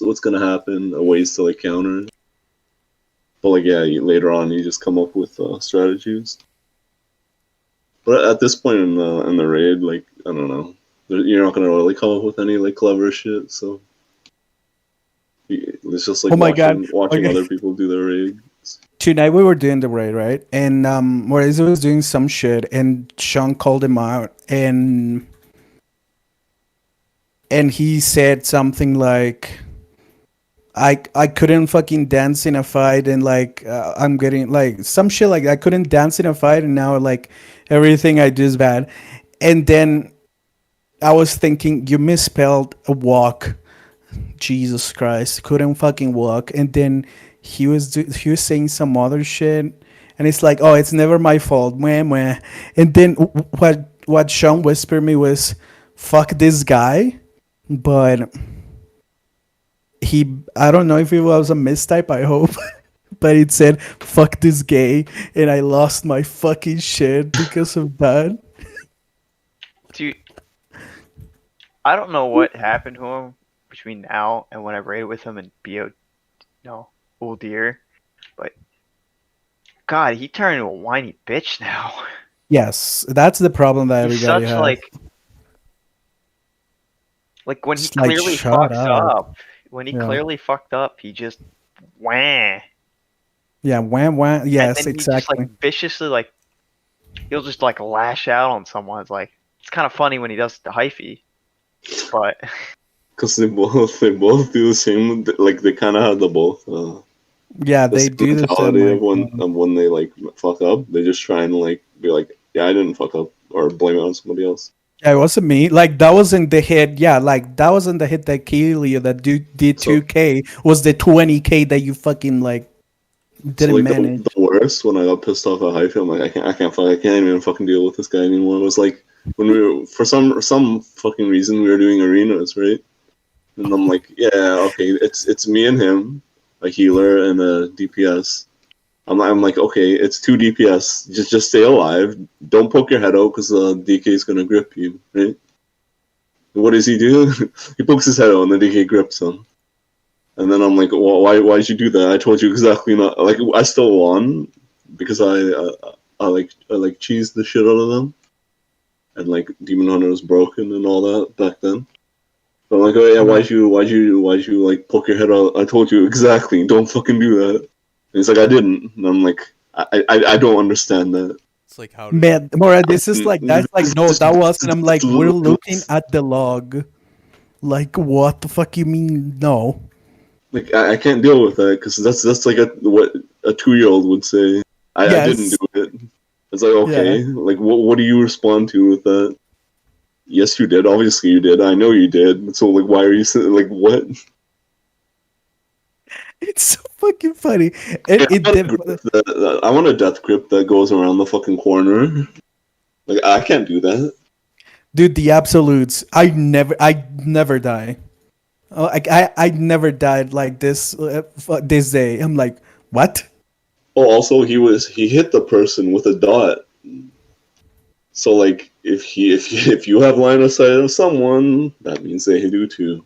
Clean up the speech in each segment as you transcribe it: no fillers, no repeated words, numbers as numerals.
what's gonna happen, ways to like counter it. But like yeah, later on you just come up with strategies. But at this point in the raid, like I don't know, you're not gonna really come up with any like clever shit. So it's just like Oh my god. watching Okay. other people do their raid. Tonight we were doing the raid, right? And Moraes was doing some shit, and Sean called him out, and he said something like, I couldn't fucking dance in a fight, and like I'm getting like some shit like I couldn't dance in a fight, and now like everything I do is bad." And then I was thinking, you misspelled a walk. Jesus Christ, couldn't fucking walk. And then he was saying some other shit, and it's like, oh, it's never my fault, meh, meh. And then what Sean whispered me was, "Fuck this guy," but I don't know if it was a mistype. I hope. But it said, "Fuck this gay," and I lost my fucking shit because of that. Dude, I don't know what happened to him between now and when I raided with him in Old Deer, but God, he turned into a whiny bitch now. Yes, that's the problem that He's everybody such has. like when he It's like, clearly shut fucks up. up. When he Yeah. clearly fucked up, he just wah. Yeah, wham wham. And Yes, then he just exactly. like viciously like he'll just like lash out on someone. It's like it's kind of funny when he does the hyphy, but Because they both do the same. Like they kind of have the both. Yeah, The they same do the same. mentality Like, of when they like fuck up. They just try and like be like, yeah, I didn't fuck up, or blame it on somebody else. yeah, it wasn't me. Like that wasn't the hit. Yeah, like that wasn't the hit that killed you. That did So 2K was the 20K that you fucking like so didn't like manage. the worst when I got pissed off at Hyphy, I'm like, I can't even fucking deal with this guy anymore. It was like when we were for some fucking reason we were doing arenas, right? And I'm like, yeah, okay, it's me and him, a healer and a DPS. I'm like, okay, it's two DPS. Just stay alive. Don't poke your head out because DK is gonna grip you, right? What does he do? He pokes his head out and the DK grips him. And then I'm like, well, why'd you do that? I told you exactly not. Like, I still won because I like cheesed the shit out of them, and like Demon Hunter was broken and all that back then. But I'm like, oh yeah, why'd you like poke your head out? I told you exactly. Don't fucking do that. And he's like, I didn't. And I'm like, I don't understand that. It's like how Man, Mora, this is like that's like no, that wasn't. I'm like, we're looking It's- at the log. Like, what the fuck you mean? No. Like I can't deal with that because that's like what a 2-year-old would say. I didn't Yes. do it. It's like okay, like what do you respond to with that? Yes, you did. Obviously, you did. I know you did. So like, why are you like what? It's so fucking funny. It did. I want a death grip that goes around the fucking corner. Like I can't do that. Dude, the absolutes. I never die. Like I never died like this this day. I'm like, what? Oh, also he hit the person with a dot. So like if you have line of sight of someone, that means they do too.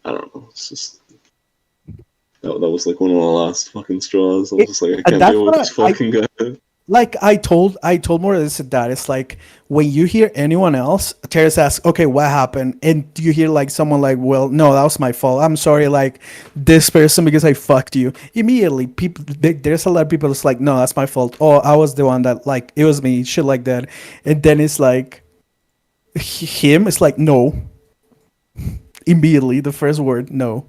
I don't know. It's just that was like one of the last fucking straws. I was just like, I can't That's deal with what this fucking guy. Like I told more of this that it's like when you hear anyone else, Terrace asks, okay, what happened? And you hear like someone like, well, no, that was my fault. I'm sorry, like this person because I fucked you. Immediately, there's a lot of people that's like, no, that's my fault. Oh, I was the one that like it was me, shit like that. And then it's like him. It's like no. Immediately, the first word, no.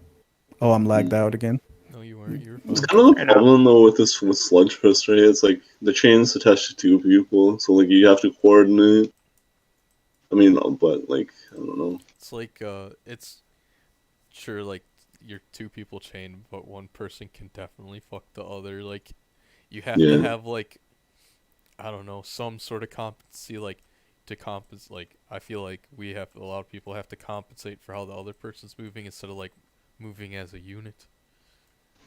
Oh, I'm lagged out again. no, you weren't. You were It's fine. kind of the problem though with this with Sludgefist, right? It's like the chain's attached to two people, so like you have to coordinate. I mean, but like I don't know. It's like it's sure like you're two people chained, but one person can definitely fuck the other. Like you have Yeah. to have like I don't know some sort of competency like to compensate. Like I feel like we have a lot of people have to compensate for how the other person's moving instead of like moving as a unit.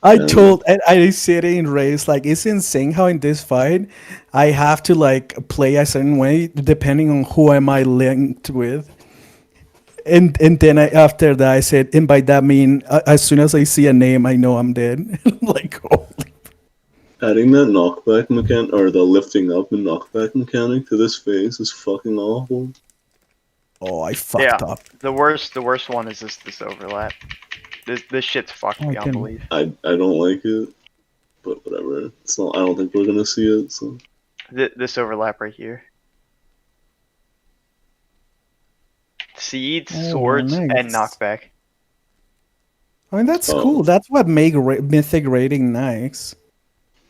And I said it in race, like it's insane how in this fight I have to like play a certain way depending on who am I linked with. And then after that I said, and by that mean, as soon as I see a name, I know I'm dead. Like, holy. Adding that knockback mechanic, or the lifting up and knockback mechanic to this phase is fucking awful. Oh, I fucked Yeah, up. the worst one is this overlap. This shit's fucked I beyond can- belief. I don't like it, but whatever. It's not. I don't think we're gonna see it. So This overlap right here. Seeds, Oh, swords, and nice. knockback. I mean, that's Oh. cool. That's what make Mythic rating nice.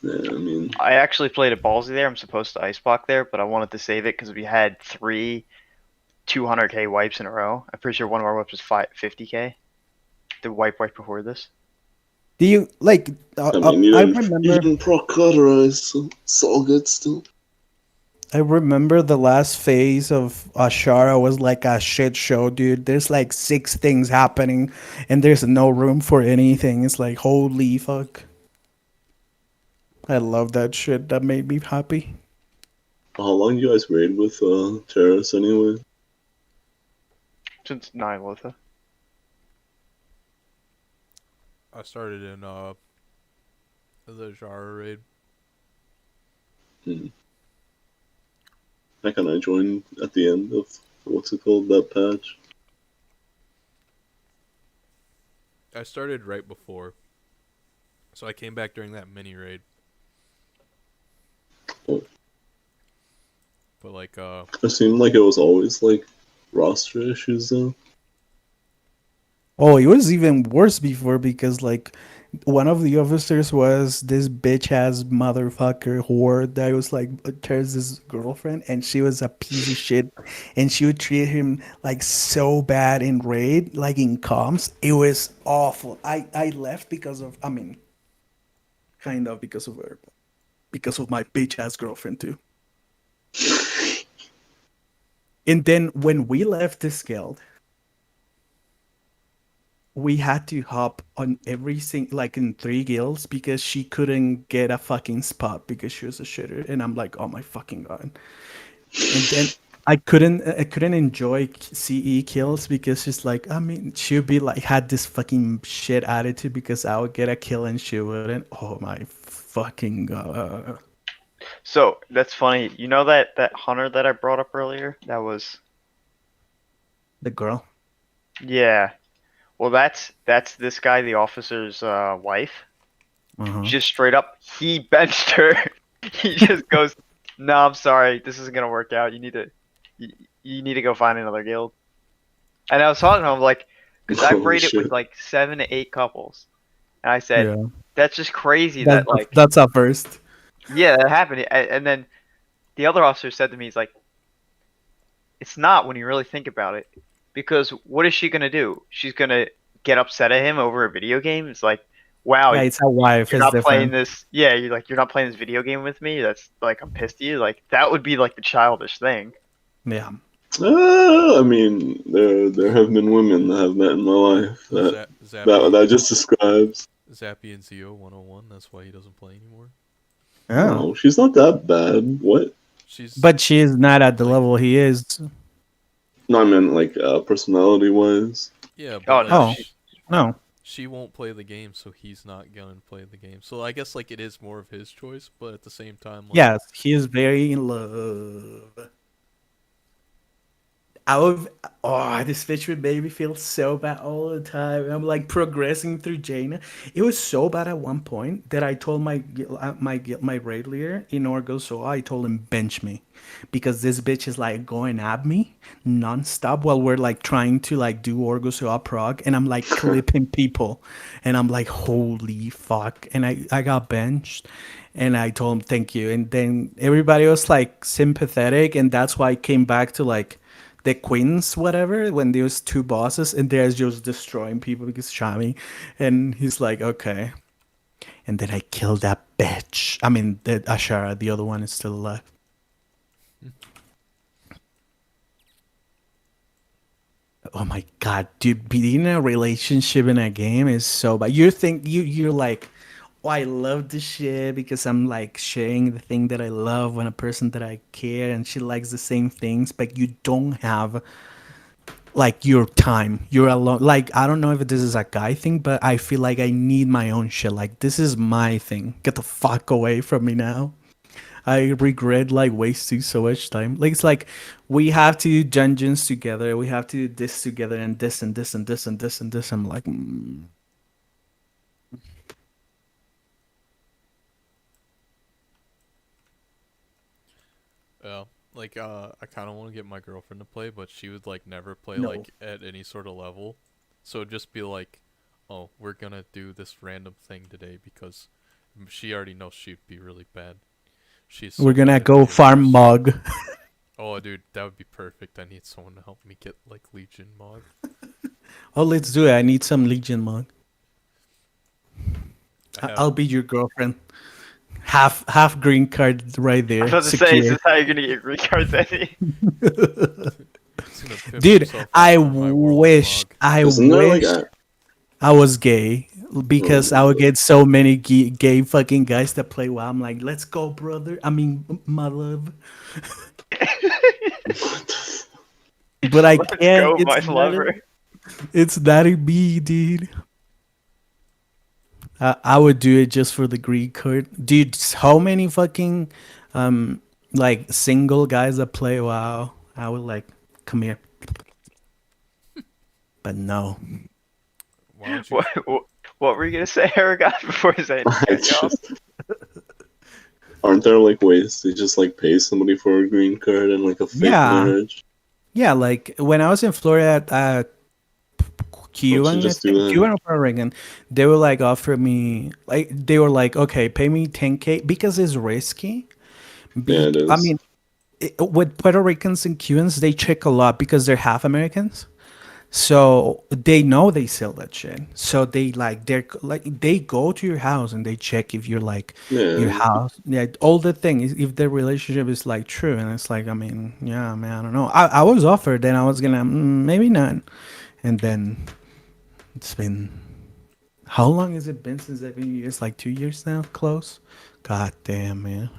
yeah, I mean, I actually played a ballsy there. I'm supposed to ice block there, but I wanted to save it because we had 3 200k wipes in a row. I'm pretty sure one of our wipes was 50k. The wipe right before this. Do you like? I mean, you I didn't, remember. you didn't proc cauterize, so it's all good still. I remember the last phase of Ashara was like a shit show, dude. There's like 6 things happening, and there's no room for anything. It's like, holy fuck. I love that shit. That made me happy. How long you guys raid with Terrace anyway? Since 9 Lotha. I started in the Jara raid. I kind of joined at the end of what's it called, that patch. I started right before, so I came back during that mini raid. Oh. But like, It seemed like it was always like roster issues though. Oh, it was even worse before because like one of the officers was this bitch ass motherfucker whore that was like Terz's girlfriend, and she was a piece of shit, and she would treat him like so bad in raid, like in comms. It was awful. I left because of, I mean, kind of because of her, because of my bitch ass girlfriend too. And then when we left this guild, we had to hop on every single, like in 3 guilds, because she couldn't get a fucking spot because she was a shitter. And I'm like, oh my fucking god. And then I couldn't enjoy CE kills because she's like, I mean, she'd be like, had this fucking shit attitude because I would get a kill and she wouldn't. Oh my fucking god. So that's funny. You know that hunter that I brought up earlier? That was The girl. yeah. Well, that's this guy, the officer's wife. Uh-huh. Just straight up, he benched her. He just goes, "No, I'm sorry, this isn't gonna work out. You need to go find another guild." And I was talking to him like, because I've Oh, raided shit. with like 7 to 8 couples, and I said, Yeah. "That's just crazy that like, That's our first. yeah, that happened." And then the other officer said to me, he's like, "It's not when you really think about it, because what is she gonna do? She's gonna get upset at him over a video game. It's like, wow, Yeah, it's a wife. you're It's not playing different. this. Yeah, you're like, you're not playing this video game with me. That's like, I'm pissed at you. Like, that would be like the childish thing." Yeah. I mean, there have been women that have met in my life that Zappy, just describes. Zappy and Zio 101. That's why he doesn't play anymore. Yeah. No, she's not that bad. What? She's But she is not at the Like- level he is. No, I meant like personality wise. yeah, Oh, but no, like, No. she won't play the game, so he's not gonna play the game. So I guess like it is more of his choice, but at the same time, like, Yes, he is very in love. This bitch would make me feel so bad all the time. I'm like progressing through Jaina. It was so bad at one point that I told my raid leader in Orgo, so I told him bench me, because this bitch is like going at me nonstop while we're like trying to like do Orgo so prog, and I'm like clipping people, and I'm like, holy fuck, and I got benched. And I told him thank you, and then everybody was like sympathetic, and that's why I came back to like the queens, whatever, when there's 2 bosses and they're just destroying people because Shami. And he's like, okay. And then I killed that bitch. I mean, the Ashara, the other one is still alive. Oh my god, dude, being in a relationship in a game is so bad. You're like, oh, I love this shit because I'm like sharing the thing that I love with a person that I care and she likes the same things, but you don't have like your time. You're alone. Like I don't know if this is a guy thing, but I feel like I need my own shit. Like this is my thing. Get the fuck away from me now. I regret like wasting so much time. Like it's like we have to do dungeons together. We have to do this together and this and this and this and this and this. I'm like, Yeah. Like I kind of want to get my girlfriend to play, but she would like never play No. like at any sort of level. So it'd just be like, oh, we're gonna do this random thing today because she already knows she'd be really bad. She's so we're gonna bad at go video farm games. mug. Oh, dude, that would be perfect. I need someone to help me get like Legion mod. Oh, let's do it. I need some Legion mug. I have I'll be your girlfriend. Half green card right I there. was about to say, is Secure. this how you're gonna get green cards, Eddie? he's gonna pimp Dude, himself out I for my Warlock wish, mod. I Isn't there like wish a I was gay because I would get so many gay fucking guys that play WoW. I'm like, let's go, brother. I mean, my love. But I Let's can't. go, my lover. It's not in me, dude. I would do it just for the green card, dude. How many fucking like single guys that play WoW? I would like, come here, but no. Why don't you? What were you gonna say, Aragon, before saying it's just, aren't there like ways to just like pay somebody for a green card and like a fake Yeah. marriage? Yeah, like when I was in Florida at Cuban, just do that? Cuban or Puerto Rican, they were like offer me like they were like, okay, pay me 10K because it's risky. Yeah, it is. I mean, with Puerto Ricans and Cubans, they check a lot because they're half Americans. So they know they sell that shit. So they go to your house and they check if you're like your Yeah, house. Yeah, all the thing is if the relationship is like true. And it's like, I mean, yeah, man, I don't know. I was offered, then I was gonna maybe not. And then it's been how long has it been since I've been here? It's like 2 years now, close. God damn, man.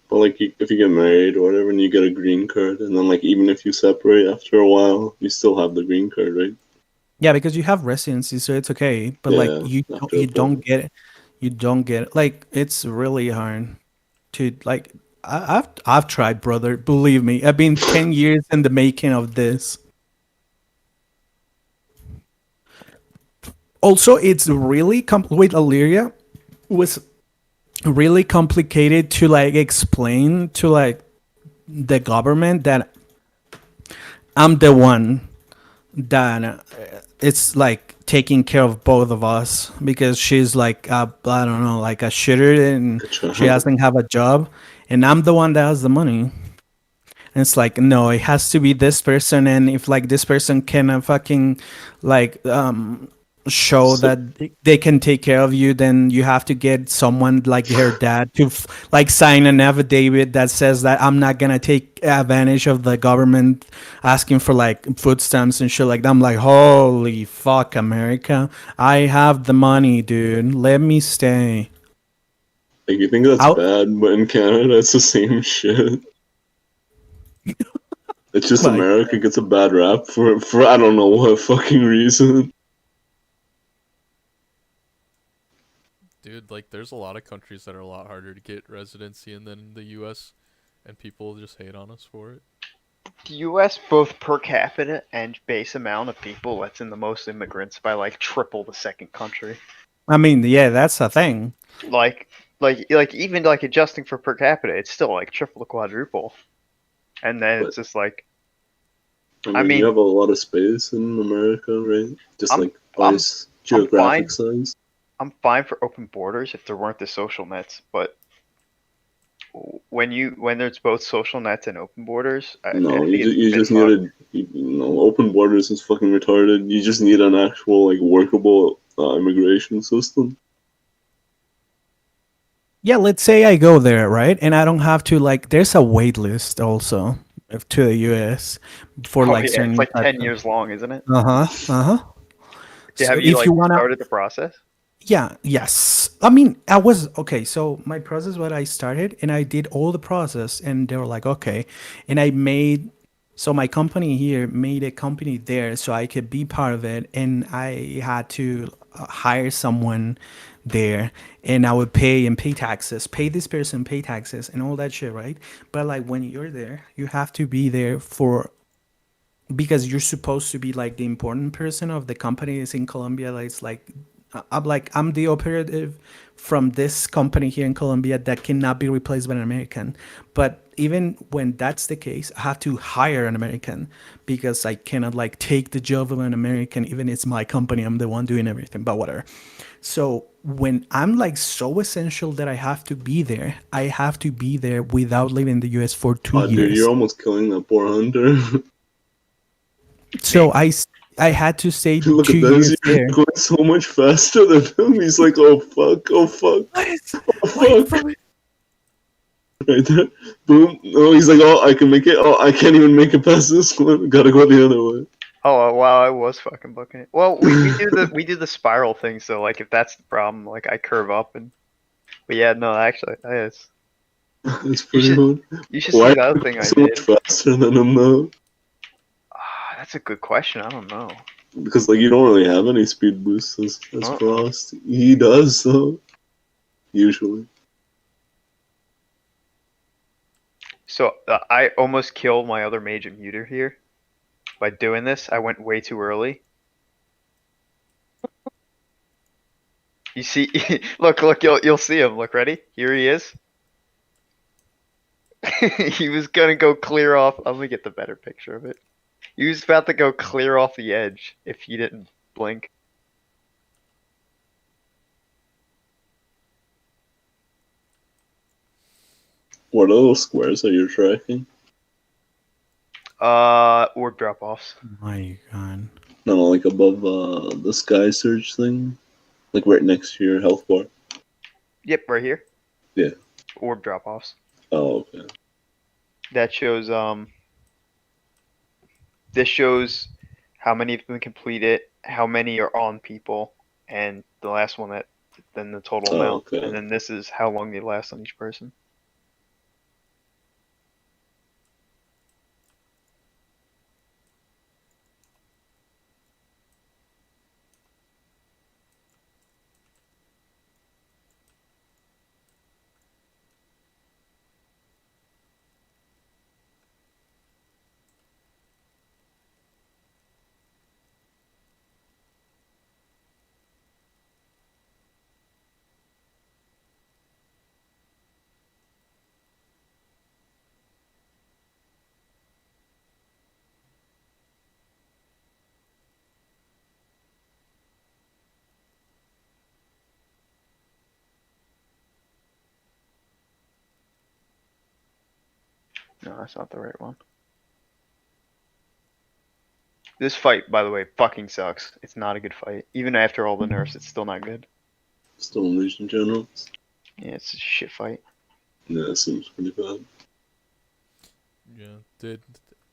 but like if you get married or whatever and you get a green card, and then like even if you separate after a while, you still have the green card, right? Yeah, because you have residency, so it's okay. But like Yeah, after you a don't point. get it. You don't get it. Like it's really hard to like. I've tried, brother. Believe me, I've been 10 years in the making of this. Also, it's really with Illyria was really complicated to like explain to like the government that I'm the one that it's like taking care of both of us because she's like I don't know, like a shitter and she doesn't have a job, and I'm the one that has the money. And it's like no, it has to be this person, and if like this person can fucking like show So, that they can take care of you, then you have to get someone like her dad to like sign an affidavit that says that I'm not gonna take advantage of the government asking for like food stamps and shit like that. I'm like, holy fuck, America, I have the money, dude, let me stay. like you think that's I'll, bad, but in Canada it's the same shit. It's just like, America gets a bad rap for I don't know what fucking reason. Dude, like there's a lot of countries that are a lot harder to get residency in than the U.S. and people just hate on us for it. The U.S. both per capita and base amount of people lets in the most immigrants by like triple the second country. I mean, yeah, that's the thing. Like even like adjusting for per capita, it's still like triple to quadruple. And then But- it's just like I mean, you have a lot of space in America, right? Just I'm- like by I'm geographic fine. size. I'm fine for open borders if there weren't the social nets, but when there's both social nets and open borders, I No, think it's you a bit just fucked. need open borders is fucking retarded. You just need an actual like workable immigration system. Yeah, let's say I go there, right? And I don't have to like there's a wait list also to the US for Oh, like yeah, certain it's like types 10 of- years long, isn't it? Uh-huh. Yeah, So have you if like you wanna started the process? Yeah, yes. I mean, I was okay. So my process, what I started, and I did all the process, and they were like, okay, and I made So my company here made a company there so I could be part of it, and I had to hire someone there, and I would pay taxes, pay this person, pay taxes, and all that shit, right? But like when you're there, you have to be there for because you're supposed to be like the important person of the company is in Colombia. Like it's like I'm the operative from this company here in Colombia that cannot be replaced by an American. But even when that's the case, I have to hire an American because I cannot like take the job of an American, even it's my company. I'm the one doing everything, but whatever. So when I'm like so essential that I have to be there, I have to be there without leaving the US for two Oh, dude, years. you're almost killing that poor hunter. So I had to stay Look two at this. years You're there. going so much faster than him. He's like, oh fuck, oh fuck, oh Wait fuck. for it. Right there. Boom. Oh, he's like, oh, I can make it. Oh, I can't even make it past this one. Gotta go the other way. Oh wow, I was fucking booking it. Well, we do the spiral thing, so like if that's the problem, like I curve up and. But yeah, no, actually, that is. That's You pretty should hard. you should Why see are the other you thing going I so did. much faster than him though? That's a good question. I don't know. Because like you don't really have any speed boosts as Uh-uh. Frost. He does though. Usually. So I almost killed my other mage and muter here by doing this. I went way too early. You see, look, you'll see him. Look, ready? Here he is. He was gonna go clear off. I'm gonna get the better picture of it. He was about to go clear off the edge if he didn't blink. What are those squares that you're tracking? Orb drop offs. My God. No, like above the sky surge thing? Like right next to your health bar? Yep, right here. Yeah. Orb drop offs. Oh, okay. That shows This shows how many of them complete it, how many are on people, and the last one that then the total Oh, amount. okay. And then this is how long they last on each person. No, that's not the right one. This fight, by the way, fucking sucks. It's not a good fight. Even after all the nerfs, it's still not good. Still in Legion Generals? Yeah, it's a shit fight. Yeah, it seems pretty bad. Yeah,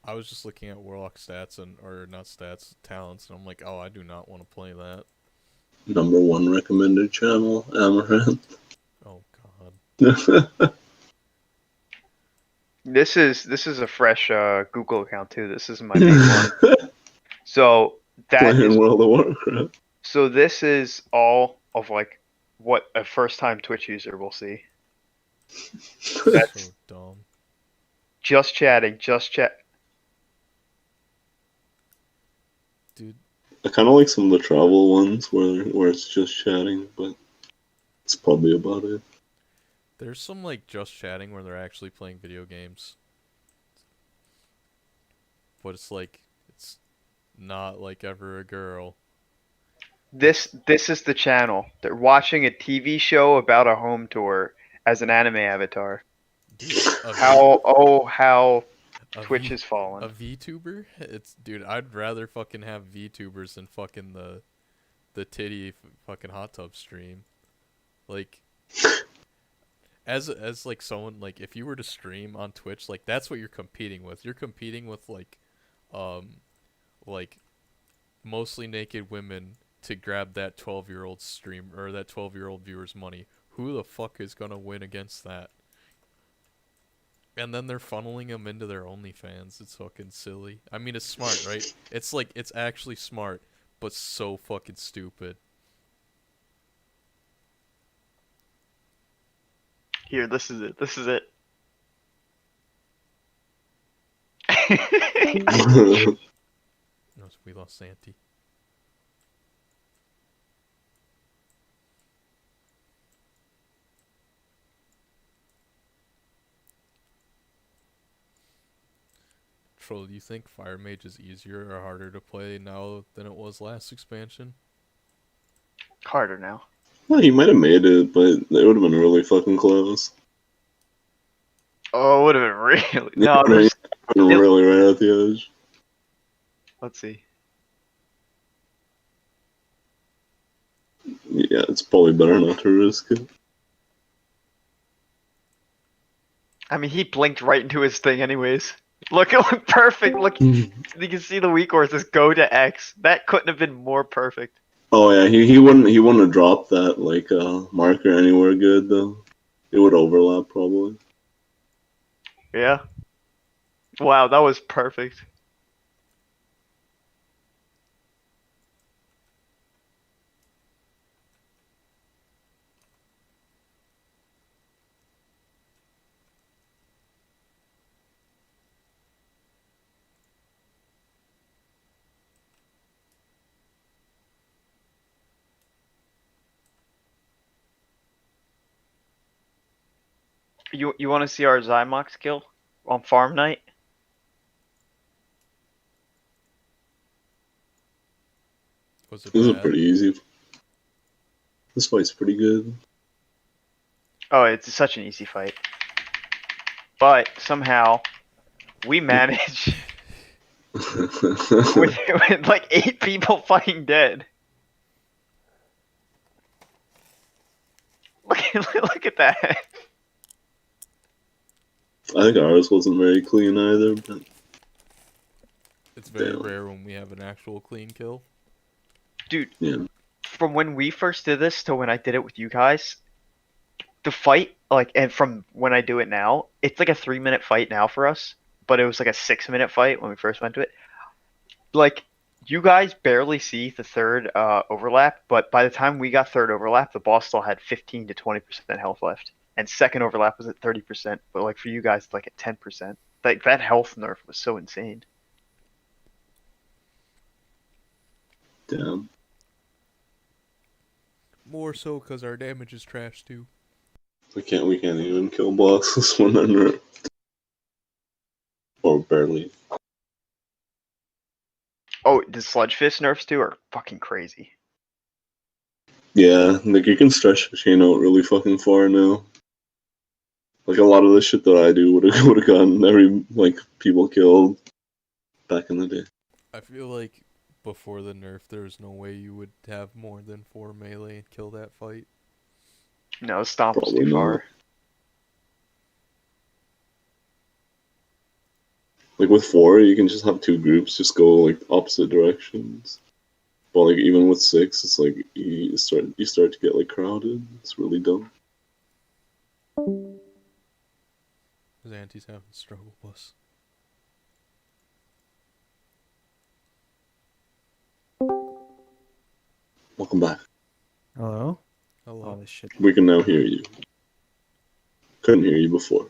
I was just looking at Warlock stats or not stats, talents, and I'm like, oh, I do not want to play that. Number one recommended channel, Amaranth. Oh God. This is a fresh Google account too. This is my main one. So that Playing is World of Warcraft. so this is all of like what a first time Twitch user will see. That's So dumb. just chatting, just chat. Dude, I kind of like some of the travel ones where it's just chatting, but it's probably about it. there's some like just chatting where they're actually playing video games. But it's like it's not like ever a girl. This is the channel. They're watching a TV show about a home tour as an anime avatar. Dude, a How a Twitch V- has fallen. A VTuber? It's dude, I'd rather fucking have VTubers than fucking the titty fucking hot tub stream. Like as like someone like if you were to stream on Twitch, like that's what you're competing with. You're competing with like mostly naked women to grab that 12-year-old stream or that 12-year-old viewer's money. Who the fuck is going to win against that? And then they're funneling them into their OnlyFans. It's fucking silly. I mean, it's smart, right? It's like, it's actually smart, but so fucking stupid. Here, this is it. This is it. No, we lost Santi. Troll, do you think Fire Mage is easier or harder to play now than it was last expansion? Harder now. Well, he might have made it, but it would have been really fucking close. Oh, it would have been really. Yeah, No, I mean, there's. really right at the edge. Let's see. Yeah, it's probably better not to risk it. I mean, he blinked right into his thing, anyways. Look, it looked perfect. Look, you can see the weak horses go to X. That couldn't have been more perfect. Oh yeah, he wouldn't have dropped that like marker anywhere good though. It would overlap probably. Yeah. Wow, that was perfect. You want to see our Zymox kill on farm night? Was it This is bad? pretty easy. This fight's pretty good. Oh, it's such an easy fight. But somehow we managed with like 8 people fighting dead. Look at that. I think ours wasn't very clean either, but It's very damn. rare when we have an actual clean kill. Dude, Yeah. from when we first did this to when I did it with you guys, the fight, like, and from when I do it now, it's like a 3-minute fight now for us, but it was like a 6-minute fight when we first went to it. Like, you guys barely see the third overlap, but by the time we got third overlap, the boss still had 15 to 20% health left. And second overlap was at 30%, but like for you guys, it's like at 10%. Like, that health nerf was so insane. Damn. More so because our damage is trash too. We can't even kill bosses when they're nerfed. Or barely. Oh, the Sludgefist nerfs too are fucking crazy. Yeah, like you can stretch the chain out really fucking far now. Like a lot of the shit that I do would have gotten every like people killed back in the day. I feel like before the nerf, there's no way you would have more than 4 melee and kill that fight. No, Stomp was Probably too not. far. Like with 4, you can just have 2 groups just go like opposite directions. But like even with 6, it's like you start to get like crowded. It's really dumb. Zanti's having struggle bus. Welcome back. Hello? Hello. Oh, this shit. We can now hear you. Couldn't hear you before.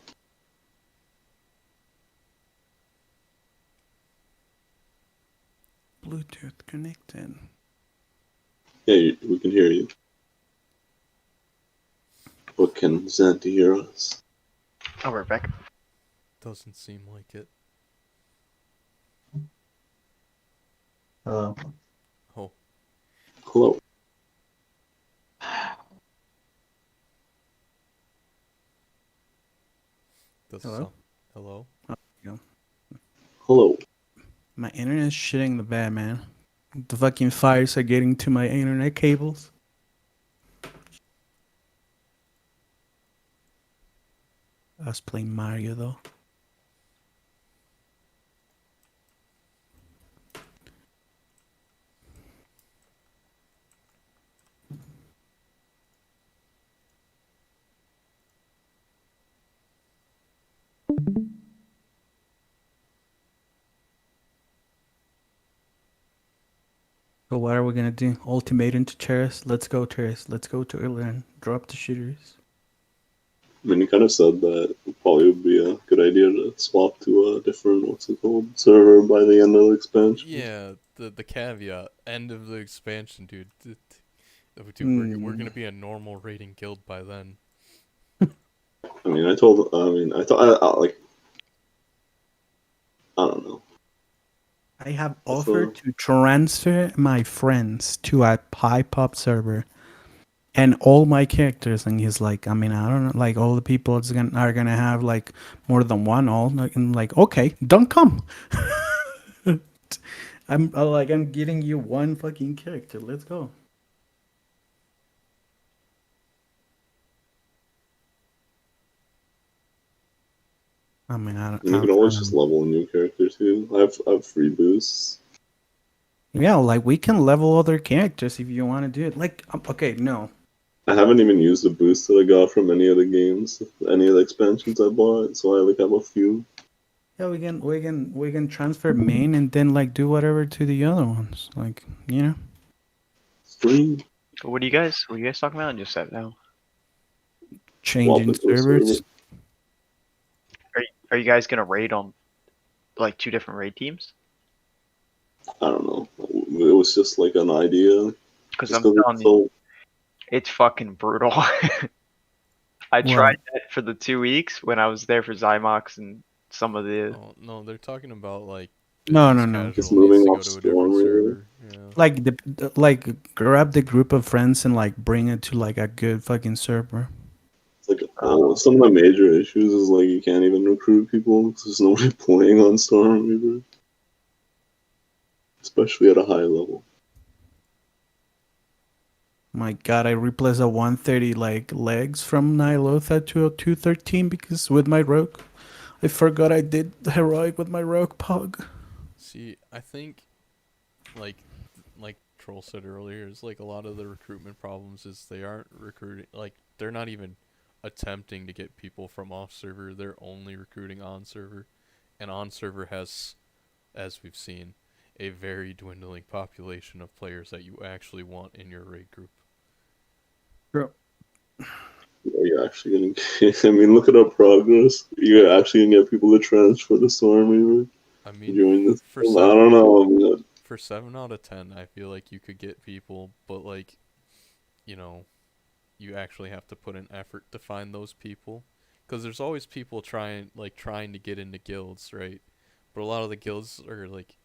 Bluetooth connected. Yeah, we can hear you. But can Zanti hear us? Oh, we're back. Doesn't seem like it. Hello. Oh, Hello. doesn't Hello? sound. Hello? Hello. My internet's shitting the bed, man. The fucking fires are getting to my internet cables. I was playing Mario though. So what are we gonna do? Ultimatum to Terrace? Let's go, Terrace. Let's go to Ireland. Drop the shooters. I mean, you kind of said that it probably would be a good idea to swap to a different, what's it called, server by the end of the expansion. Yeah, the caveat, end of the expansion, dude. Dude, we're gonna be a normal rating guild by then. I mean, I thought, like, I don't know. I have That's offered to transfer my friends to a pop server and all my characters, and he's like, I mean, I don't know, like all the people are gonna have like more than one all, and like, okay, don't come. I'm giving you one fucking character. Let's go. I mean, I And you can always just level a new character too. I have free boosts. yeah, like we can level other characters if you want to do it. Like, okay, no, I haven't even used the boost that I got from any of the games, any of the expansions I bought, so I like have a few. yeah, we can transfer main and then like do whatever to the other ones, like Stream. What are you guys talking about? Just sat down. changing Swap it to a servers. server. Are you guys gonna raid on like 2 different raid teams? I don't know. It was just like an idea. Because Just I'm 'cause telling it's you, so it's fucking brutal. I Well- tried that for the 2 weeks when I was there for Zymox and some of the. Oh, no, they're talking about like No, business no. casual Just needs moving to go off to a Storm different River. server. Yeah. Like like grab the group of friends and like bring it to like a good fucking server. It's like some of the major issues is like you can't even recruit people because there's nobody playing on Storm Reaver, especially at a high level. My God, I replaced a 130 like legs from Nilotha to a 213 because with my rogue, I forgot I did heroic with my rogue pug. See, I think, like Troll said earlier, is like a lot of the recruitment problems is they aren't recruiting, like they're not even attempting to get people from off server. They're only recruiting on server, and on server has, as we've seen, a very dwindling population of players that you actually want in your raid group. Are you actually gonna get, I mean, look at our progress. You're actually gonna get people to transfer to Storm Reaver I mean, during this. for I some, don't know. I mean, for 7 out of 10, I feel like you could get people, but like, you actually have to put an effort to find those people, because there's always people trying to get into guilds, right? But a lot of the guilds are like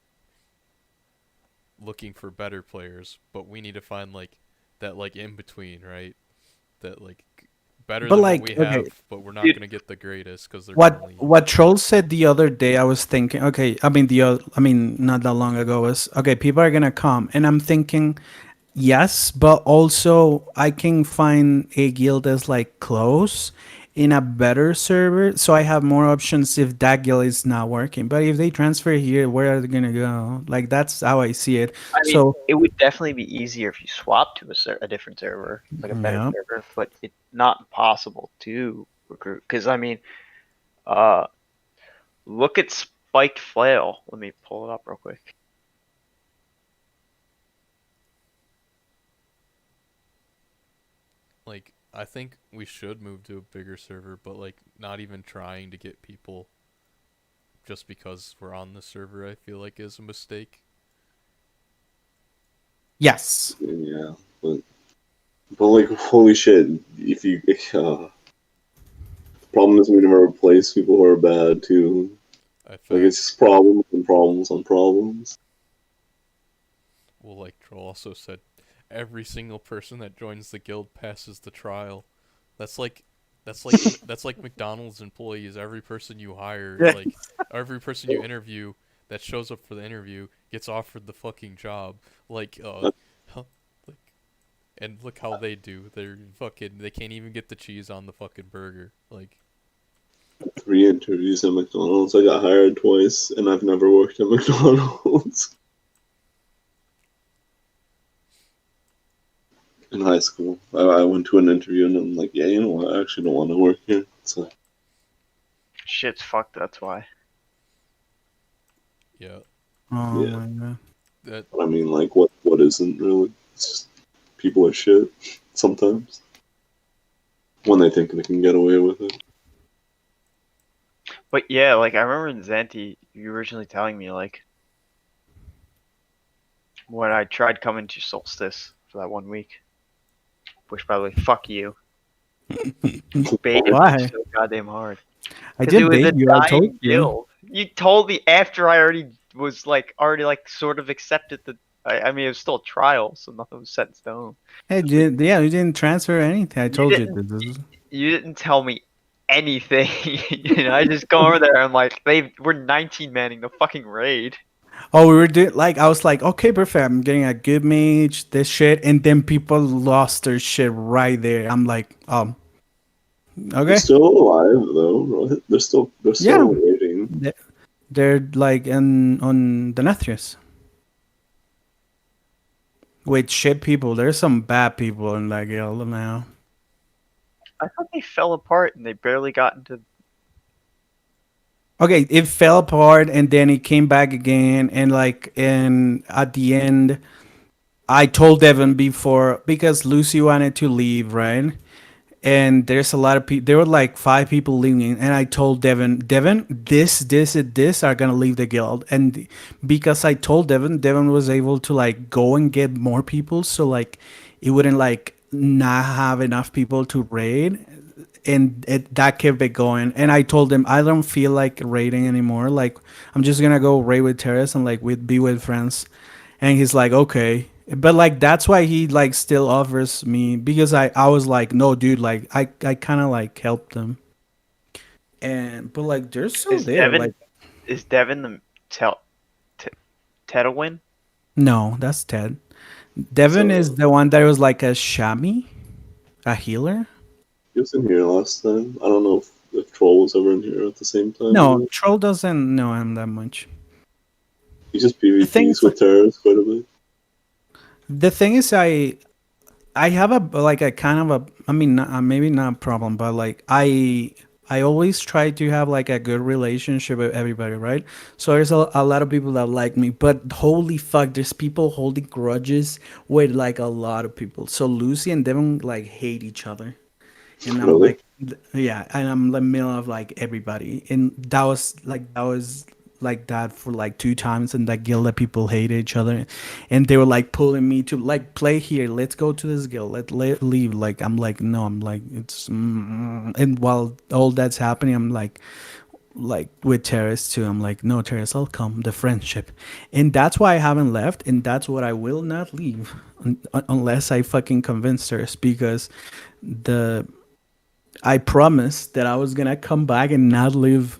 looking for better players, but we need to find like that like in between, right? That like better But than like, what we okay. have, but we're not Dude. gonna get the greatest because they're What gonna leave. what Troll said the other day, I was thinking, okay, I mean not that long ago was okay, people are gonna come, and I'm thinking, yes, but also I can find a guild that's like close in a better server, so I have more options if that guild is not working. But if they transfer here, where are they gonna go? Like that's how I see it. I mean, So it would definitely be easier if you swapped to a different server, like a better yeah. server, but it's not possible to recruit. Because I mean, look at Spiked Flail. Let me pull it up real quick. Like, I think we should move to a bigger server, but like not even trying to get people just because we're on the server, I feel like is a mistake. Yes. yeah, but like, holy shit! If you the problem is we never replace people who are bad too. Like it's just problems and problems on problems. Well, like Troll also said, every single person that joins the guild passes the trial. That's like McDonald's employees. Every person you hire, Yeah. like every person you interview that shows up for the interview gets offered the fucking job. Like, and look how they do. They can't even get the cheese on the fucking burger. Like, 3 interviews at McDonald's. I got hired twice, and I've never worked at McDonald's. In high school, I went to an interview, and I'm like, yeah, you know what? I actually don't want to work here. So, Shit's fucked. That's why. yeah, Oh Yeah. my God. that but I mean, like, what but isn't really. It's just people are shit sometimes when they think they can get away with it. But yeah, like I remember in Zenti, you originally telling me like when I tried coming to Solstice for that 1 week, which by the way, fuck you. Baited Why? me so goddamn hard. I 'Cause it did was a bait you. I told dying you. guild. You told me after I already was like sort of accepted the. I mean, it was still a trial, so nothing was set in stone. Hey, yeah, you didn't transfer anything. I told you. didn't- You didn't tell me anything. I just go over there and like we're 19 manning the fucking raid. Oh, we were doing like I was like, okay, perfect. I'm getting a good mage, this shit, and then people lost their shit right there. I'm like, They're okay, still alive though, right? They're still yeah, waiting. they're like on the Nethrius with shit people. There's some bad people in that guild now. I thought they fell apart and they barely got into. Okay, it fell apart and then it came back again, and like, and at the end, I told Devin before because Lucy wanted to leave, right? And there's a lot of people. There were like 5 people leaving, and I told Devin, this, and this are gonna leave the guild, and because I told Devin was able to like go and get more people, so like it wouldn't like not have enough people to raid, and that kept it going. And I told him I don't feel like raiding anymore. Like I'm just gonna go raid with Terrace and like be with friends. And he's like, okay. But like that's why he like still offers me because I was like, no, dude, like I kind of like helped them. And but like they're still Is there. Devin Like is Devin the Tetawin? no, that's Ted. Devin So, is the one that was like a shami, a healer. he was in here last time. I don't know if Troll was ever in here at the same time. No, Troll doesn't know him that much. He just The thing PvPs is, with terrorists quite a bit. the thing is, I have a like a kind of a I mean maybe not a problem, but like I always try to have like a good relationship with everybody, right? So there's a lot of people that like me, but holy fuck, there's people holding grudges with like a lot of people. So Lucy and Devin like hate each other, and I'm Really? like, yeah, and I'm in the middle of like everybody, and that was like that for like 2 times in that guild that people hated each other, and they were like pulling me to like play here, let's go to this guild, let leave. Like I'm like no, I'm like it's and while all that's happening, I'm like with Terrace too. I'm like, no, Terrace, I'll come. The friendship, and that's why I haven't left, and that's what I will not leave unless I fucking convince Terrace because the I promised that I was gonna come back and not leave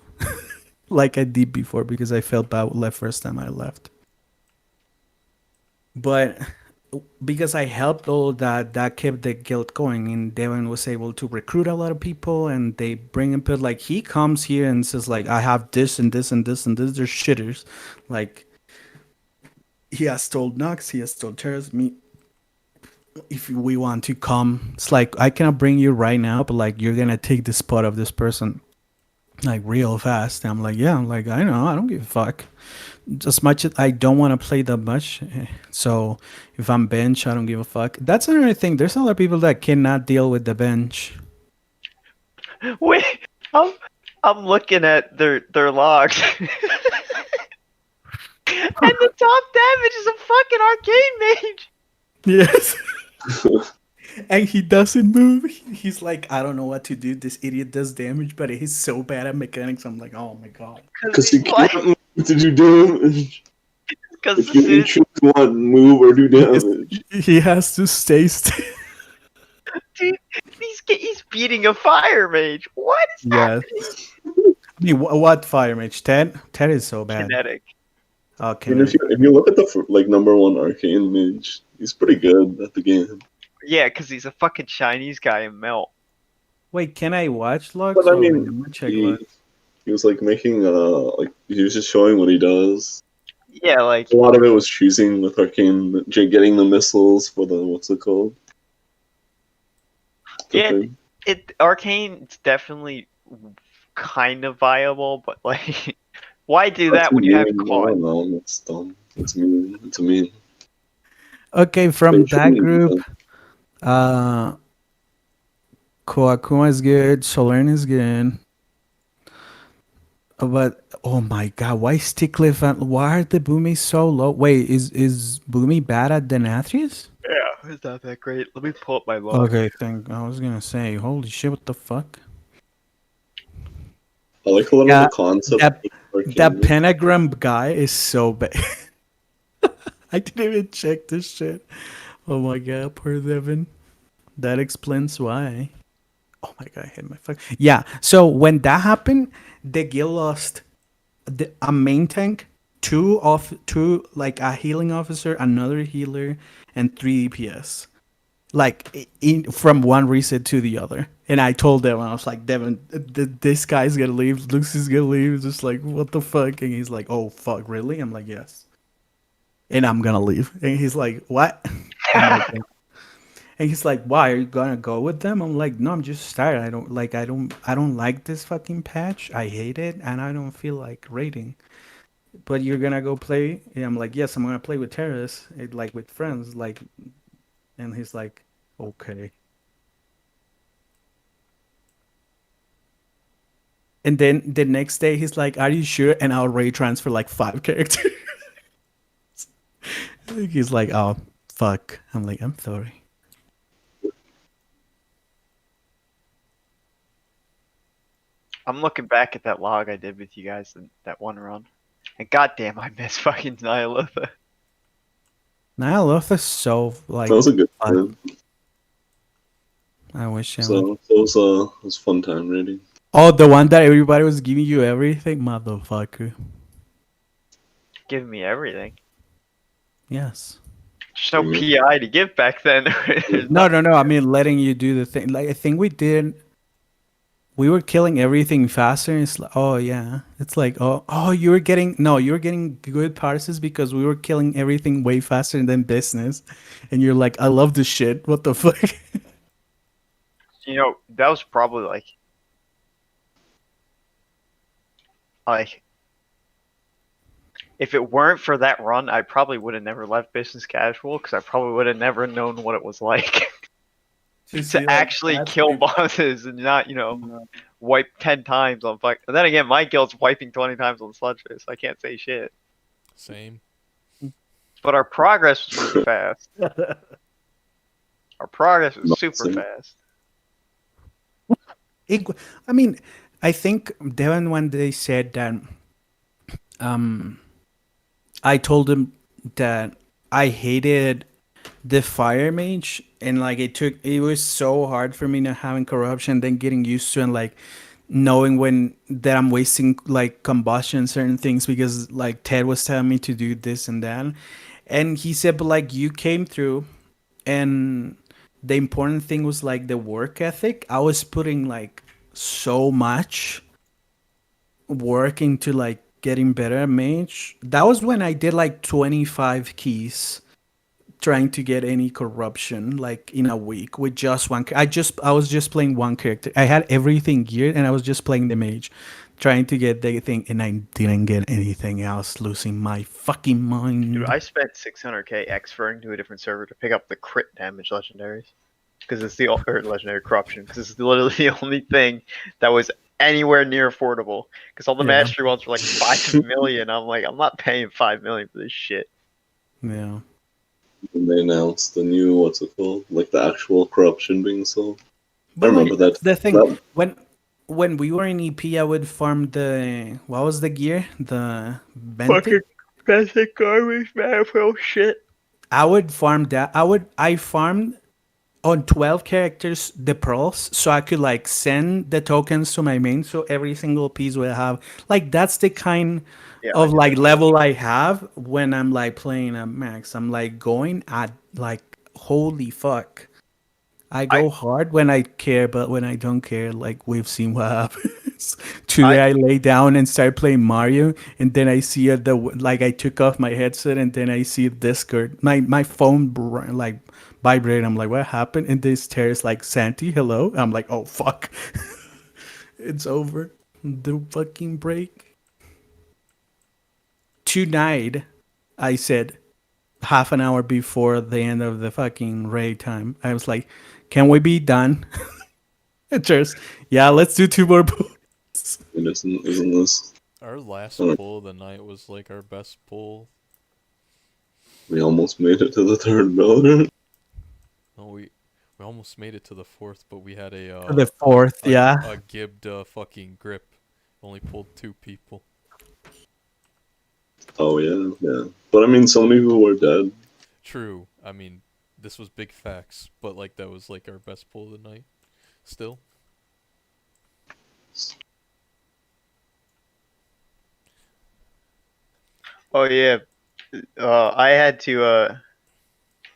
like I did before because I felt bad the first time I left. But because I helped all that, that kept the guild going, and Devin was able to recruit a lot of people, and they bring him. But like he comes here and says like, I have this and this and this and this. They're shitters. Like he has told Nox, he has told Terrace, me. If we want to come, it's like I cannot bring you right now, but like you're gonna take the spot of this person like real fast. And I'm like, yeah, I'm like, I know, I don't give a fuck. As much as I don't want to play that much, so if I'm bench, I don't give a fuck. That's another thing. There's a lot of people that cannot deal with the bench. Wait, I'm I'm looking at their logs. And the top damage is a fucking arcane mage. Yes. And he doesn't move. He's like, I don't know what to do. This idiot does damage, but he's so bad at mechanics. I'm like, oh my god. Because you can't move to do damage. Because If you choose one, move or do damage. He has to stay still. dude, he's beating a fire mage. What is Yes. happening? I mean, what fire mage? Ted? Ted is so bad. Kinetic. Okay. And if you look at the like #1 arcane mage, he's pretty good at the game. Yeah, because he's a fucking Chinese guy in Melt. Wait, can I watch Lux? But I Or mean, I'm gonna check he, Lux. he was like making like he was just showing what he does. Yeah, like A lot of it was choosing with arcane, getting the missiles for the what's it called? The Yeah. thing. Arcane's definitely kind of viable, but like, why do That's that when you have mean. I Claude? don't know. It's dumb. It's mean. It's mean. Okay, from They that shouldn't be group, done. uh, Koakuma is good. Solern is good. But oh my god, why is Stickliff and why are the Boomies so low? Wait, is Boomy bad at Denathrius? Yeah, it's not that great. Let me pull up my log. Okay, I was gonna say, holy shit, what the fuck? I like a lot of Yeah, the concept that of that Arcane. pentagram guy is so bad. I didn't even check this shit. Oh my god, poor Devin. That explains why. Oh my god, I hit my fuck. Yeah, so when that happened, the guild lost a main tank, two like a healing officer, another healer, and 3 DPS. Like from one reset to the other. And I told them, I was like, Devin, this guy's gonna leave. Lucy's gonna leave. It's just like, what the fuck? And he's like, oh fuck, really? I'm like, yes. And I'm gonna leave. And he's like, what? I'm like, yeah. And he's like, why are you gonna go with them? I'm like, no, I'm just tired. I don't like this fucking patch. I hate it, and I don't feel like raiding. But you're gonna go play? And I'm like, yes, I'm gonna play with terrorists, like with friends, like. And he's like, okay. And then the next day, he's like, are you sure? And I'll raid transfer like 5 characters. He's like, oh fuck. I'm like, I'm sorry. I'm looking back at that log I did with you guys in that one run. And goddamn, I miss fucking Nyalotha. Now I love this so like. That was a good fun. time. I wish I would. So it was a fun time, really. Oh, the one that everybody was giving you everything, motherfucker. Giving me everything. Yes. There's no Yeah. PI to give back then. No. I mean, letting you do the thing. Like I think we did. We were killing everything faster. And it's like, oh yeah. It's like, oh, you were getting good parses because we were killing everything way faster than business, and you're like, I love this shit. What the fuck? You know, that was probably like if it weren't for that run, I probably would have never left business casual because I probably would have never known what it was like to actually kill bosses and not, wipe 10 times on fuck. And then again, my guild's wiping 20 times on Sludgefist. I can't say shit. Same. But our progress was really fast. Our progress was super Same. fast. I mean, I think Devin when they said that, I told him that I hated the fire mage, and like it was so hard for me not having corruption, then getting used to and like knowing when that I'm wasting like combustion certain things because like Ted was telling me to do this and that, and he said, but like you came through, and the important thing was like the work ethic. I was putting like so much work into like getting better at mage. That was when I did like 25 keys trying to get any corruption like in a week with just one. I was just playing one character. I had everything geared and I was just playing the mage, trying to get the thing, and I didn't get anything else. Losing my fucking mind. Dude, I spent 600k exferring to a different server to pick up the crit damage legendaries. Because it's or legendary corruption. Because it's literally the only thing that was anywhere near affordable. Because all the mastery ones were like 5 million. I'm like, I'm not paying 5 million for this shit. Yeah. When they announced the new, what's it called? Like the actual corruption being sold. But I remember like, that. the thing That- when we were in EP, I would farm the what was the gear? The Benthic? basic garbage manifold shit. I would farm that. I farmed on 12 characters the pearls so I could like send the tokens to my main so every single piece will have like that's the kind of like level I have when I'm like playing a max. I'm like going at like holy fuck. I go hard when I care, but when I don't care, like we've seen what happens. Today I lay down and start playing Mario, and then I see I took off my headset, and then I see Discord. My phone like vibrate. I'm like, what happened? And this tears like Santi, hello. I'm like, oh fuck, it's over. The fucking break. Tonight, I said, half an hour before the end of the fucking raid time. I was like, "Can we be done?" Just yeah, let's do 2 more pulls. And isn't this? Our last I don't- pull of the night was like our best pull. We almost made it to the 3rd builder. No, we almost made it to the 4th, but we had a The 4th, yeah. a gibbed fucking grip. Only pulled 2 people. Oh yeah. But I mean, so many people were dead. True. I mean, this was big facts, but like that was like our best pull of the night. Still. Oh yeah, I had to.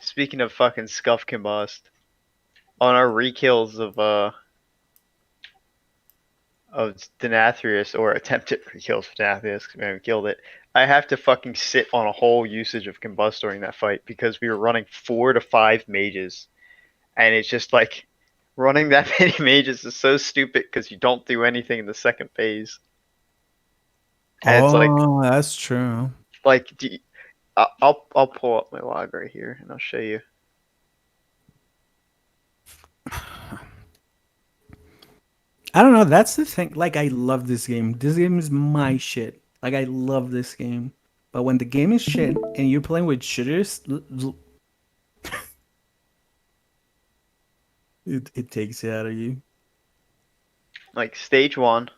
Speaking of fucking scuff combust, on our rekills of Denathrius, or attempted rekills for Denathrius, because we haven't killed it, I have to fucking sit on a whole usage of combust during that fight because we were running 4 to 5 mages, and it's just like running that many mages is so stupid because you don't do anything in the second phase. And it's That's true. like I'll pull up my log right here and I'll show you. I don't know. That's the thing. Like, I love this game. This game is my shit. Like, I love this game. But when the game is shit and you're playing with shooters, it takes it out of you. Like stage 1,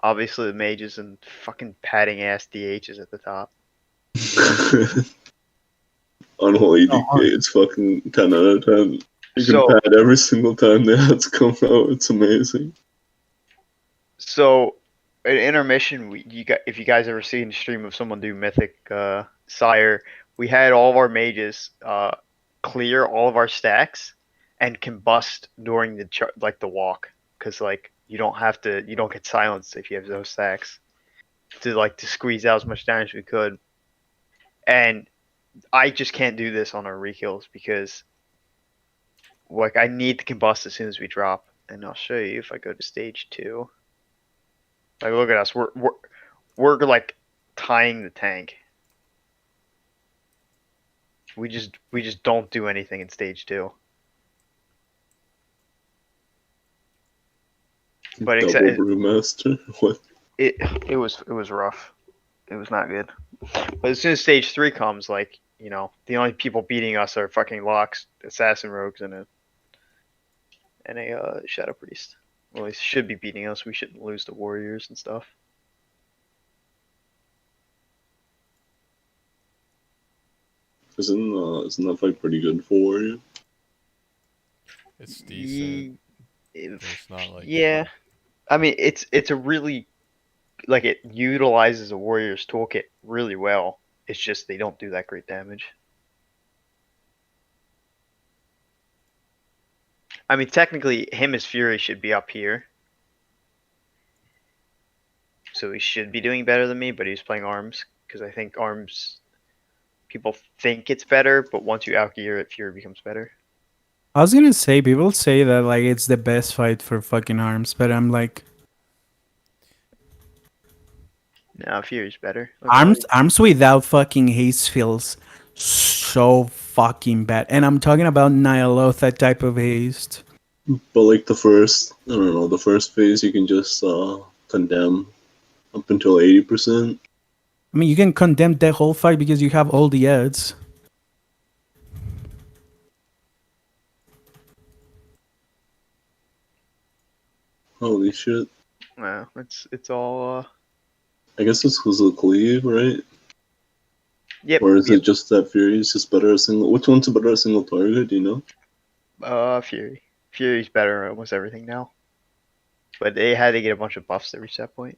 obviously the mages and fucking padding ass DHs at the top. Unholy DK, it's fucking 10 out of 10. You can pad every single time the ads come out. It's amazing. So, at intermission, if you guys ever seen a stream of someone do Mythic Sire, we had all of our mages clear all of our stacks and combust during the walk, because like you don't get silenced if you have those stacks to squeeze out as much damage as we could. And I just can't do this on our rekills because like I need to combust as soon as we drop. And I'll show you if I go to stage 2. Like, look at us. We're like tying the tank. We just don't do anything in stage 2. But Double Brewmaster. What? It was rough. It was not good. But as soon as stage 3 comes, like, you know, the only people beating us are fucking Locks, Assassin Rogues, and a Shadow Priest. Well, they should be beating us. We shouldn't lose to Warriors and stuff. Isn't that fight pretty good for Warrior? It's decent. It's not like yeah. I mean, it's a really, like, it utilizes a Warrior's toolkit really well. It's just they don't do that great damage. I mean, technically, him as Fury should be up here. So he should be doing better than me, but he's playing Arms. Because I think Arms, people think it's better, but once you outgear it, Fury becomes better. I was gonna say, people say that like it's the best fight for fucking Arms, but I'm like... No, Fury's better. Arms without fucking haste feels so fucking bad. And I'm talking about Nyalotha type of haste. But like the first phase you can just condemn up until 80%. I mean, you can condemn the whole fight because you have all the ads. Holy shit. No, it's all... I guess this was a cleave, right? Yep. Or is it just that Fury is just better at single... Which one's better at single target, do you know? Fury. Fury's better at almost everything now. But they had to get a bunch of buffs to reach that point.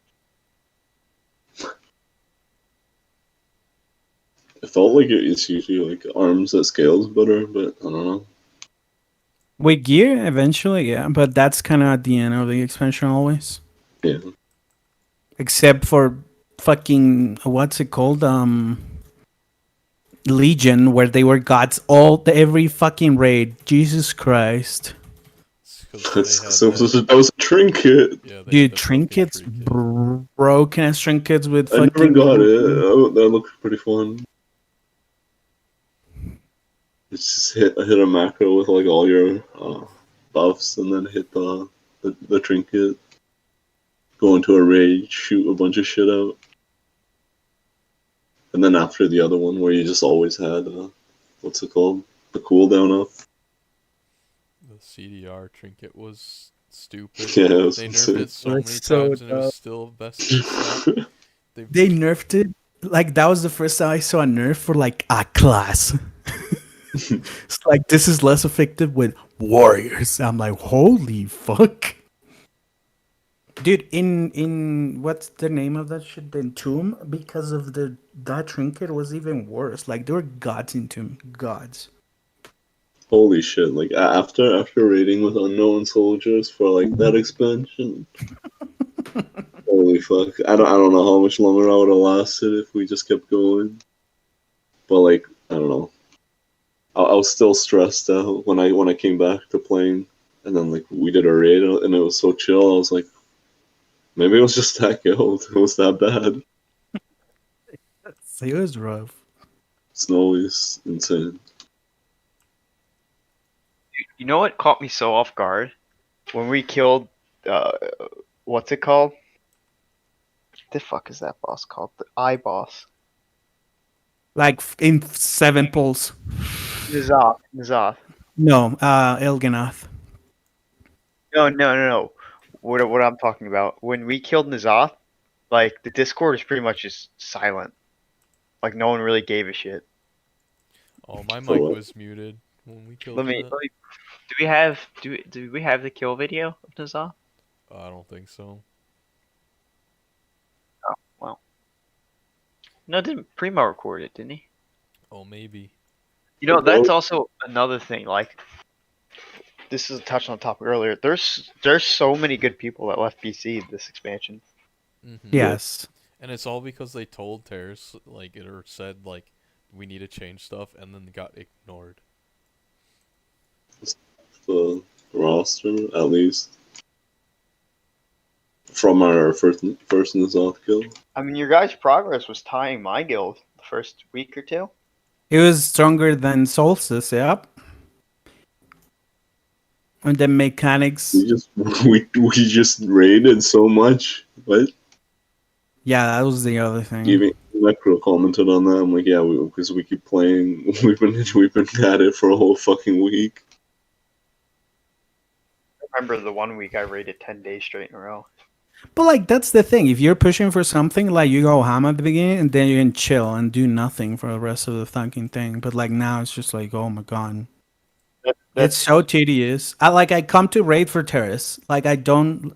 It felt like it's usually like Arms that scales better, but I don't know. With gear, eventually, yeah. But that's kind of at the end of the expansion always. Yeah. Except for fucking... What's it called? Legion, where they were gods every fucking raid. Jesus Christ. That was a trinket. Yeah, Dude, trinkets, broken ass trinkets with I fucking... never got it. That looked pretty fun. It's just hit a macro with like all your buffs, and then hit the trinket. Go into a rage, shoot a bunch of shit out, and then after the other one where you just always had what's it called? The cooldown up. The CDR trinket was stupid. Yeah, it was They nerfed insane. it so many That's so times and it was dope. still best in slot. They nerfed it. Like that was the first time I saw a nerf for like a class. It's like this is less effective with warriors. I'm like, holy fuck. Dude, in what's the name of that shit? The Entomb, because of that trinket was even worse. Like there were gods in Tomb, gods. Holy shit! Like after raiding with unknown soldiers for like that expansion. Holy fuck! I don't know how much longer I would have lasted if we just kept going. But like I don't know. I was still stressed out when I came back to playing, and then like we did a raid and it was so chill. I was like, maybe it was just that guild. It was that bad. So it was rough. Snow is insane. You know what caught me so off guard? When we killed, what's it called? The fuck is that boss called? The eye boss. Like in 7 pulls. N'Zoth. No, Elganath. No. What I'm talking about? When we killed N'Zoth, like the Discord is pretty much just silent. Like no one really gave a shit. Oh, my For mic what? was muted when we killed Let me. that. Do we have the kill video of N'Zoth? I don't think so. Oh well. No, didn't Primo record it? Didn't he? Oh, maybe. You know, that's also another thing. Like, this is a touch on topic earlier. There's so many good people that left BC this expansion. Yes. And it's all because they told Terrace, like, it or said, like, we need to change stuff, and then got ignored. The roster, at least. From our first N'Zoth kill. I mean, your guys' progress was tying my guild the first week or two. It was stronger than Solstice, yep. And the mechanics. We just raided so much. What? Yeah, that was the other thing. Even Necro commented on that. I'm like, yeah, because we keep playing. We've been at it for a whole fucking week. I remember the one week I raided 10 days straight in a row. But like that's the thing. If you're pushing for something, like you go ham at the beginning and then you can chill and do nothing for the rest of the fucking thing. But like now it's just like, oh my god. It's so tedious. I come to raid for Terrace. Like I don't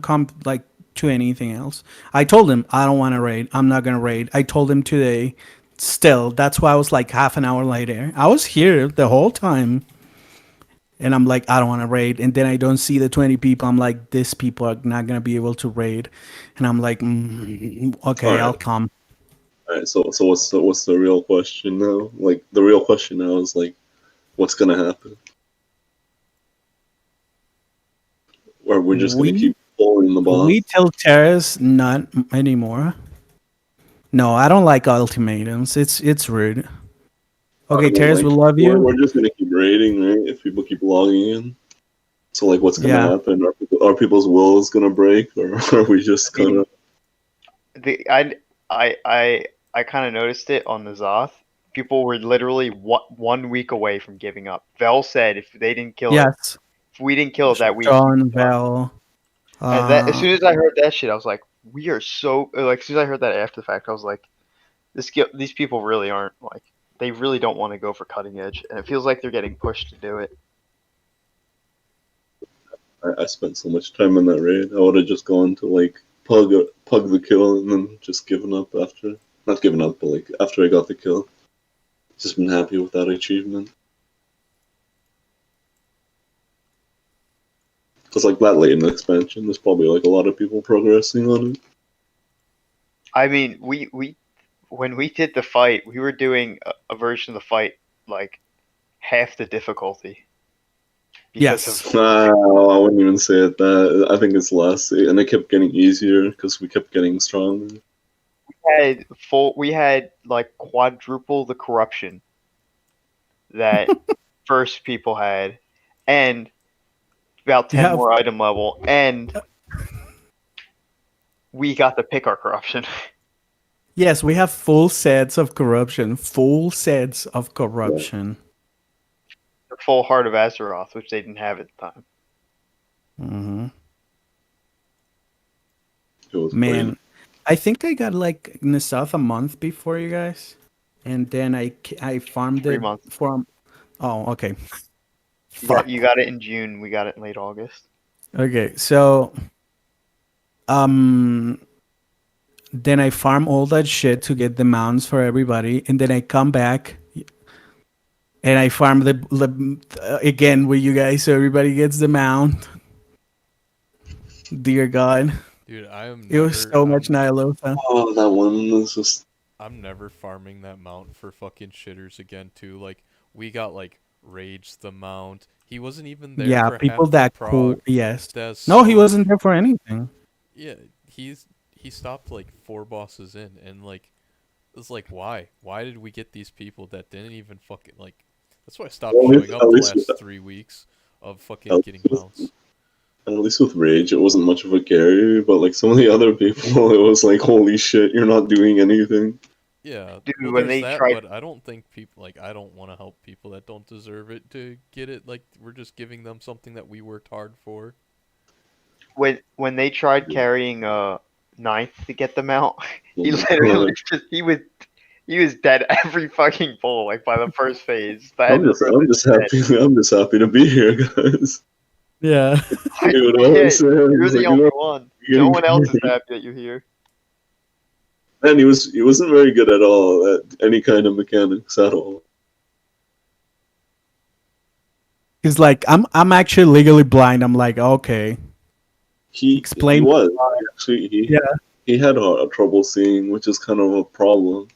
come like to anything else. I told him I don't want to raid. I'm not gonna raid. I told him today. Still, that's why I was like half an hour later. I was here the whole time. And I'm like, I don't want to raid. And then I don't see the 20 people. I'm like, these people are not going to be able to raid. And I'm like, okay, All right. I'll come. All right, so what's the real question now? Like, the real question now is, like, what's going to happen? Or we're just going to keep pulling the boss? We tell Terrace not anymore. No, I don't like ultimatums. It's rude. Okay, Terrace, we love you. We're just gonna keep raiding, right? If people keep logging in. So like, what's gonna happen? Are people's wills gonna break, or are we just gonna? I kind of noticed it on the Zoth. People were literally 1 week away from giving up. Vel said if they didn't kill it, if we didn't kill it that week, John Vel. And that, as soon as I heard that shit, I was like, we are so like. As soon as I heard that after the fact, I was like, these people really aren't like. They really don't want to go for cutting edge, and it feels like they're getting pushed to do it. I spent so much time in that raid. I would have just gone to like pug the kill and then just given up after. Not given up, but like after I got the kill. Just been happy with that achievement. Because like that late in the expansion, there's probably like a lot of people progressing on it. I mean, we when we did the fight, we were doing a version of the fight like half the difficulty. Yes. I wouldn't even say it that. I think it's less, and it kept getting easier because we kept getting stronger. We had like quadruple the corruption. that first people had, and about 10 Yeah. more item level, and we got to pick our corruption. Yes, we have full sets of corruption. Full sets of corruption. The full Heart of Azeroth, which they didn't have at the time. Hmm. It was Man, crazy. I think I got like in the south a month before you guys, and then I farmed 3 it months. for. Oh, okay. You got it in June. We got it in late August. Okay, so um, then I farm all that shit to get the mounts for everybody, and then I come back and I farm again with you guys, so everybody gets the mount. Dear God, Dude, I am it was so much Nihilotha. Oh, that one was just. I'm never farming that mount for fucking shitters again too. Like we got like Rage the mount. He wasn't even there Yeah, for people half that the cool. prog. Yes. That's No, he so wasn't there for anything. yeah, he stopped like 4 bosses in, and like it's like why did we get these people that didn't even fucking like? That's why I stopped Well, showing up the last 3 weeks of fucking getting mounts. At least with Rage, it wasn't much of a carry, but like some of the other people, it was like, holy shit, you're not doing anything. Yeah, Dude, well, when there's they that, tried- but I don't think people like I don't want to help people that don't deserve it to get it. Like we're just giving them something that we worked hard for. When they tried carrying ninth to get them out, he literally just he was dead every fucking pull, like by the first phase. I'm just happy. I'm just happy to be here, guys. Yeah. You know what I'm saying? You're It's the like, only you know, one. you're No getting one else is carried. happy that you're here. And he wasn't very good at all at any kind of mechanics at all. He's like, I'm actually legally blind. I'm like, okay. He Explain. was actually Yeah. he had a trouble seeing, which is kind of a problem.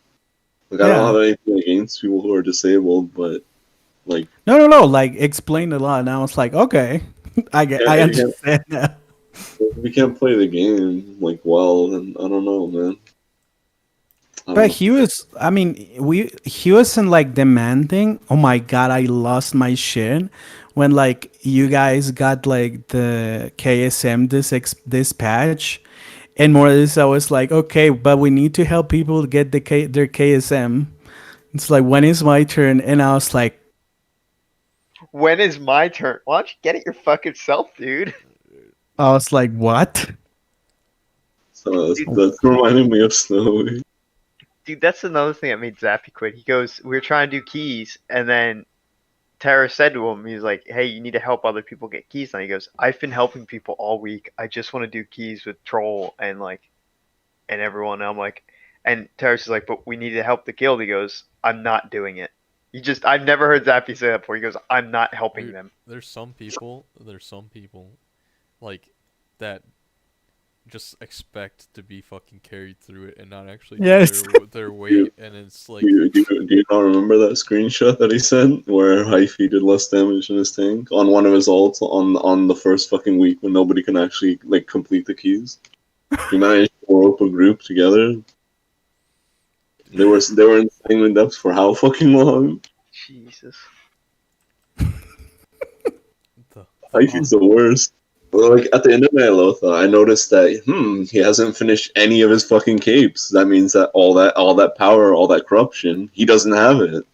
Like I Yeah. don't have anything against people who are disabled, but like No. Like, explain a lot. And I was like, okay. I Yeah, understand now. we can't play the game like well, and I don't know, man. I don't But know. he was, I mean, he wasn't like demanding. Oh my God, I lost my shit when like you guys got like the KSM this patch, and more of this. I was like, okay, but we need to help people get their KSM. It's like, when is my turn? And I was like, When is my turn? Why don't you get it your fucking self, dude? what? So that's reminding me of Snowy. Dude, that's another thing that made Zappy quit. He goes, we were trying to do keys, and then Tara said to him, he's like, hey, you need to help other people get keys. And he goes, I've been helping people all week. I just want to do keys with Troll and everyone. And I'm like, and Tara's is like, but we need to help the guild. He goes, I'm not doing it. I've never heard Zappy say that before. He goes, I'm not helping Dude, them. there's some people like that just expect to be fucking carried through it and not actually do Yes. their weight, and it's like Do you not remember that screenshot that he sent where Hyphy did less damage in his tank on one of his ults on the first fucking week when nobody can actually like complete the keys? He managed to rope a group together. They were insane in depth for how fucking long? Jesus. the Hyphy's the worst. Well, like at the end of Nyalotha, I noticed that he hasn't finished any of his fucking capes. That means that all that power, all that corruption, he doesn't have it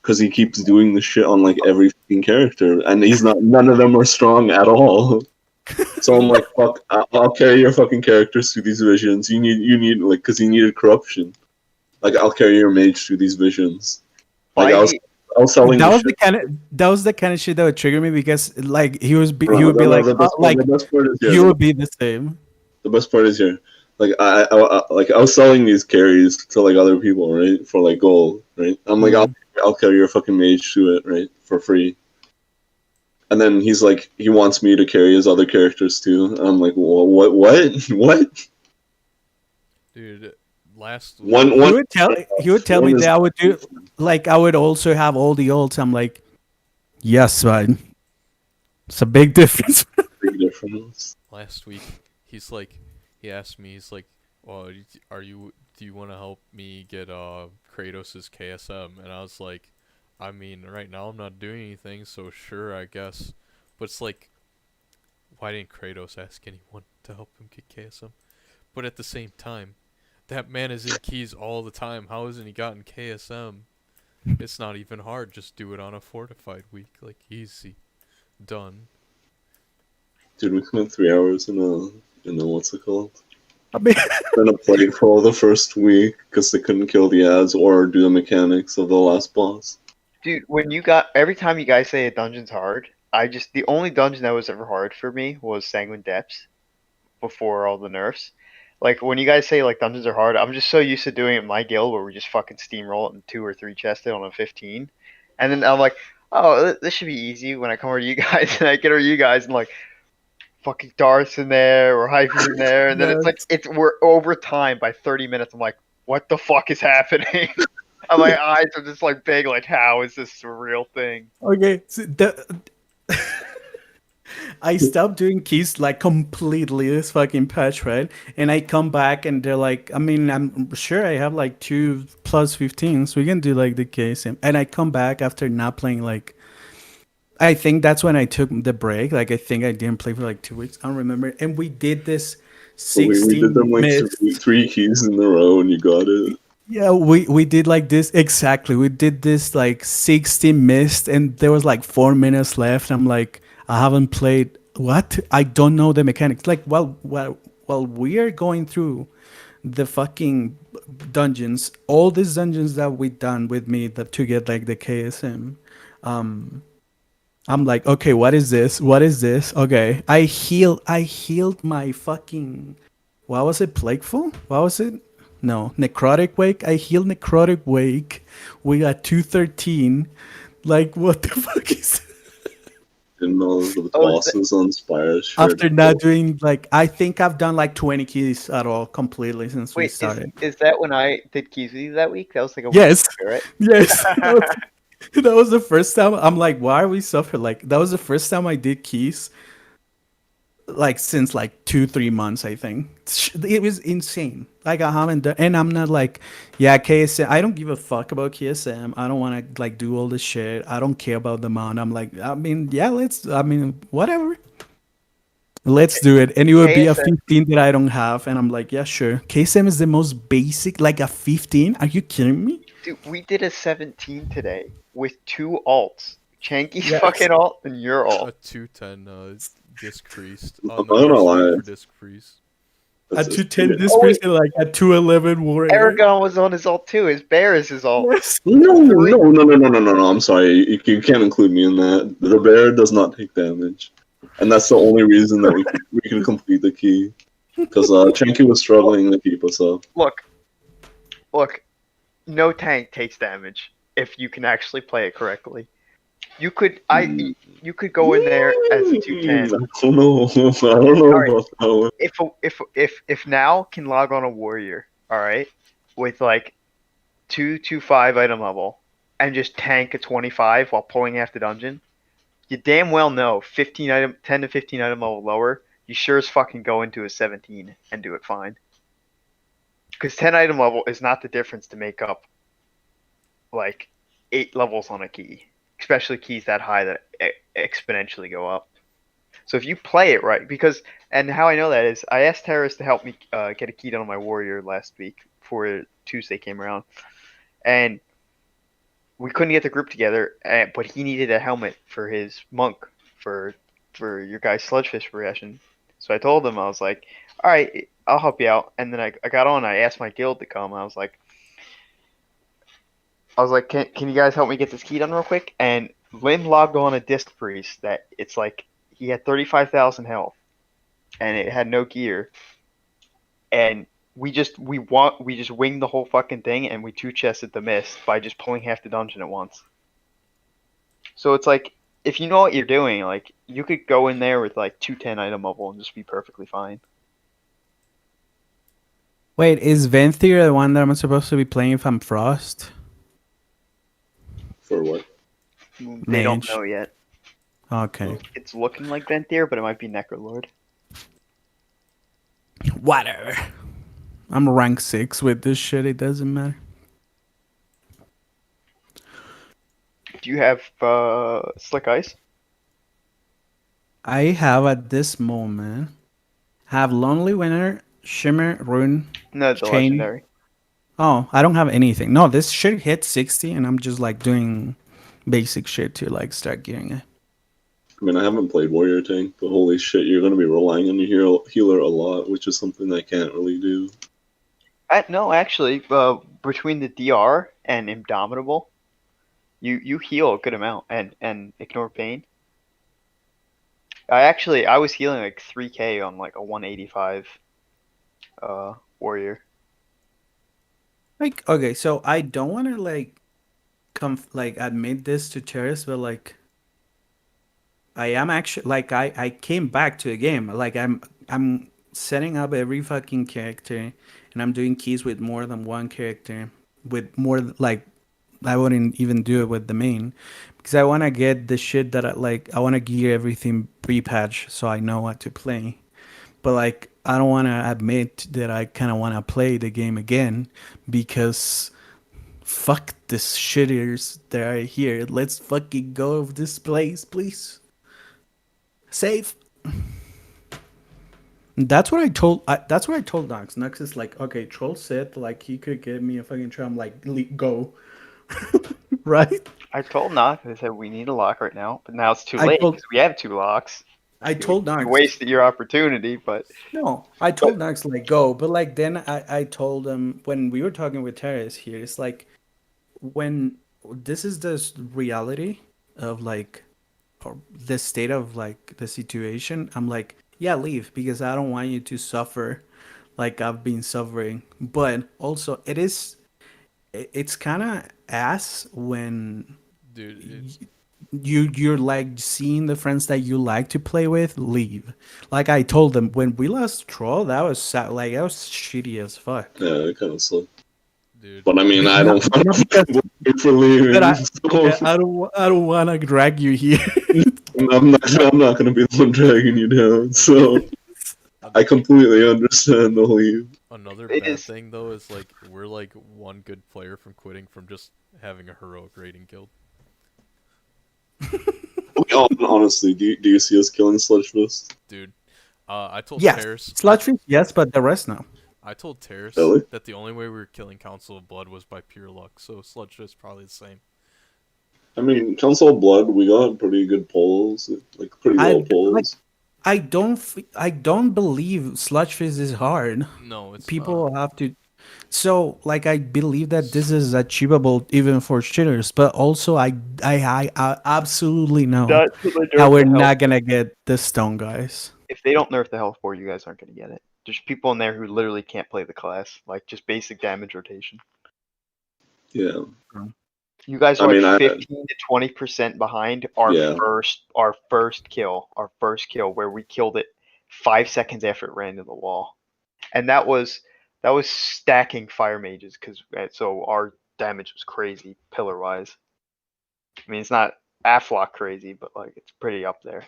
because he keeps doing the shit on like every fucking character, and none of them are strong at all. So I'm like, fuck, I'll carry your fucking characters through these visions. You need like because he needed corruption. Like I'll carry your mage through these visions. Like I was selling That the was shit. that was the kind of shit that would trigger me, because like he would be No, like, the best part, like the best part is you would be the same. The best part is here. Like I was selling these carries to like other people, right? For like gold, right? I'm like, I'll carry your fucking mage through it, right? For free. And then he's like, he wants me to carry his other characters too. And I'm like, well, what? dude, last One. He would tell me that I would do, like, I would also have all the ults. I'm like, yes, man. It's a big difference. Big difference. last week he asked me, he's like, well, do you want to help me get Kratos's KSM? And I was like, I mean, right now I'm not doing anything, so sure, I guess. But it's like, why didn't Kratos ask anyone to help him get KSM? But at the same time, that man is in keys all the time. How hasn't he gotten KSM? It's not even hard. Just do it on a fortified week. Like, easy. Done. Dude, we spent 3 hours in a what's it called? I mean, In a plate for all the first week because they couldn't kill the ads or do the mechanics of the last boss. Dude, every time you guys say a dungeon's hard, the only dungeon that was ever hard for me was Sanguine Depths before all the nerfs. Like when you guys say like dungeons are hard, I'm just so used to doing it in my guild where we just fucking steamroll it and 2 or 3 chested on a 15. And then I'm like, oh, this should be easy when I come over to you guys and I get over to you guys and like fucking Darth's in there or Hyphen's in there, and then it's like we're over time by 30 minutes. I'm like, what the fuck is happening? And my eyes are just like big, like how is this a real thing? okay, so I stopped doing keys like completely this fucking patch, right? And I come back and they're like, I mean, I'm sure I have like 2 plus 15, so we can do like the case. And I come back after not playing like, I think that's when I took the break. Like I think I didn't play for like 2 weeks. I don't remember. And we did this So we 16 did them like minutes. three keys in a row and you got it. Yeah, we did like this exactly. We did this like 60 missed, and there was like 4 minutes left. I'm like, I haven't played what? I don't know the mechanics. Like, while we are going through the fucking dungeons, all these dungeons that we done with me that to get like the KSM, I'm like, okay, what is this? What is this? Okay, I healed my fucking. What was it? Plagueful? What was it? No, Necrotic Wake. I healed Necrotic Wake. We got 213. Like, what the fuck is Didn't know the bosses on Spire. after not doing like I think I've done like 20 keys at all completely since we Wait, started. is that when I did keys with you that week? That was like a Yes. week, right? Yes. That was the first time. I'm like, why are we suffering? Like that was the first time I did keys like since like 2-3 months, I think. It was insane. Like I haven't done, and I'm not like, yeah, KSM. I don't give a fuck about KSM. I don't want to like do all this shit. I don't care about the mount. I'm like, I mean, yeah, whatever. Let's do it. And it would be a KSM 15 that I don't have. And I'm like, yeah, sure. KSM is the most basic, like a 15. Are you kidding me? Dude, we did a 17 today with 2 alts. Chanky's Yes. fucking alt and your A alt. 210 decreased. I'm not gonna lie. For disc freeze. A That's 210 this Oh, wait. person, like a 211 warrior. Aragon was on his alt too. His bear is his alt. Yes. No. I'm sorry. You can't include me in that. The bear does not take damage. And that's the only reason that we can complete the key. Because Chanky was struggling to keep us up. Look, no tank takes damage if you can actually play it correctly. You could go in there as a 210. I don't know Alright. about that one. If now can log on a warrior, all right, with like 225 item level and just tank a 25 while pulling half the dungeon, you damn well know 10 to 15 item level lower, you sure as fucking go into a 17 and do it fine. Because 10 item level is not the difference to make up like 8 levels on a key, especially keys that high that exponentially go up. So if you play it right, and how I know that is I asked Terrace to help me get a key done on my warrior last week before Tuesday came around, and we couldn't get the group together, but he needed a helmet for his monk for your guys' Sludgefist progression. So I told him, I was like, all right, I'll help you out. And then I got on, I asked my guild to come. I was like, can you guys help me get this key done real quick? And Lim logged on a disc priest that it's like he had 35,000 health and it had no gear. And we just winged the whole fucking thing and we 2-chested the mist by just pulling half the dungeon at once. So it's like, if you know what you're doing, like you could go in there with like 210 item level and just be perfectly fine. Wait, is Venthyr the one that I'm supposed to be playing if I'm Frost? For what? They don't Mage. know yet. Okay. It's looking like Venthyr, but it might be Necrolord. Whatever. I'm rank 6 with this shit. It doesn't matter. Do you have Slick Ice? I have at this moment have Lonely Winter, Shimmer, Rune, No, the Chain. legendary. Oh, I don't have anything. No, this shit hit 60 and I'm just like doing basic shit to like start getting it. I mean, I haven't played Warrior Tank, but holy shit, you're going to be relying on your healer a lot, which is something I can't really do. No, actually, between the DR and Indomitable, you heal a good amount and ignore pain. I was healing like 3k on like a 185 warrior. Like, okay, so I don't want to like admit this to Terrace, but like I am actually like I came back to the game. Like I'm setting up every fucking character and I'm doing keys with more than one character with more like I wouldn't even do it with the main because I want to get the shit that I want to gear everything pre-patch so I know what to play. But like I don't want to admit that I kind of want to play the game again because fuck this shitters that are here. Let's fucking go of this place, please. Save. That's what I told. That's what I told Nox. Nox is like, okay, Troll said like he could give me a fucking try. I'm like, go, right? I told Knock, I said we need a lock right now, but now it's too I late told- because we have 2 locks. I told You Nox. wasted your opportunity, but No, I told Nox like go, but like then I told him when we were talking with Terrace here. It's like when this is the reality of like or the state of like the situation. I'm like, yeah, leave because I don't want you to suffer like I've been suffering. But also, it's kind of ass when Dude, you're like seeing the friends that you like to play with leave. Like I told them when we lost Troll, that was like that was shitty as fuck. Yeah, it kind of sucked. dude. But I mean, I don't Not because- want for leaving. But So I don't want to drag you here. I'm not going to be the one dragging you down. So I completely understand the leave. Another It bad is- thing though is like we're like one good player from quitting from just having a heroic rating guild. Honestly, do you see us killing Sludgefist? Dude, I told Yes, Terrace. Sludgefist, yes, but the rest no. I told Terrace Really? that the only way we were killing Council of Blood was by pure luck. So Sludgefist probably the same. I mean, Council of Blood, we got pretty good polls, like pretty low polls. I don't believe Sludgefist is hard. No, it's People have to. So like I believe that this is achievable even for shitters, but also I absolutely know that's what they that nerf we're the health. not gonna get the stone guys. If they don't nerf the health for you guys aren't gonna get it. There's people in there who literally can't play the class, like just basic damage rotation. Yeah. You guys I are mean, like 15 to 20% behind our Yeah. first kill, where we killed it 5 seconds after it ran into the wall, and that was stacking fire mages because so our damage was crazy pillar wise. I mean, it's not Aflock crazy, but like it's pretty up there.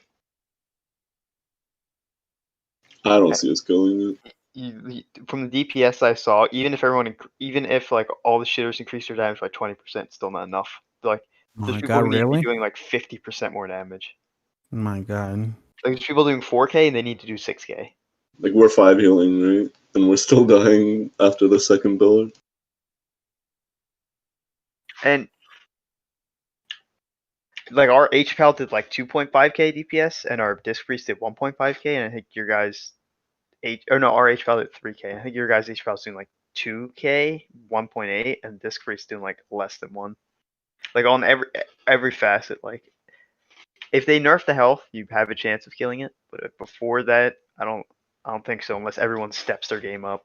I don't see us killing it. From the DPS I saw, even if like all the shitters increase their damage by 20%, still not enough. Like Oh there's my people god, who need to really? be doing like 50% more damage. Oh my god. Like there's people doing 4k and they need to do 6k. Like, we're 5 healing, right? And we're still dying after the second pillar. And like our HPAL did like 2.5k DPS and our Disc Priest did 1.5k, and I think your guys our HPAL did 3k. I think your guys' HPAL is doing like 2k, 1.8, and Disc Priest doing like less than 1. Like on every facet, like if they nerf the health, you have a chance of killing it. But before that, I don't think so unless everyone steps their game up.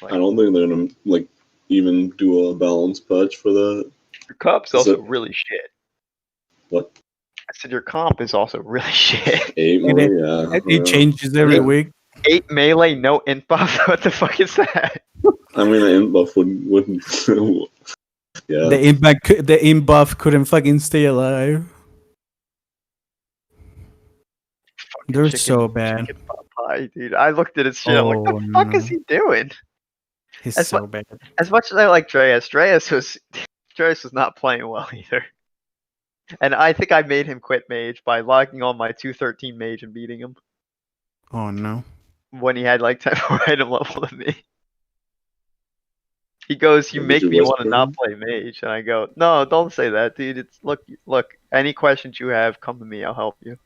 I don't think they're gonna like even do a balance patch for that. Your comp's Is also it- really shit. What? I said your comp is also really shit. 8 more? Yeah. It changes every week. 8 melee, no int buff. What the fuck is that? I mean, an int buff wouldn't. Yeah. The imp buff couldn't fucking stay alive. They're so bad. Chicken pot pie, dude. I looked at his shit. I'm like, Oh, the fuck is no. he doing? He's That's so bad. As much as I like Dreas was not playing well either. And I think I made him quit mage by locking on my 213 mage and beating him Oh no. when he had like 10 more item level than me. He goes, "You Did make you me want to whisper not him? play mage," and I go, "No, don't say that, dude. It's look. Any questions you have, come to me. I'll help you." And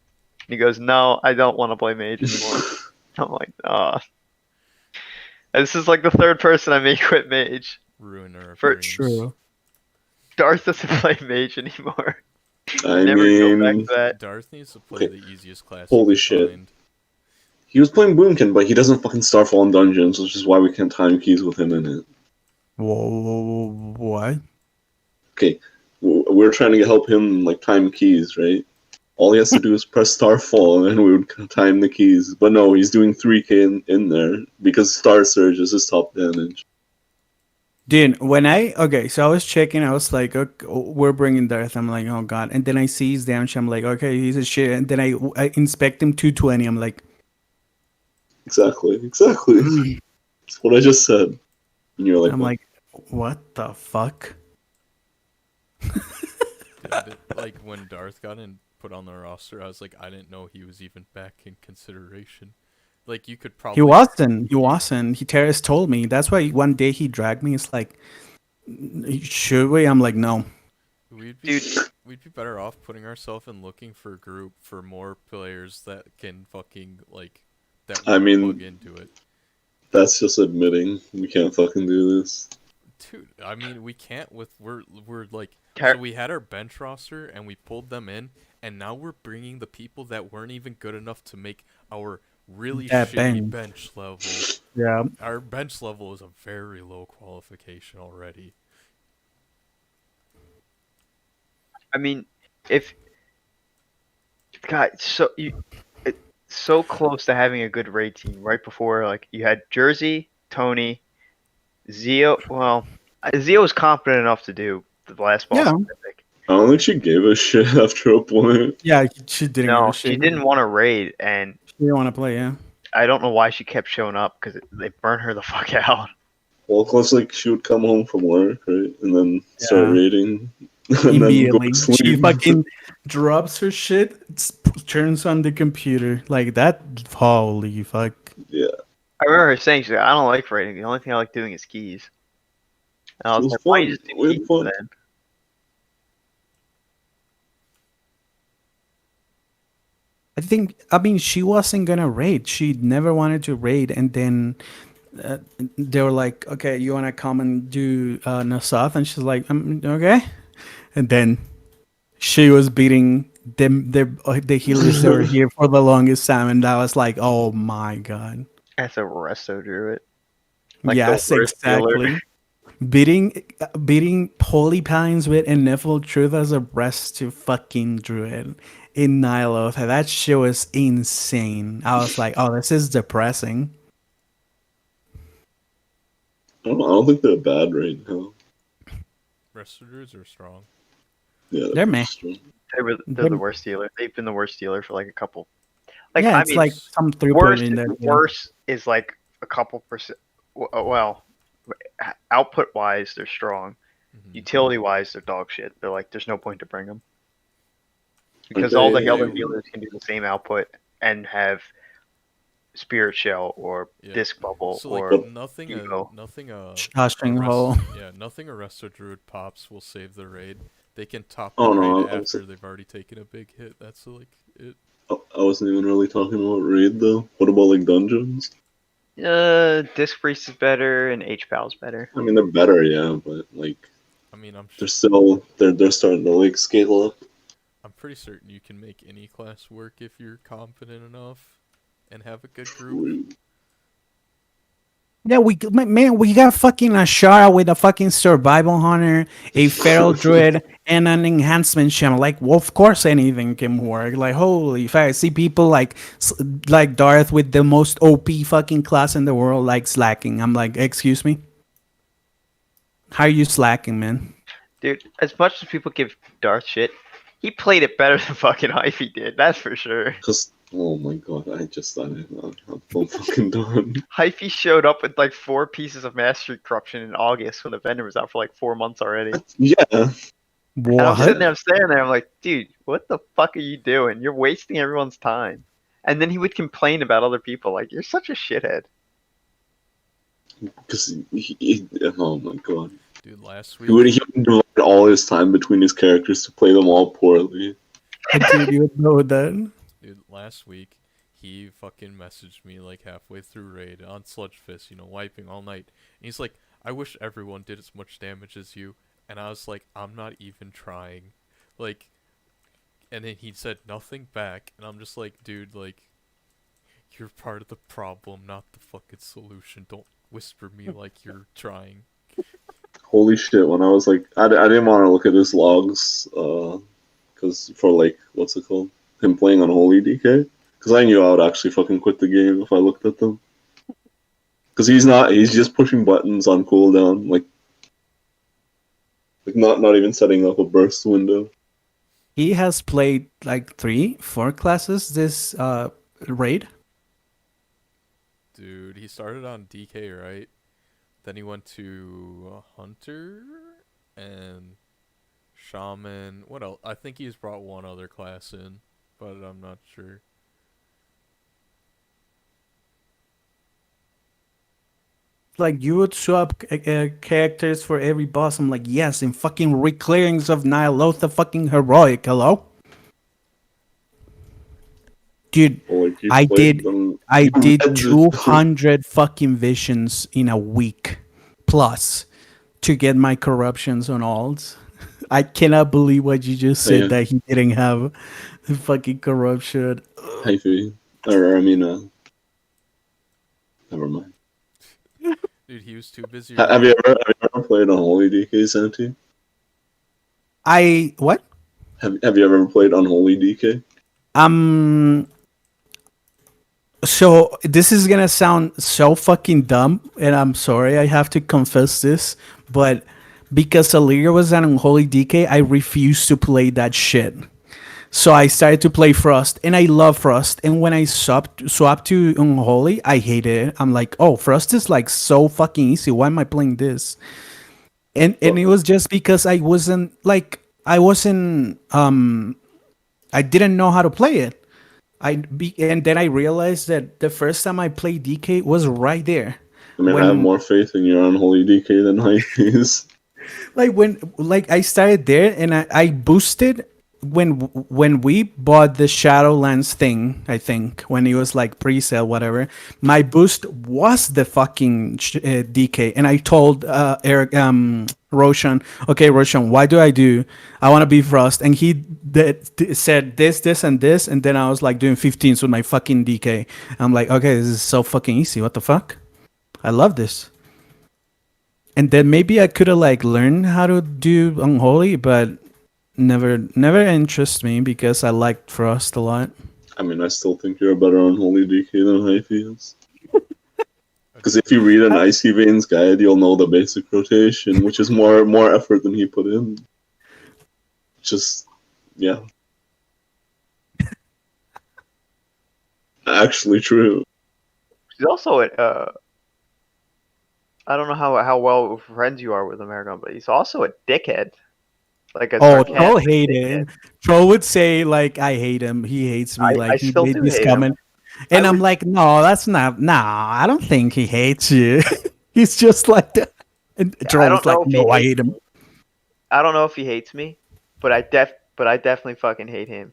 he goes, "No, I don't want to play mage anymore." I'm like, "Ah." This is like the third person I made quit mage. Ruiner of For dreams. True. Darth doesn't play mage anymore. I Never go back mean, to that. Darth needs to play Okay. the easiest class. Holy he can shit. Find. he was playing Boomkin, but he doesn't fucking Starfall in dungeons, which is why we can't time keys with him in it. Whoa, what? Okay, we're trying to help him like time keys, right? All he has to do is press Starfall, and we would time the keys. But no, he's doing 3k in there because Star Surge is his top damage. Dude, so I was checking, I was like, okay, we're bringing Darth. I'm like, oh god. And then I see his damage. I'm like, okay, he's a shit. And then I inspect him 220. I'm like, Exactly. That's what I just said. And you're like, I'm what? like, what the fuck? Like when Darth got put on the roster, I was like, I didn't know he was even back in consideration. Like you could probably. He wasn't. He Terrace told me. That's why one day he dragged me. It's like, should we? I'm like, no. We'd Dude. be better off putting ourselves and looking for a group for more players that can fucking like that I mean- plug into it. That's just admitting we can't fucking do this. Dude, I mean we can't with we're like Car- so we had our bench roster and we pulled them in and now we're bringing the people that weren't even good enough to make our really That shitty bench. bench level. Yeah. Our bench level is a very low qualification already. I mean, if God, so close to having a good raid team right before like you had Jersey, Tony, Zio. Well, Zio was confident enough to do the last boss. Yeah. Epic. I don't think she gave a shit after a point. Yeah, she didn't. give No, a shit. she didn't want to raid, and She didn't want to play. Yeah. I don't know why she kept showing up because they burned her the fuck out. Well, cause like she would come home from work, right, and then start Yeah. raiding, and then go Immediately, to sleep. she fucking drops her shit, turns on the computer like that. Holy fuck! Yeah, I remember her saying, she's like, "I don't like raiding. The only thing I like doing is keys." And I It was was like, "Why you fun. just do We had keys fun. then?" I mean, she wasn't gonna raid. She never wanted to raid, and then they were like, "Okay, you wanna come and do Nasath?" And she's like, "Okay." And then she was beating them, the healers that were here for the longest time, and I was like, "Oh my god!" That's a resto druid. Like the Yes, worst healer. exactly. Beating Polypines with Ineffable Truth as a rest to fucking druid in Nyloth. That shit was insane. I was like, oh, this is depressing. I don't think they're bad right now. Rest of the druids are strong. Yeah, They're meh. strong. They're the worst healer. They've been the worst healer for like a couple. Like yeah, I it's mean, like some 3 worst, point in there. Yeah. worst is like a couple percent. Well, output wise, they're strong. Mhm. Utility wise, they're dog shit. They're like, there's no point to bring them because Okay, all the other healers can do the same output and have Spirit Shell or Yeah. Disc Bubble So like or nothing Evo. Shashing hole. Yeah, nothing a Resto Druid pops will save the raid. They can top Oh, the no, raid I was- after they've already taken a big hit. That's like it. I wasn't even really talking about raid though. What about like dungeons? Disc Priest is better and H-Pal is better. I mean, they're better, yeah, but like I mean, they're still they're starting to like scale up. I'm pretty certain you can make any class work if you're confident enough and have a good group. Yeah, we got fucking Ashara with a fucking survival hunter, a feral druid, and an enhancement channel. Like, well, of course anything can work. Like, holy fuck! I see people like Darth with the most OP fucking class in the world, like slacking. I'm like, excuse me, how are you slacking, man? Dude, as much as people give Darth shit, he played it better than fucking Hyphy did. That's for sure. Cause oh my god, I'm fucking done. Hyphy showed up with like 4 pieces of Mastery Corruption in August when the vendor was out for like 4 months already. Yeah, And I'm sitting What? there, I'm staring there. I'm like, dude, what the fuck are you doing? You're wasting everyone's time. And then he would complain about other people. Like, you're such a shithead. Because oh my god, Dude, last he would week, divide all his time between his characters to play them all poorly. Dude, you would know that. last week, he fucking messaged me like halfway through raid on Sludgefist, wiping all night. And he's like, I wish everyone did as much damage as you. And I was like, I'm not even trying. Like, and then he said nothing back. And I'm just like, dude, like, you're part of the problem, not the fucking solution. Don't whisper me like you're trying. Holy shit! When I was like, I didn't want to look at his logs, because for like, what's it called? Him playing on Holy DK. Because I knew I would actually fucking quit the game if I looked at them. Because he's just pushing buttons on cooldown, like not even setting up a burst window. He has played like 3-4 classes this raid. Dude, he started on DK, right? Then he went to Hunter and Shaman. What else? I think he's brought one other class in, but I'm not sure. Like you would swap characters for every boss. I'm like, yes, in fucking reclearings of Nyalotha fucking heroic. Hello, dude. Or like I did them. 200 fucking visions in a week plus to get my corruptions on alts. I cannot believe what you just said, Yeah. that he didn't have the fucking corruption. Hyphy. Or I mean, never mind. Dude, he was too busy. Have you ever played on Holy DK, Santi? What? Have you ever played on Holy DK? So this is gonna sound so fucking dumb, and I'm sorry I have to confess this, but because Alir was on Unholy DK, I refused to play that shit. So I started to play Frost, and I love Frost. And when I swapped to Unholy, I hated it. I'm like, oh, Frost is like so fucking easy. Why am I playing this? And it was just because I didn't know how to play it. And then I realized that the first time I played DK was right there. I mean, I have more faith in your unholy DK than Hyphy's. Like I started there, and I boosted when we bought the Shadowlands thing. I think when it was like pre-sale, whatever. My boost was the fucking DK, and I told Roshan, okay, Roshan, why do I want to be Frost? And he said this, and this, and then I was like doing 15s with my fucking DK. I'm like, okay, this is so fucking easy. What the fuck? I love this. And then maybe I could have like learned how to do Unholy, but never interests me because I liked Frost a lot. I mean, I still think you're a better unholy DK than Hyphy is. Because if you read an Icy Veins guide, you'll know the basic rotation, which is more effort than he put in. Just, yeah. Actually true. He's also I don't know how well friends you are with American, but he's also a dickhead. Like a Troll sarcastic hated dickhead. him. Troll would say like, I hate him. He hates me. I He still made do this hate comment. And I'm like, no, that's not. Nah, I don't think he hates you. He's just like that. And Troll was like, no, I hate him. I don't know if he hates me, but I definitely fucking hate him.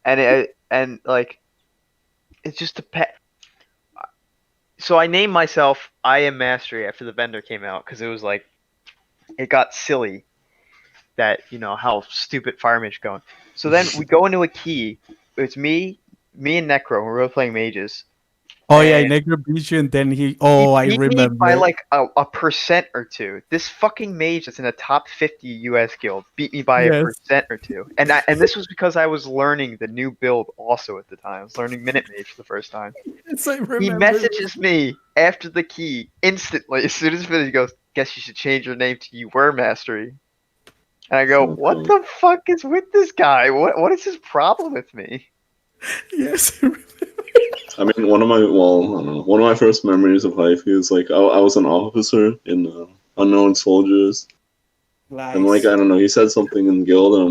and like, it's just a pet. So I named myself I Am Mastery after the vendor came out because it was like, it got silly that, how stupid Fire Mage going. So then we go into a key. It's me and Necro. We're both playing mages. Oh yeah, Necro beat you, and then he I beat remember. Me by like a percent or two. This fucking mage that's in the top 50 US guild beat me by a percent or two. And this was because I was learning the new build also at the time. I was learning Minute Mage for the first time. Yes, I remember. He messages me after the key instantly. As soon as he finished, he goes, "Guess you should change your name to You Were Mastery." And I go, "What the fuck is with this guy? What is his problem with me?" Yes, I remember. I mean, one of my first memories of Hyphy is like I was an officer in Unknown Soldiers, And like, I don't know, he said something in guild, and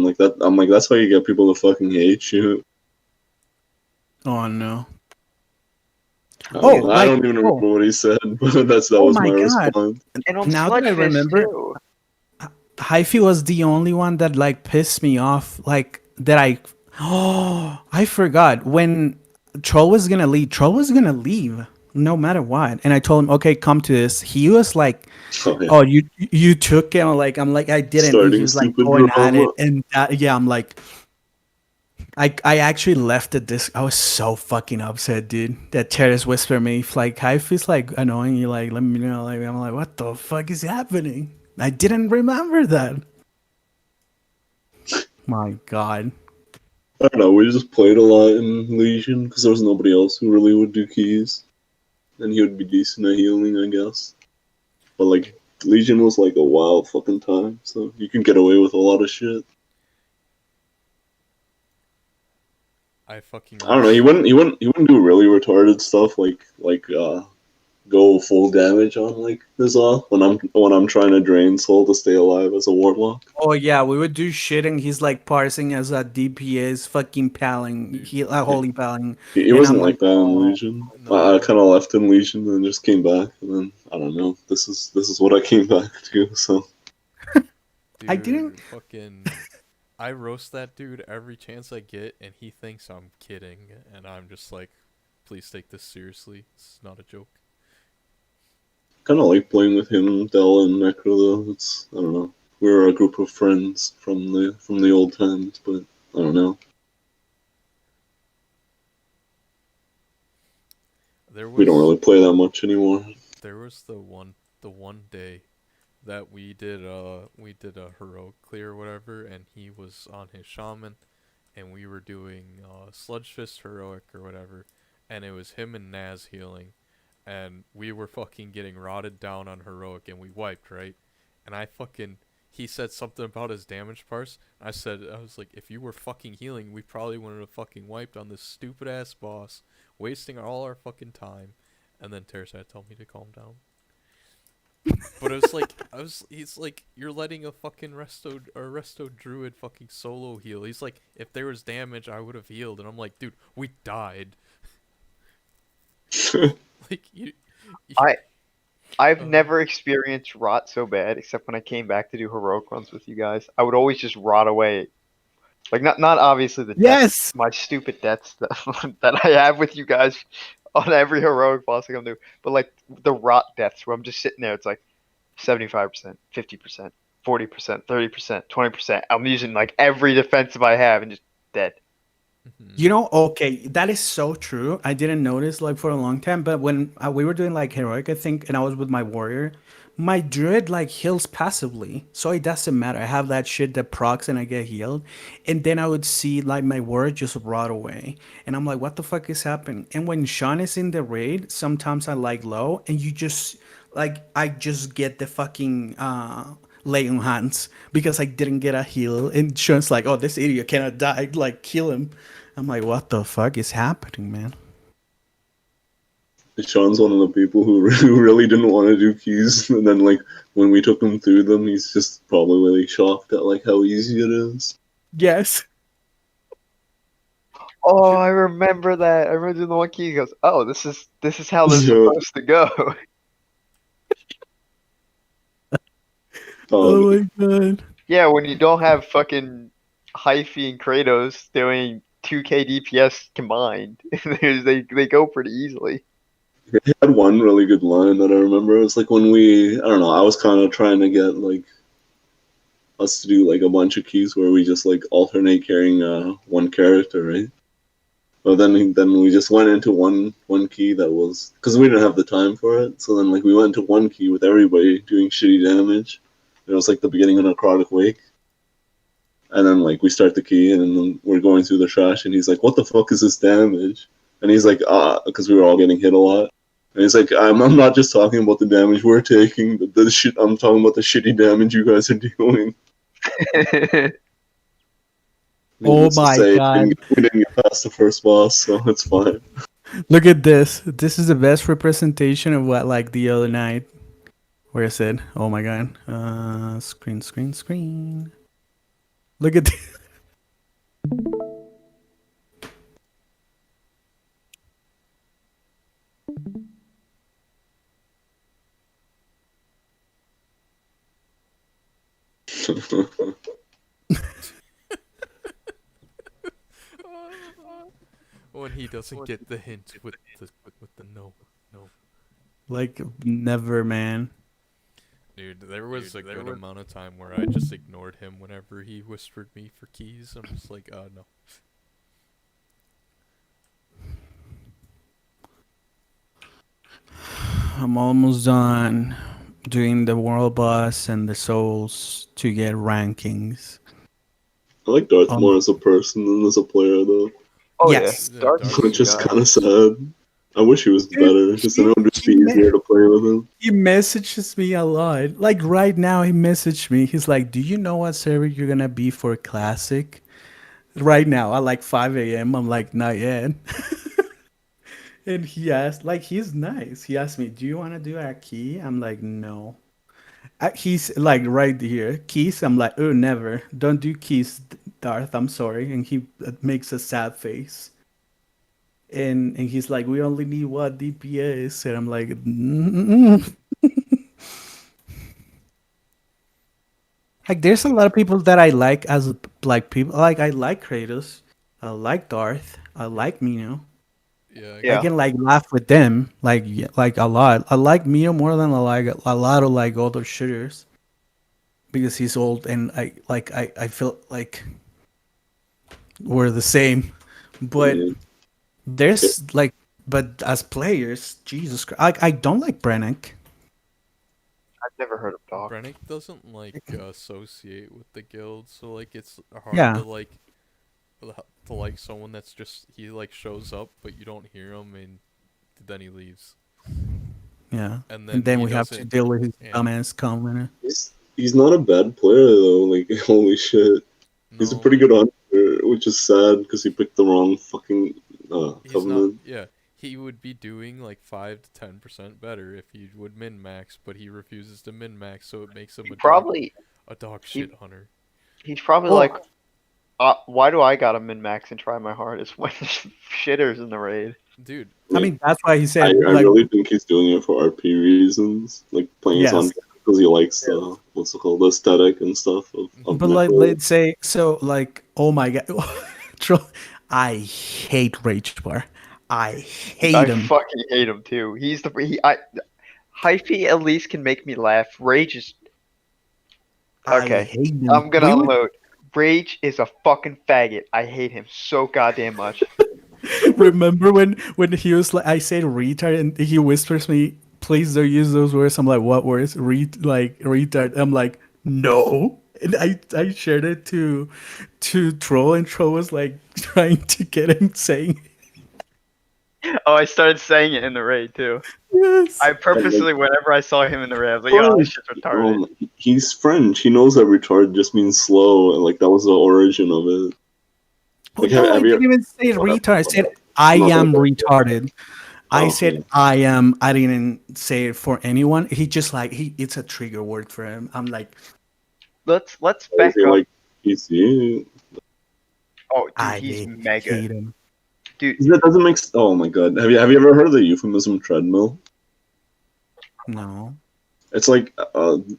I'm like, that's how you get people to fucking hate you. Oh no. I don't even remember what he said, but that was my response. And on Now that I Sludgefist, remember, too. Hyphy was the only one that like pissed me off. Like that I forgot when Troll was gonna leave. Troll was gonna leave no matter what, and I told him, okay, come to this. He was like, oh, you took it. I'm like, I didn't. Starting He was like stupid going at drama. it, and yeah, I'm like. I actually left it this. I was so fucking upset, dude. That Terrace whispered me like, Hyphy's like annoying you. Like, let me know. Like, I'm like, what the fuck is happening? I didn't remember that. My God. I don't know. We just played a lot in Legion because there was nobody else who really would do keys, and he would be decent at healing, I guess. But like Legion was like a wild fucking time, so you can get away with a lot of shit. I don't know. He wouldn't do really retarded stuff like go full damage on like this off when I'm trying to drain soul to stay alive as a warlock. Oh yeah, we would do shit and he's like parsing as a DPS, fucking paling, holy paling. He wasn't like that in Legion. No. I kind of left in Legion and just came back, and then I don't know. This is what I came back to. So dude, I didn't fucking. I roast that dude every chance I get, and he thinks I'm kidding, and I'm just like, please take this seriously. This is not a joke. Kind of like playing with him, Del, and Necro though. It's I don't know. We're a group of friends from the old times, but I don't know. We don't really play that much anymore. There was the one day that we did a heroic clear or whatever, and he was on his shaman, and we were doing Sludgefist heroic or whatever, and it was him and Naz healing, and we were fucking getting rotted down on heroic, and we wiped, right? And he said something about his damage parse. I was like, if you were fucking healing, we probably wouldn't have fucking wiped on this stupid ass boss, wasting all our fucking time. And then Terrasat told me to calm down. But it was like, he's like, you're letting a fucking resto druid fucking solo heal. He's like, if there was damage, I would have healed. And I'm like, dude, we died. Like, I've never experienced rot so bad, except when I came back to do heroic runs with you guys. I would always just rot away. Like, not obviously the deaths, my stupid deaths that I have with you guys on every heroic boss I come to, but like the rot deaths where I'm just sitting there, it's like 75%, 50%, 40%, 30%, 20%. I'm using like every defensive I have and just dead. You know, okay, that is so true. I didn't notice like for a long time, but when we were doing like heroic, I think, and I was with my warrior, my druid like heals passively, so it doesn't matter. I have that shit that procs and I get healed, and then I would see like my warrior just rot away, and I'm like, what the fuck is happening? And when Sean is in the raid, sometimes I like low, and you just like I just get the fucking lay on hands because I didn't get a heal, and Sean's like, oh, this idiot cannot die, like kill him. I'm like, what the fuck is happening, man? Sean's one of the people who really didn't want to do keys, and then like when we took him through them, he's just probably really shocked at like how easy it is. Yes. Oh, I remember that. I remember doing the one key. He goes, "Oh, this is how this is supposed to go." Oh my god. Yeah, when you don't have fucking Hyphy and Kratos doing 2k DPS combined, they go pretty easily. He had one really good line that I remember. It was like when I don't know, I was kind of trying to get like us to do like a bunch of keys where we just like alternate carrying one character, right? But then we just went into one key that was because we didn't have the time for it. So then like we went into one key with everybody doing shitty damage. It was like the beginning of Necrotic Wake. And then like we start the key and then we're going through the trash and he's like, what the fuck is this damage? And he's like, because we were all getting hit a lot. And he's like, I'm not just talking about the damage we're taking, but I'm talking about the shitty damage you guys are doing. Oh my god. We didn't get past the first boss, so it's fine. Look at this. This is the best representation of what like the other night. Where is it? Oh my god. Screen. Look at this. When he doesn't get the hint with the no. Like, never, man. Dude, there was a good amount of time where I just ignored him whenever he whispered me for keys. I'm just like, no. I'm almost done doing the world boss and the souls to get rankings. I like Darth more as a person than as a player, though. Oh Yes. yeah, Darth Darth Which is God. kind of sad. I wish he was better, because then it would just be easier to play with him. He messages me a lot. Like right now, he messaged me. He's like, "Do you know what server you're gonna be for Classic?" Right now, at like 5 a.m. I'm like, "Not yet." And he asked, like, he's nice. He asked me, "Do you want to do a key?" I'm like, "No." He's like right here, keys. I'm like, "Oh, never. Don't do keys, Darth. I'm sorry." And he makes a sad face. And he's like, "We only need what DPS," and I'm like, "Mm-mm." Like, there's a lot of people that I like as like people. Like, I like Kratos, I like Darth, I like Mino. Yeah, I can like laugh with them, like like a lot. I like Mino more than I like a lot of like other shooters because he's old and I feel like we're the same. But Yeah. there's like, but as players, Jesus Christ, I don't like Brennick. I've never heard of Doc. Brennick doesn't like associate with the guild, so like it's hard Yeah. to like someone that's just he like shows up but you don't hear him and then he leaves. Yeah, And and then he we have to doesn't- deal with his yeah. dumbass comment. He's not a bad player, though. Like, holy shit. He's a No, pretty good hunter, which is sad, because he picked the wrong fucking he's not. Covenant. Yeah, he would be doing like 5 to 10% better if he would min max, but he refuses to min max, so it makes him a dog shit hunter. He's probably Well- like, why do I gotta min max and try my hardest when there's shitters in the raid? Dude, I mean, that's why he I said, like, really think he's doing it for RP reasons. Like, playing his Yes. on because he likes the, what's it called, the aesthetic and stuff of but like, Necro. let's say, so, like, oh my god, I hate Rage Bar. I hate I him. fucking hate him too. He's the Hyphy at least can make me laugh. Rage is I okay. hate him. I'm gonna We would- unload. Rage is a fucking faggot. I hate him so goddamn much. remember when he was like, I said retard, and he whispers me, "Please don't use those words." I'm like, "What words?" Like retard. I'm like, "No." And I shared it to Troll, and Troll was like trying to get him saying Oh, I started saying it in the raid too. yes. I purposely, whenever I saw him in the raid, I was like, "Yo, this shit's retarded." He's French. He knows that retard just means slow, and like that was the origin of it. Oh, Like, no, I have you- didn't even say retard. I said I am retarded. I Oh, said okay. I am. I didn't say it for anyone. He just like it's a trigger word for him. I'm like, Let's Is back he up. like PC? Oh, dude, I he's hate mega. him. Dude, That doesn't make. Oh my god! Have you ever heard of the euphemism treadmill? No. It's like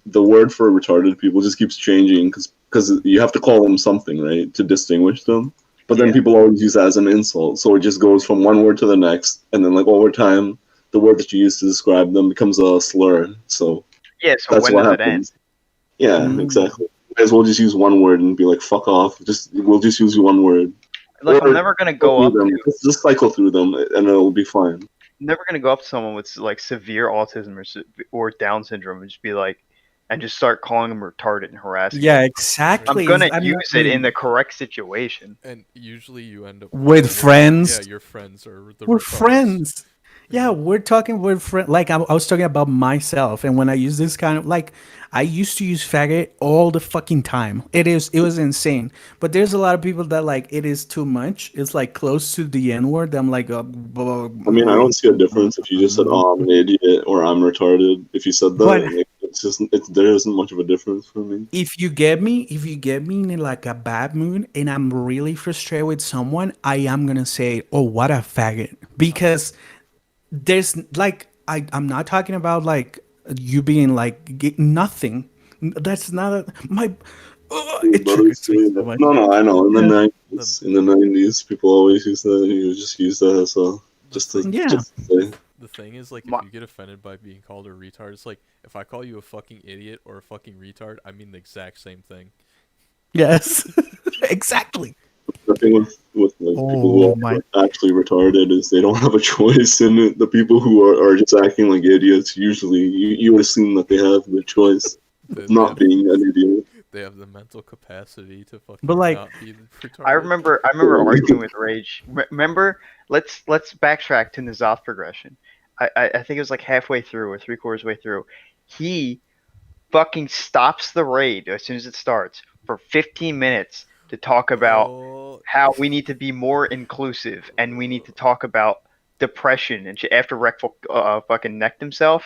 the word for retarded people just keeps changing because you have to call them something, right, to distinguish them. But then Yeah. people always use that as an insult, so it just goes from one word to the next, and then like over time, the word that you use to describe them becomes a slur. So yeah. So that's when what does it end? happens. Yeah, Mm. exactly. Might as well just use one word and be like, "Fuck off." We'll just use one word. Like, Or I'm never gonna go up them. to, Just cycle through them, and it'll be fine. never gonna go up to someone with like severe autism or Down syndrome and just be like, and just start calling them retarded and harassing. Yeah, them. exactly. I'm gonna I'm use not it in doing- the correct situation. and usually you end up With friends. Yeah, your friends are the We're retards. friends. Yeah, we're talking with friends. Like I was talking about myself, and when I use this kind of like, I used to use faggot all the fucking time. It was insane. But there's a lot of people that like it is too much. It's like close to the N word. I'm like, I mean, I don't see a difference if you just said, "Oh, I'm an idiot" or "I'm retarded." If you said that, But- like, there isn't much of a difference for me. If you get me in like a bad mood and I'm really frustrated with someone, I am gonna say, "Oh, what a faggot," because there's like I'm not talking about like you being like nothing. That's not my. It But triggers me so much. no, I know. Yeah. In the 90s, people always use that. You just use that as a just to Yeah. just to say. The thing is, like, My- if you get offended by being called a retard, it's like if I call you a fucking idiot or a fucking retard, I mean the exact same thing. Yes. Exactly. The thing with like people who Oh are my. like, actually retarded is they don't have a choice, and the people who are just acting like idiots usually you would assume that they have the choice of They not have, being an idiot. they have the mental capacity to fucking But like, not be retarded. I remember arguing with Rage. Remember, let's backtrack to Nazoth progression. I think it was like halfway through or 3/4 way through. He fucking stops the raid as soon as it starts for 15 minutes to talk about Oh, how we need to be more inclusive and we need to talk about depression and shit after Reckful fucking necked himself.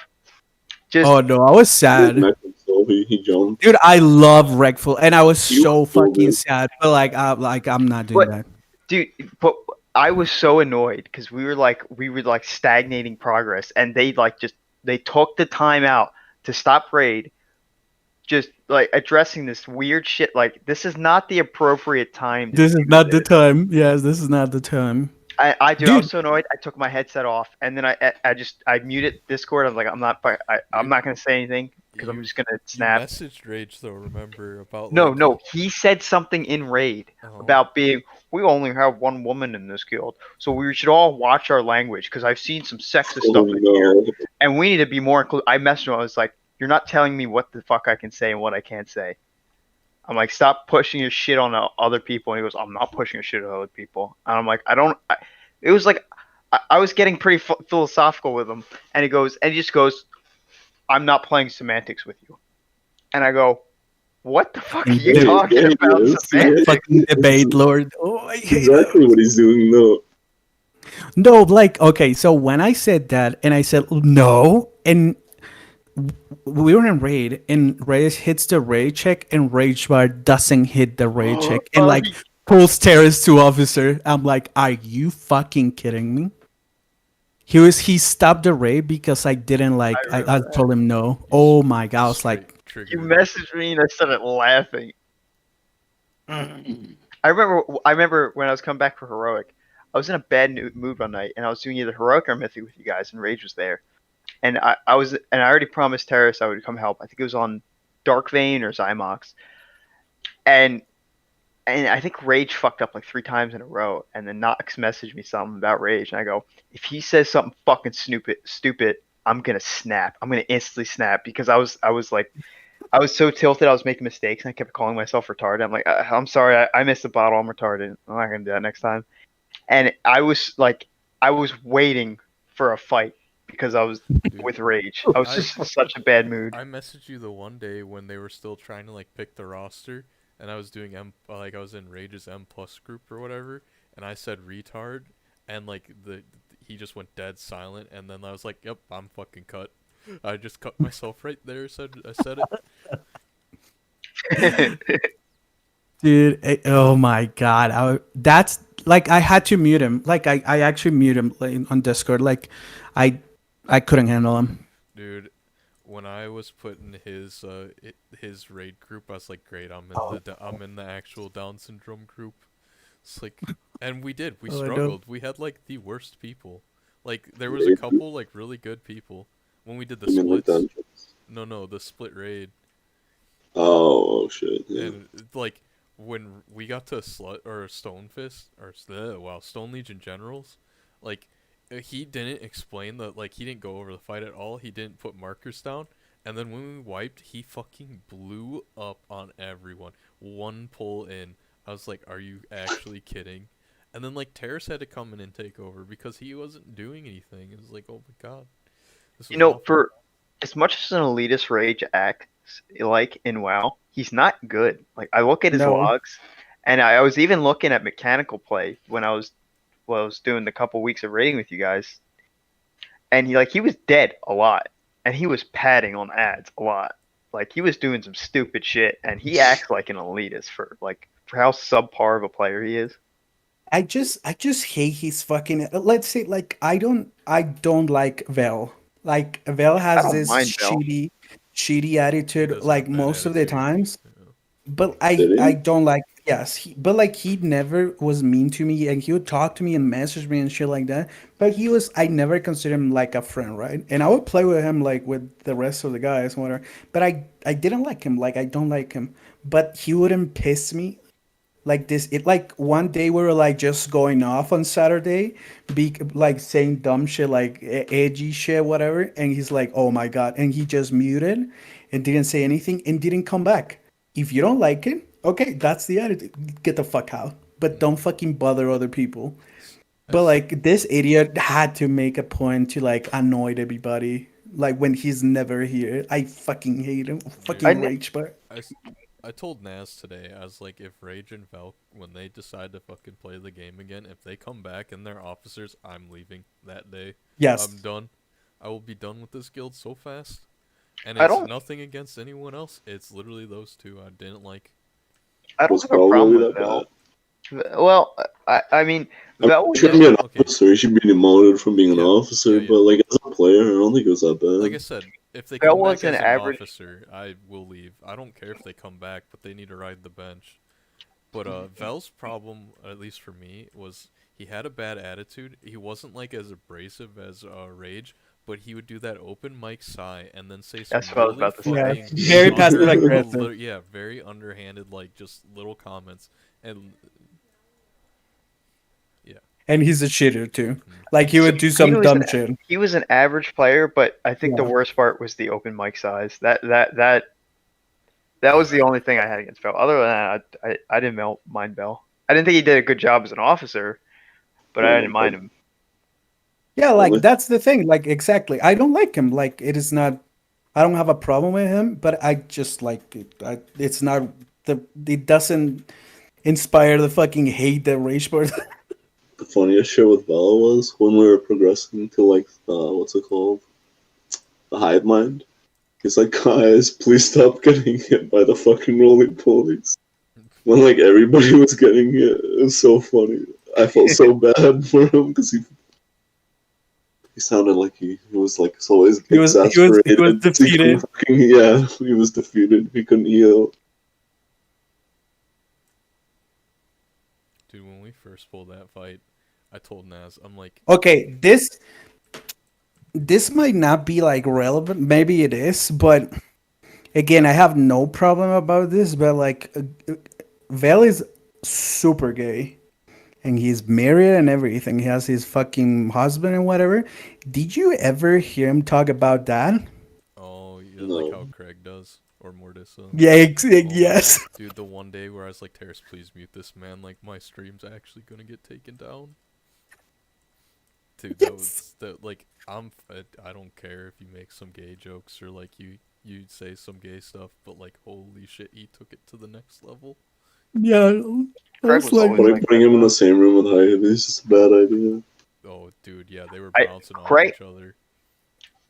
Just oh no, I was sad. So he jumped. Dude, I love Wreckful, and I was You so feel fucking good. sad. But I'm not doing But- that. dude, but I was so annoyed because we were like stagnating progress and they took the time out to stop raid, just like addressing this weird shit. Like, this is not the appropriate time to This is do not the this. time. Yes, this is not the time. I Dude. was so annoyed. I took my headset off and then I muted Discord. I was like, I'm not gonna say anything because I'm You- just gonna you snap. messaged Rage though. Remember about No, like, no, he said something in raid oh, about being, we only have one woman in this guild, so we should all watch our language because I've seen some sexist Oh, stuff in here, no. and we need to be more inclusive. I messaged him. I was like, "You're not telling me what the fuck I can say and what I can't say." I'm like, "Stop pushing your shit on other people." And he goes, "I'm not pushing your shit on other people." And I'm like, it was like I was getting pretty philosophical with him, and he just goes, "I'm not playing semantics with you," and I go, "What the fuck are you Yeah, talking yeah, about yes, semantics?" Fucking debate, Lord. Oh, I hate Exactly what he's doing. No, No, like, okay, so when I said that and I said no, and we were in raid, and Rage hits the raid check, and Rage Bar doesn't hit the raid check, and like pulls terrorist to officer. I'm like, are you fucking kidding me? He stopped the raid because I didn't like I told him no. Oh my god, I was like, straight triggered. You messaged me and I started laughing. I remember when I was coming back for heroic, I was in a bad mood one night, and I was doing either heroic or mythic with you guys, and Rage was there, and I already promised Terrace I would come help. I think it was on Dark Vein or Zymox, and I think Rage fucked up like 3 times in a row, and then Nox messaged me something about Rage, and I go, if he says something fucking stupid, I'm gonna snap. I'm gonna instantly snap because I was like. I was so tilted. I was making mistakes, and I kept calling myself retarded. I'm like, I'm sorry, I missed the bottle. I'm retarded. I'm not gonna do that next time. And I was like, I was waiting for a fight because I was Dude, with rage. I was just in such a bad mood. I messaged you the one day when they were still trying to like pick the roster, and I was doing I was in Rage's M plus group or whatever, and I said retard, and like he just went dead silent, and then I was like, yep, I'm fucking cut. I just cut myself right there. I said it. dude, oh my god, that's like I had to mute him. Like I actually mute him like, on Discord. Like I couldn't handle him. Dude, when I was put in his raid group, I was like, great, I'm in the actual Down syndrome group. It's like, and we Oh, I know. struggled. We had like the worst people. Like there was a couple like really good people when we did the you mean like splits. that? No, the split raid. Oh shit! Yeah. And like when we got to Stonefist or Stone Legion Generals, like he didn't explain he didn't go over the fight at all. He didn't put markers down, and then when we wiped, he fucking blew up on everyone. One pull in, I was like, "Are you actually kidding?" And then like Terrace had to come in and take over because he wasn't doing anything. It was like, "Oh my god." This You was know, awful. for as much as an elitist Rage acts like in WoW, he's not good. Like I look at his No. logs, and I was even looking at mechanical play when I was doing the couple weeks of raiding with you guys, and he was dead a lot, and he was padding on ads a lot. Like he was doing some stupid shit, and he acts like an elitist for how subpar of a player he is. I just hate his fucking. Let's say like I don't like Vel. Like Vel I has don't this mind Bell. shitty He attitude does like have bad most of the attitude. times. Yeah. But Did I he? don't like, yes, but like he never was mean to me, and he would talk to me and message me and shit like that. But I never considered him like a friend, right? And I would play with him like with the rest of the guys, whatever. But I didn't like him, like I don't like him. But he wouldn't piss me like this. It like one day we were like just going off on Saturday, be like saying dumb shit, like edgy shit, whatever. And he's like, "Oh my god!" And he just muted and didn't say anything and didn't come back. If you don't like it, okay, that's the attitude. Get the fuck out. But don't fucking bother other people. But As like this idiot had to make a point to like annoy everybody. Like when he's never here, I fucking hate him. I Fucking ne- rage, but I, s- I told Naz today, I was like, if Rage and Valk, when they decide to fucking play the game again, if they come back and they're officers, I'm leaving that day. I'm yes. done. I will be done with this guild so fast. And I it's don't nothing against anyone else. It's literally those two I didn't like. I don't Was have a Val problem really with that Bell. bad? Well, I mean, I mean, Vel he was shouldn't just be an Okay. officer. He should be demoted from being an Yeah, officer. yeah, yeah. But like as a player, I don't think it was that Like I bad. said, if they Vel come back was an as an average. officer, I will leave. I don't care if they come back, but they need to ride the bench. But Vel's problem, at least for me, was he had a bad attitude. He wasn't like as abrasive as Rage, but he would do that open mic sigh and then say some That's what I was really about to say. Yeah, fucking very passive aggressive. yeah, very underhanded, like just little comments. And yeah, And he's a shitter too. mhm. Like he So would do he some was dumb shit. he was an average player, but I think the Yeah. worst part was the open mic size. That was the only thing I had against Bell. Other than that, I didn't mind Bell. I didn't think he did a good job as an officer, but I didn't mind him. Yeah, like Only that's the thing. Like exactly. I don't like him. Like it is not I don't have a problem with him, but I just like it. It's not it doesn't inspire the fucking hate that Rage Bird. the funniest shit with Val was when we were progressing to like what's it called, the hive mind. He's like, guys, please stop getting hit by the fucking rolling ponies. When like everybody was getting hit, it was so funny. I felt so bad for him because he sounded like he was like so He was exasperated. He couldn't defeated. fucking, yeah, he was defeated. He couldn't heal. Dude, when we first pulled that fight, I told Naz, I'm like, Okay, this might not be like relevant. Maybe it is, but again, I have no problem about this. But like, Vel is super gay, and he's married and everything. He has his fucking husband and whatever. Did you ever hear him talk about that? oh, yeah, like how No. Craig does, or Mortisa. Yeah, Oh my yes. god, dude, the one day where I was like, Terrace, please mute this man, like my stream's actually gonna get taken down. Dude, that Yes. was like I don't care if you make some gay jokes or like you say some gay stuff, but like holy shit, he took it to the next level. Yeah. Craig That's was like always like Putting that, him in though. the same room with Hive is just a bad idea. Oh, dude, yeah, they were I bouncing off Craig, each other.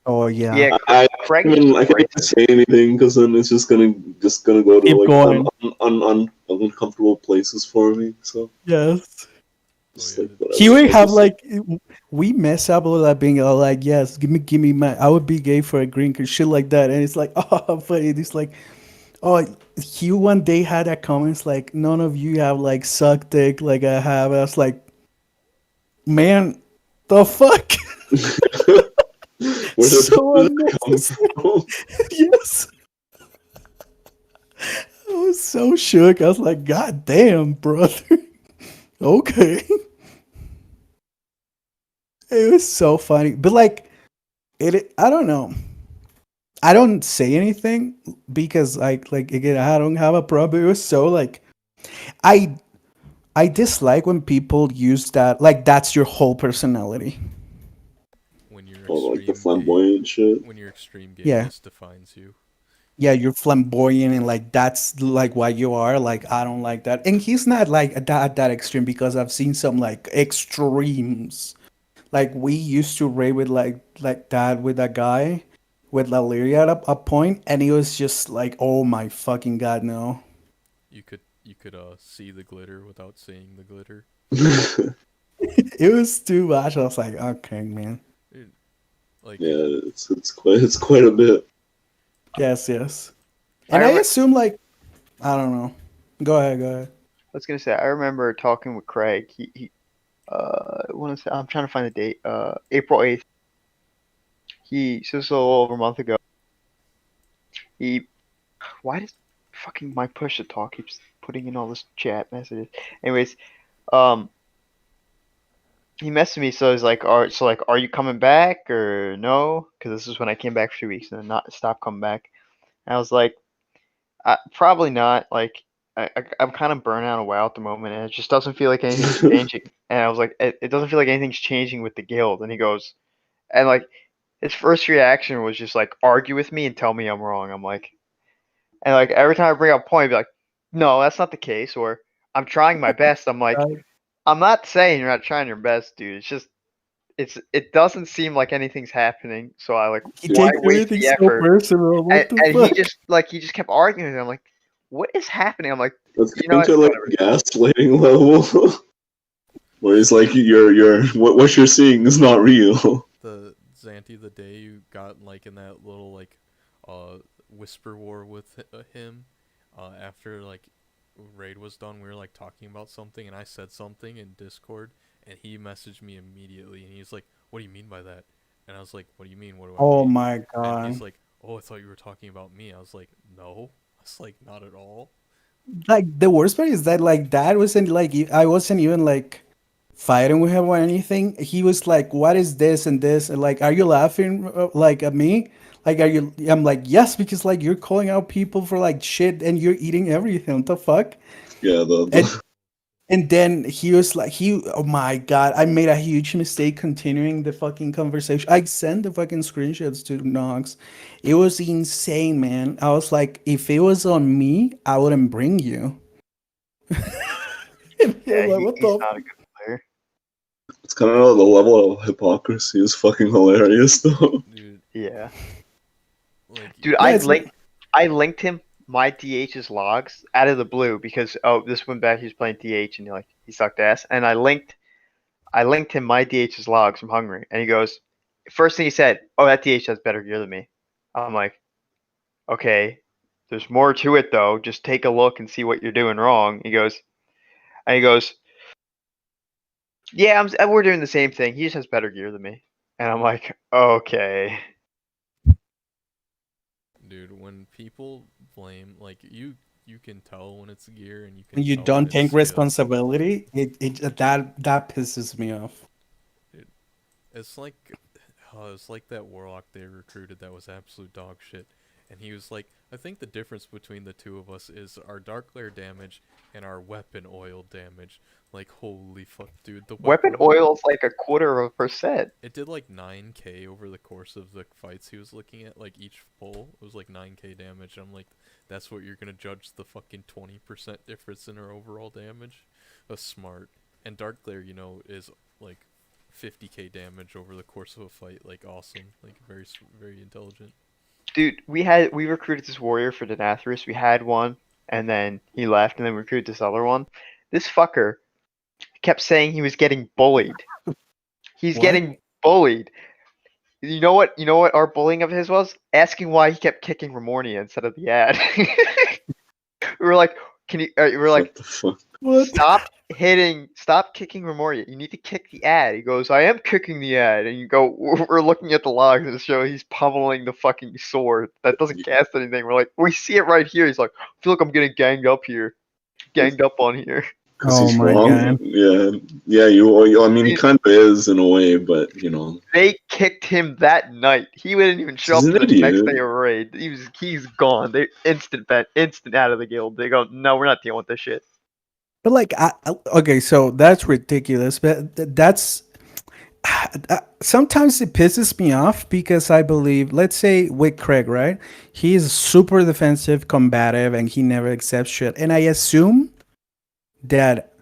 oh yeah. yeah, Craig is I just can't say anything because then it's just gonna go to Keep like going. uncomfortable places for me. So Yes. just Oh like yeah, whatever. He would I'll have just like we mess up with that being all like, yes, give me my I would be gay for a green card, shit like that. And it's like, oh funny. It's like, oh, he one day had a comments like none of you have like suck dick like I have. I was like, man, the fuck? where So did that come unnecessary. from? Yes. I was so shook. I was like, God damn, brother. Okay. It was so funny. But like I don't know. I don't say anything because like again I don't have a problem. It was so like I I dislike when people use that like that's your whole personality. when your Oh, like the extreme gay, flamboyant shit. when your extreme Yeah. gayness defines you. Yeah, you're flamboyant and like that's like what you are. Like I don't like that. And he's not like that extreme because I've seen some like extremes. Like we used to rave with like that with a guy with Lalyria at a point, and it was just like, oh my fucking god, no. You could see the glitter without seeing the glitter. It was too much. I was like, okay, man. Dude, like Yeah, it's quite a bit. Yes, yes. I And I remember, assume like, I don't know. Go ahead, go ahead. I was gonna say, I remember talking with Craig. I want to say, I'm trying to find the date. April 8th. So this was a little over a month ago. He, why does fucking my push to talk keeps putting in all this chat messages? Anyways, um, he messaged me, so I was like, are you coming back or no? Because this is when I came back for 2 weeks and then not stop coming back. And I was like, probably not. Like, I'm kind of burnt out of WoW at the moment, and it just doesn't feel like anything's changing. And I was like, it doesn't feel like anything's changing with the guild. And he goes, and like, his first reaction was just like, argue with me and tell me I'm wrong. I'm like, and like every time I bring up a point, he'd be like, no, that's not the case, or I'm trying my best. I'm like, I'm not saying you're not trying your best, dude. It's just it doesn't seem like anything's happening. So I like, He why takes waste everything the so effort? personal. What the And fuck? he just kept arguing with me. I'm like, what is happening? I'm like, Let's you get know what? into like Whatever. gaslighting level. Where it's like what you're seeing is not real. the Xanti, the day you got like in that little like whisper war with him after like raid was done, we were like talking about something and I said something in Discord and he messaged me immediately and he's like, what do you mean by that? And I was like, what do you mean, what do I Oh mean? my And he's god. like, oh, I thought you were talking about me. I was like, no. I was like, not at all. Like the worst part is that like that wasn't like I wasn't even like fighting with him or anything. He was like, "What is this and this?" And like, "Are you laughing like at me?" Like, are you? I'm like, "Yes," because like you're calling out people for like shit and you're eating everything. What the fuck? Yeah, And and then he was like, oh my god, I made a huge mistake continuing the fucking conversation. I sent the fucking screenshots to Nox. It was insane, man. I was like, if it was on me, I wouldn't bring you. I was Yeah, like, what he's the not a good player. it's kind of the level of hypocrisy is fucking hilarious though. Dude, Yeah, like, dude, Yeah, it's I linked him my DH's logs out of the blue because this went back he was playing DH and he sucked ass, and I linked him my DH's logs from Hungary, and he goes, first thing he said, oh, that DH has better gear than me. I'm like, okay, there's more to it though. Just take a look and see what you're doing wrong. He goes, yeah, we're doing the same thing. He just has better gear than me, and I'm like, okay. dude, when people blame, like, you can tell when it's gear and you can when you tell when don't it's take skill. responsibility, that pisses me off. Dude, it's like, it's like that Warlock they recruited that was absolute dog shit. And he was like, I think the difference between the two of us is our dark glare damage and our weapon oil damage. Like, holy fuck, dude, the Weapon oil is like 1/4%. it did like 9k over the course of the fights he was looking at. Like each pull, it was like 9k damage. I'm like, that's what you're gonna judge the fucking 20% difference in our overall damage? That's smart. And Dark Glare, is like 50k damage over the course of a fight. Like awesome. Like very intelligent. Dude, we recruited this warrior for Denathris. We had one, and then he left, and then we recruited this other one. This fucker kept saying he was getting bullied. He's What? getting bullied. You know what? You know what our bullying of his was? Asking why he kept kicking Ramornia instead of the ad. We were like, can you? We were like, What the fuck? What? stop kicking Ramornia. You need to kick the ad. He goes, I am kicking the ad. And you go, we're looking at the logs and show he's pummeling the fucking sword. That doesn't cast anything. We're like, we see it right here. He's like, I feel like I'm getting ganged up here. Ganged up on here. Because Oh he's my wrong. god. Yeah. I mean, he kind of is in a way, but They kicked him that night. He wouldn't even show he's up an to the next idiot. day of raid. He's gone. They instant out of the guild. They go, no, we're not dealing with this shit. But like, okay, so that's ridiculous. But that's sometimes it pisses me off because I believe, let's say with Craig, right? He is super defensive, combative, and he never accepts shit. And I assume that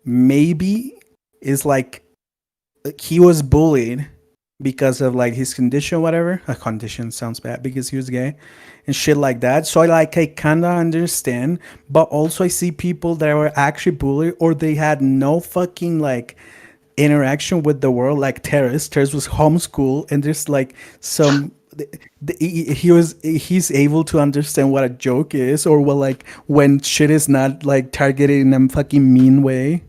maybe is like he was bullied because of like his condition, whatever. A condition sounds bad because he was gay and shit like that. So I kind of understand, but also I see people that were actually bullied or they had no fucking like interaction with the world, like Terrace. Terrace was homeschooled, and there's like some. He's able to understand what a joke is, or what like when shit is not like targeted in a fucking mean way.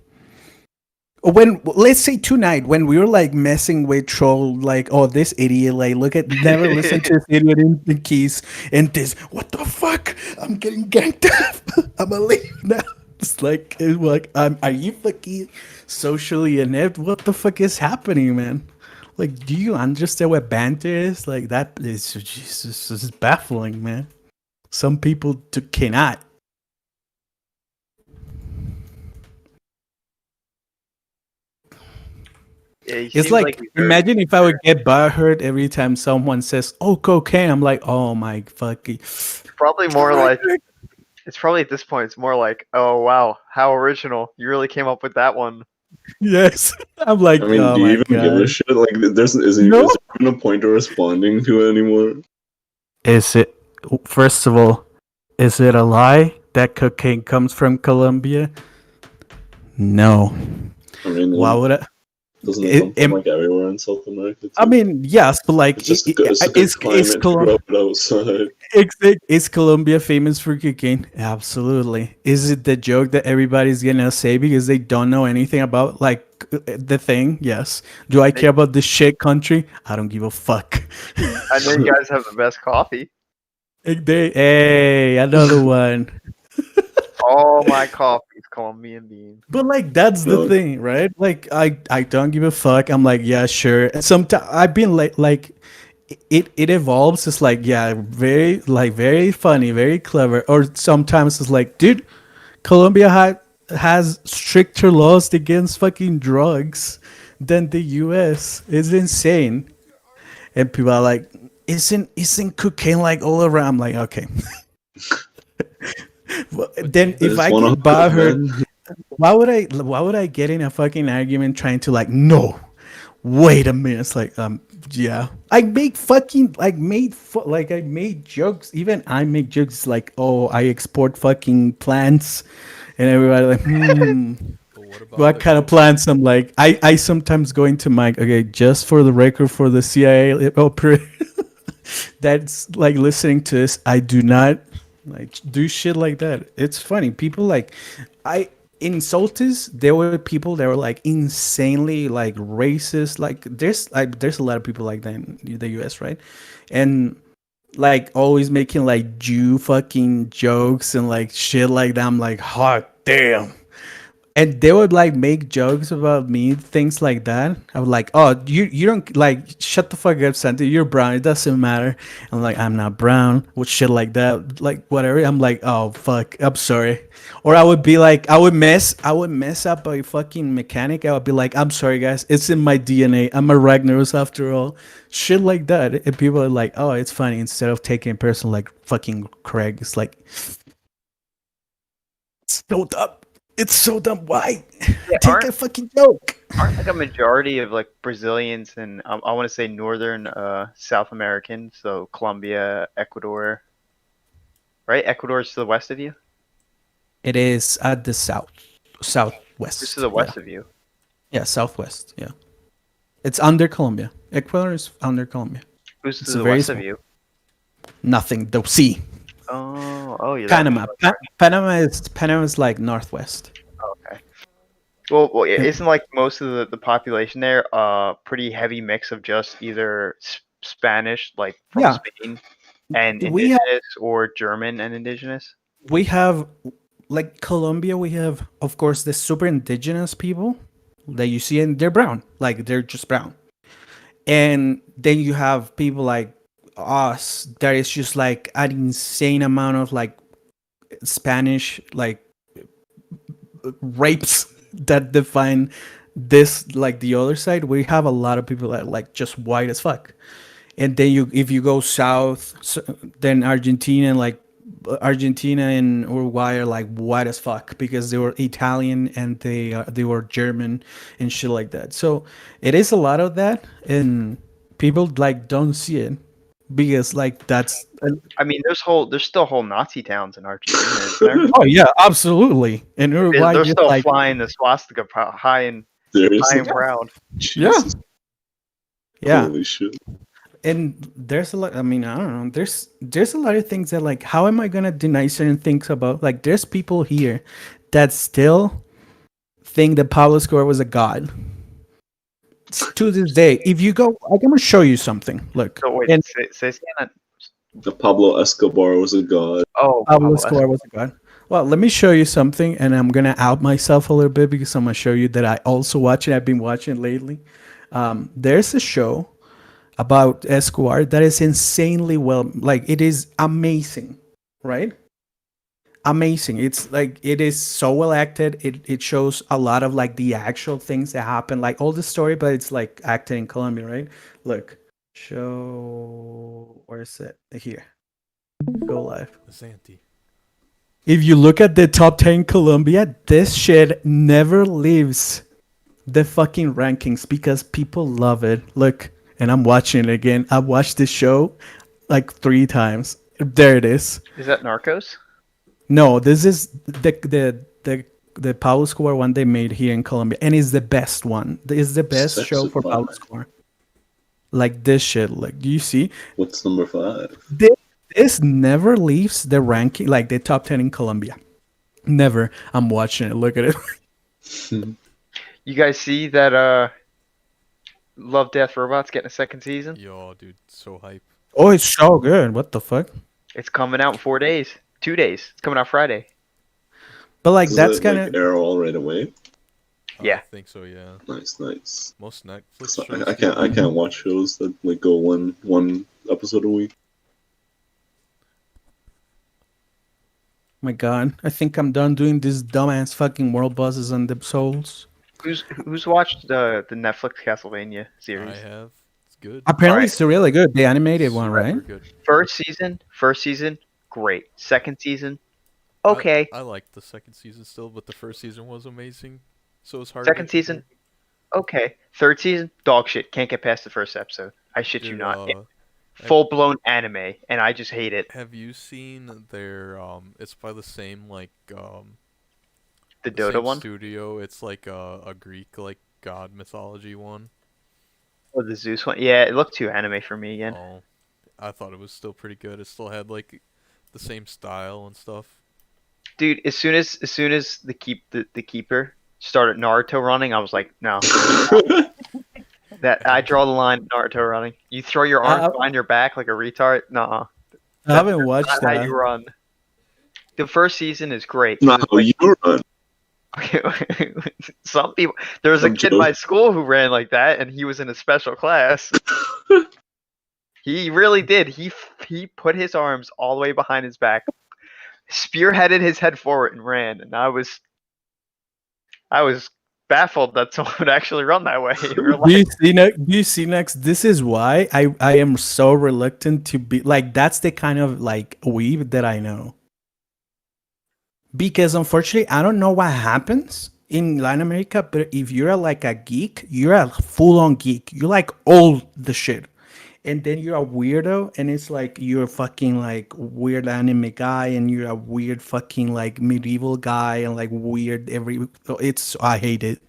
When let's say tonight when we were like messing with troll, like, oh, this idiot, like, look at, never listen to this idiot in keys, and this, what the fuck, I'm getting ganked up. I'm gonna leave now. It's like are you fucking socially inept? What the fuck is happening, man? Like, do you understand what banter is? Like, that is Jesus, this is baffling, man. Some people cannot. Yeah, he It's seems like, like he's very imagine if I would sincere. get butthurt every time someone says, "Oh, cocaine." I'm like, "Oh my fucking." Probably more like it's probably at this point. It's more like, oh wow, how original! You really came up with that one. Yes, I'm like, I mean, "Oh do you my even give a god." shit? Like, No. is there even a point of responding to it anymore? Is it? First of all, is it a lie that cocaine comes from Colombia? No. I mean, Why would I? doesn't it come It, from like everywhere in South America I too? mean, yes, but like, It's just it's a good climate to grow it outside. Is Colombia famous for cocaine? Absolutely. Is it the joke that everybody's gonna say because they don't know anything about like the thing? Yes. Do I care about this shit country? I don't give a fuck. I know you guys have the best coffee. Hey, another one. All my coffee is Colombian bean. But like, that's the No. thing, right? Like, I don't give a fuck. I'm like, yeah, sure. Sometimes I've been like it evolves. It's like, yeah, very funny, very clever. Or sometimes it's like, dude, Colombia has stricter laws against fucking drugs than the US. It's insane. And people are like, isn't cocaine like all around? I'm like, okay. Well, then I if just I want get to bothered, man. why would I get in a fucking argument trying to like, no, wait a minute. It's like, yeah, I make fucking like I made jokes. Even I make jokes like, oh, I export fucking plants, and everybody like, But what about what the kind of plants? I'm like, I sometimes go into my, okay, just for the record, for the CIA operator that's like listening to this, I do not like do shit like that. It's funny. People like, I in Soltis, there were people that were like insanely like racist. Like, there's a lot of people like that in the US, right? And like always making like Jew fucking jokes and like shit like that. I'm like, hot damn. And they would like make jokes about me, things like that. I was like, "Oh, you don't like, shut the fuck up, Santi. You're brown. It doesn't matter." I'm like, "I'm not brown." With shit like that, like whatever. I'm like, "Oh fuck, I'm sorry." Or I would be like, I would mess up a fucking mechanic. I would be like, "I'm sorry, guys. It's in my DNA. I'm a Ragnaros after all." Shit like that. And people are like, "Oh, it's funny." Instead of taking it personal, like fucking Craig. It's like, it's so dumb. It's so dumb. Why? Yeah, Take a fucking joke. aren't like a majority of like Brazilians and I want to say northern South American, so Colombia, Ecuador, right? Ecuador's to the west of you, It is at the southwest. just to the west of you. Yeah, southwest. Yeah, it's under Colombia. Ecuador is under Colombia. Who's It's to a the very west of small. you? Nothing. The sea. Oh, you're Panama. Panama is like northwest. okay. Well, yeah, Yeah. isn't like most of the population there pretty heavy mix of just either Spanish, like from Yeah. Spain, and We have indigenous, or German and indigenous? we have like Colombia. We have, of course, the super indigenous people that you see, and they're brown. Like, they're just brown. And then you have people like us that is just like an insane amount of like Spanish like rapes that define this, like the other side. We have a lot of people that are like just white as fuck. And then if you go south, then Argentina and Uruguay are like white as fuck because they were Italian and they were German and shit like that. So it is a lot of that. And people like don't see it because like that's I mean, there's still whole Nazi towns in Argentina, isn't there? oh yeah, absolutely. In Uruguay, They're just still like flying the swastika high and Seriously? proud. Jesus. yeah. Holy shit. And there's a lot. I mean, I don't know. There's a lot of things that like, how am I gonna deny certain things about? Like, there's people here that still think that Pablo Escobar was a god. To this day, if you go, I'm gonna show you something. Look, So wait, and say again. The Pablo Escobar was a god. Oh, Pablo Pablo Escobar was a god. Well, let me show you something, and I'm gonna out myself a little bit because I'm gonna show you that I also watch it. I've been watching it lately. There's a show about Escobar that is insanely well, like it is amazing, right? Amazing. It's like it is so well acted. It shows a lot of like the actual things that happen, like all the story, but it's like acted in Colombia, right? Look, show where is it? Here. Go live. Santi. If you look at the top 10 Colombia, this shit never leaves the fucking rankings because people love it. Look, and I'm watching it again. I've watched this show like 3 times. There it is. Is that Narcos? No, this is the Pablo Escobar one they made here in Colombia, and it's the best one. It's the best Sex show for Pablo Advice. Escobar. Like this shit. Like, do you see? What's number 5? This never leaves the ranking, like the top 10 in Colombia. Never. I'm watching it. Look at it. You guys see that Love, Death, Robots getting a second season? Yo, dude, so hype. Oh, it's so good. What the fuck? It's coming out in 4 days. 2 days. It's coming out Friday. But like Does that's it, kind like, of air all right away? Yeah. I think so, yeah. Nice. Most Netflix So shows. I can't watch shows that like go one episode a week. my god. I think I'm done doing this dumbass fucking world bosses and the souls. Who's watched the Netflix Castlevania series? I have. It's good. Apparently Alright. it's really good. The animated one, Super right? good. First season, great. Second season, okay. I liked the second season still, but the first season was amazing. So it's hard. Second to season, okay. Third season, dog shit. Can't get past the first episode. I shit you Dude, not. Full blown anime, and I just hate it. have you seen their it's by the same like The same Dota one studio. It's like a Greek like god mythology one. or the Zeus one? Yeah, it looked too anime for me again. Oh, I thought it was still pretty good. It still had like the same style and stuff. Dude, as soon as the keeper started Naruto running, I was like, no. That I draw the line at Naruto running. You throw your arms behind your back like a retard? Nuh-uh. I haven't watched That's how that. you run. The first season is great. Not how you run. Some people. There was a kid in my school who ran like that, and he was in a special class. He really did. He put his arms all the way behind his back, spearheaded his head forward, and ran. And I was baffled that someone would actually run that way. Do you see next? This is why I am so reluctant to be like that's the kind of like weeb that I know. Because unfortunately, I don't know what happens in Latin America, but if you're like a geek, you're a full-on geek. You like all the shit. And then you're a weirdo, and it's like you're a fucking like weird anime guy, and you're a weird fucking like medieval guy, and like weird I hate it.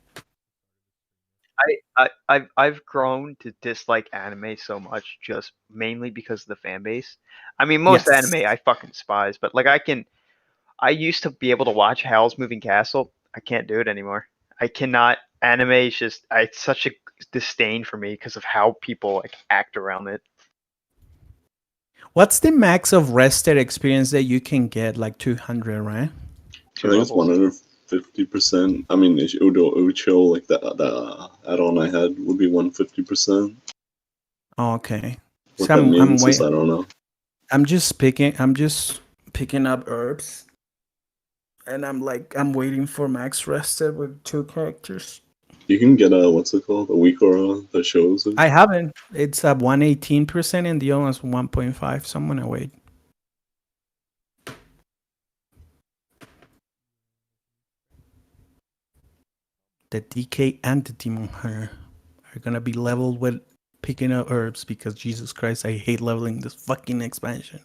I've grown to dislike anime so much just mainly because of the fan base. I mean, most Yes. anime I fucking despise, but like I used to be able to watch Howl's Moving Castle. I can't do it anymore. I cannot. Anime is just it's such a disdain for me because of how people like act around it. What's the max of rested experience that you can get? Like 200, right? I think it's 150%. I mean, it would show like the add-on I had would be 150%. Oh, okay. What So that means I'm is I don't know. I'm just picking up herbs, and I'm waiting for max rested with 2 characters. You can get what's it called? A week or that shows it. I haven't. It's at 118%, and the other one's 1.5. So I'm gonna wait. The DK and the Demon Hunter are gonna be leveled with picking up herbs because Jesus Christ, I hate leveling this fucking expansion.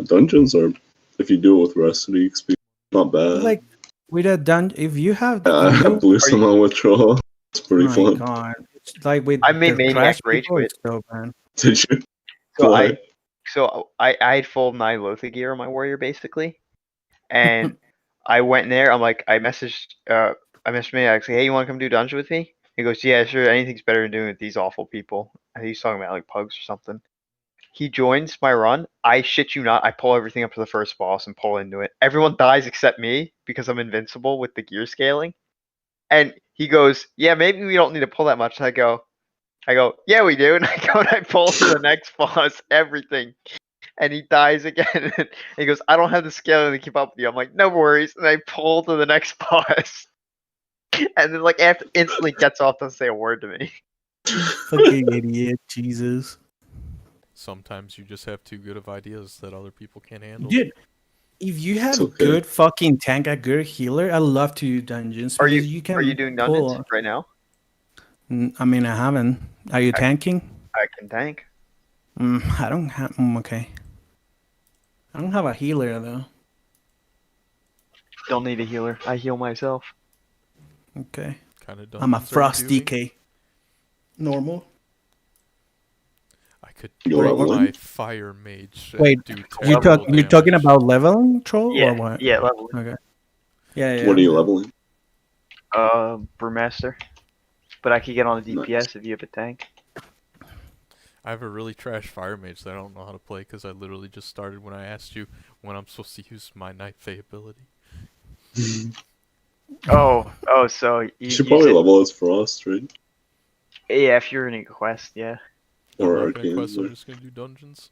Dungeons are, if you do it with rest of the XP, not bad. Like with a dungeon, if you have I you, blew someone with troll. It's pretty my fun. God, it's like with I made the Maniac trash Rage people, quit. it's so bad. Did you? So Why? I had full Nylothi gear on my warrior basically, and I went in there. I messaged Maniac. Say, hey, you want to come do dungeon with me? He goes, yeah, sure. Anything's better than doing it with these awful people. And he's talking about like pugs or something. He joins my run. I shit you not. I pull everything up to the first boss and pull into it. Everyone dies except me because I'm invincible with the gear scaling. And he goes, yeah, maybe we don't need to pull that much. And I go, yeah, we do. And I go and I pull to the next boss, everything. And he dies again. And he goes, I don't have the scaling to keep up with you. I'm like, no worries. And I pull to the next boss. And then like after instantly gets off, doesn't say a word to me. Fucking idiot, Jesus. Sometimes you just have too good of ideas that other people can't handle. Dude, if you have okay. good fucking tank, a good healer, I love to do dungeons Are because you you can are you doing pull. dungeons right now? I mean, I haven't. Are you tanking? I can tank. I don't have. Okay. I don't have a healer though. Don't need a healer. I heal myself. Okay. Kind of I'm a dungeons are you frost doing? DK. Normal. I could You're bring leveling? my fire mage. And Wait, do You terrible you're talking damage. about leveling troll Yeah, or what? yeah, level. Okay. Yeah. What are you okay. leveling? Brewmaster. But I could get on the DPS Nice. if you have a tank. I have a really trash fire mage that I don't know how to play because I literally just started when I asked you when I'm supposed to use my Night Fae ability. So You you should use probably it. level as Frost, right? Yeah, if you're in a quest, yeah. Or I'm not gonna Arcane. quest, Or... I'm just gonna do dungeons.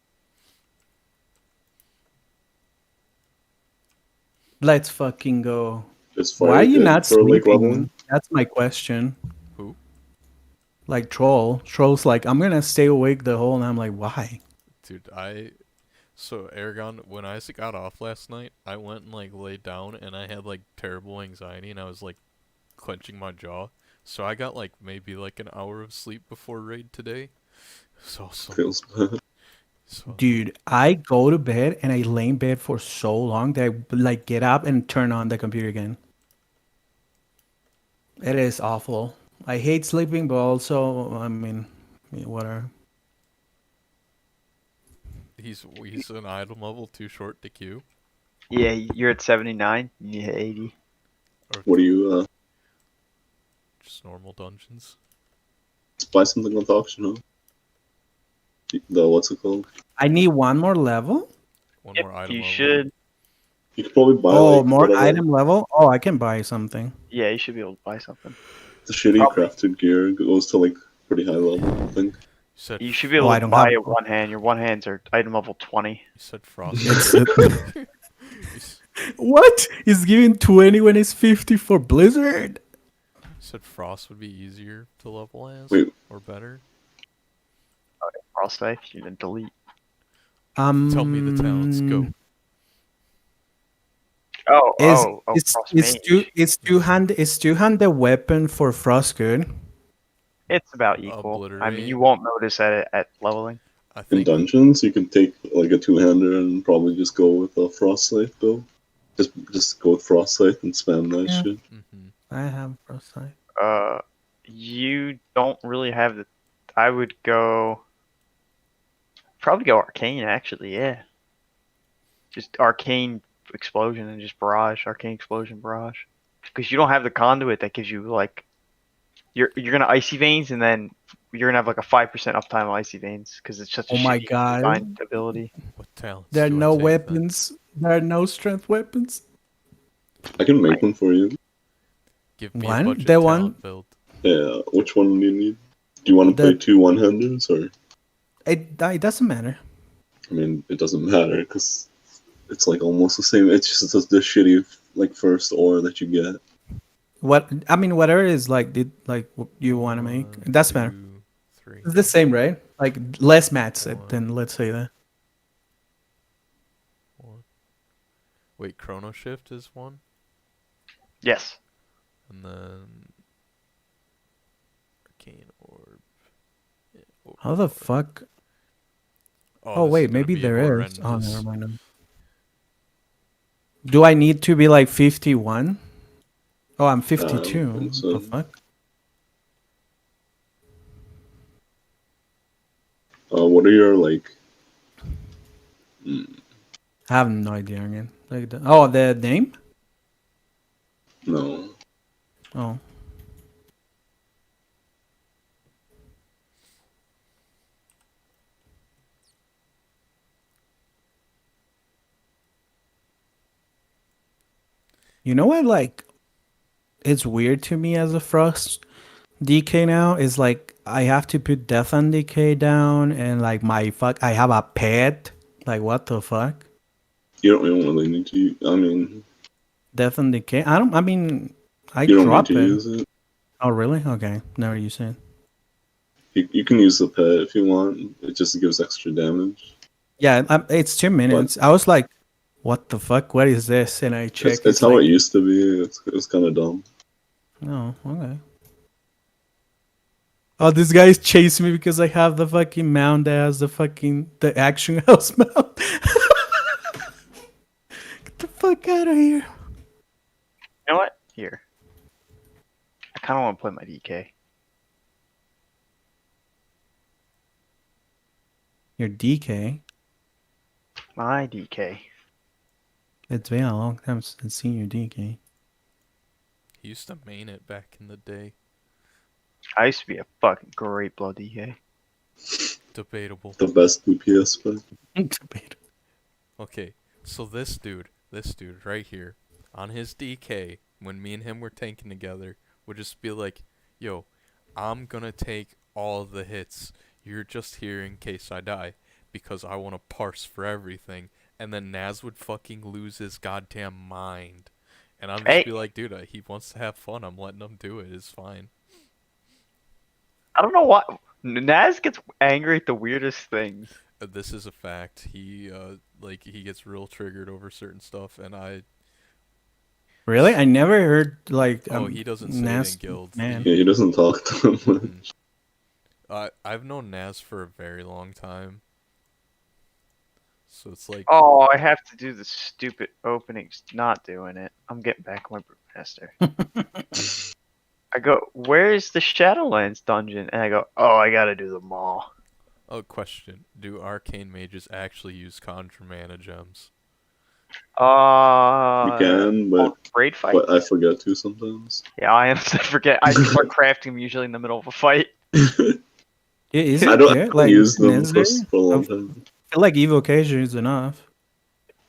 Let's fucking go. Is fire Why are you good not for like leveling? sleeping? That's my question. Who? Like Troll's like, I'm gonna stay awake the whole night. I'm like, why? Dude, So, Aragon, when I got off last night, I went and, like, laid down, and I had, like, terrible anxiety, and I was, like, clenching my jaw. So I got, like, maybe, like, an hour of sleep before raid today. So, Feels bad. Dude, I go to bed and I lay in bed for so long that I like get up and turn on the computer again. It is awful. I hate sleeping, but also, I mean, whatever. he's an item level too short to queue. Yeah, you're at 79. Yeah, 80. Or What do you just normal dungeons. buy something on the auction, huh? The what's it called? I need one more level. One Yep, more item you level. should. You could probably buy Oh, like more whatever item level. Oh, I can buy something. Yeah, you should be able to buy something. the shitty Probably. crafted gear goes to like pretty high level, I think. You should be able I to don't buy have- a one hand. Your one hands are item level 20. You said frost. What? He's giving 20 when it's 50 for Blizzard? You said frost would be easier to level as? Wait. Or better? Frostlife, you can delete. Tell me the talents, go. Is two-handed weapon for Frost good? It's about equal. I Obliterate. mean, you won't notice at leveling. I In think dungeons, you can take like a two-hander and probably just go with a frostlight build. Just go with frostlight and spam that Yeah. shit. I have Frostlight. You don't really have the. I would probably go arcane actually. Yeah, just arcane explosion and just barrage, arcane explosion barrage, because you don't have the conduit that gives you like. You're gonna icy veins and then you're gonna have like a 5% uptime on icy veins because it's such a Oh my shitty God. designed ability. what talents There are do I no take, then? weapons. There are no strength weapons. I can make one for you. Give me One? a budget The talent one- build. Yeah, which one do you need? Do you want to The- play two one-handers or? It doesn't matter. I mean, it doesn't matter because it's like almost the same. It's just the shitty like first ore that you get. Whatever is like you want to make. It doesn't matter. 2, 3. It's the same, right? Like less mats One. than let's say that. 1. Wait, Chrono Shift is 1? Yes. And then arcane orb. Yeah, How the fuck? Oh this is wait, gonna maybe be there is. Oh, horrendous. never mind. Do I need to be like 51? Oh, I'm I 52. don't think What so. the fuck? What are your like? I have no idea again. Like the name? No. Oh. You know what? Like, it's weird to me as a Frost DK now. Is like I have to put Death on DK down, and like I have a pet. Like, what the fuck? You don't really need to. I mean, Death on DK. I don't. I mean, I you don't need drop to it. use it. Oh really? Okay. Never use it. You can use the pet if you want. It just gives extra damage. Yeah, it's 2 minutes. I was like, what the fuck? What is this? And I check. It's how like, it used to be. It's kind of dumb. oh, okay. Oh, this guy's chasing me because I have the fucking mount that has the action house mount. Get the fuck out of here. You know what? Here. I kind of want to play my DK. Your DK. My DK. It's been a long time since seen your DK. He used to main it back in the day. I used to be a fucking great blood DK. Debatable. The best DPS pet. Okay, so this dude right here, on his DK, when me and him were tanking together, would just be like, yo, I'm gonna take all the hits. You're just here in case I die, because I want to parse for everything. And then Naz would fucking lose his goddamn mind. And I'm just be like, dude, he wants to have fun. I'm letting him do it. It's fine. I don't know why. Naz gets angry at the weirdest things. This is a fact. He he gets real triggered over certain stuff, and I. Really? I never heard like. Oh, he doesn't say it in guild. Man. Yeah, he doesn't talk to them much. I've known Naz for a very long time. So it's like. Oh, I have to do the stupid openings. Not doing it. I'm getting back on my Brewmaster. I go, where's the Shadowlands dungeon? And I go, oh, I gotta do them all. Oh, question. Do arcane mages actually use conjure mana gems? You can, but raid fight. But I forget to sometimes. Yeah, I honestly forget. I start crafting them usually in the middle of a fight. Is it I don't good? Like, use them necessary? for a long time. I feel like evocation is enough.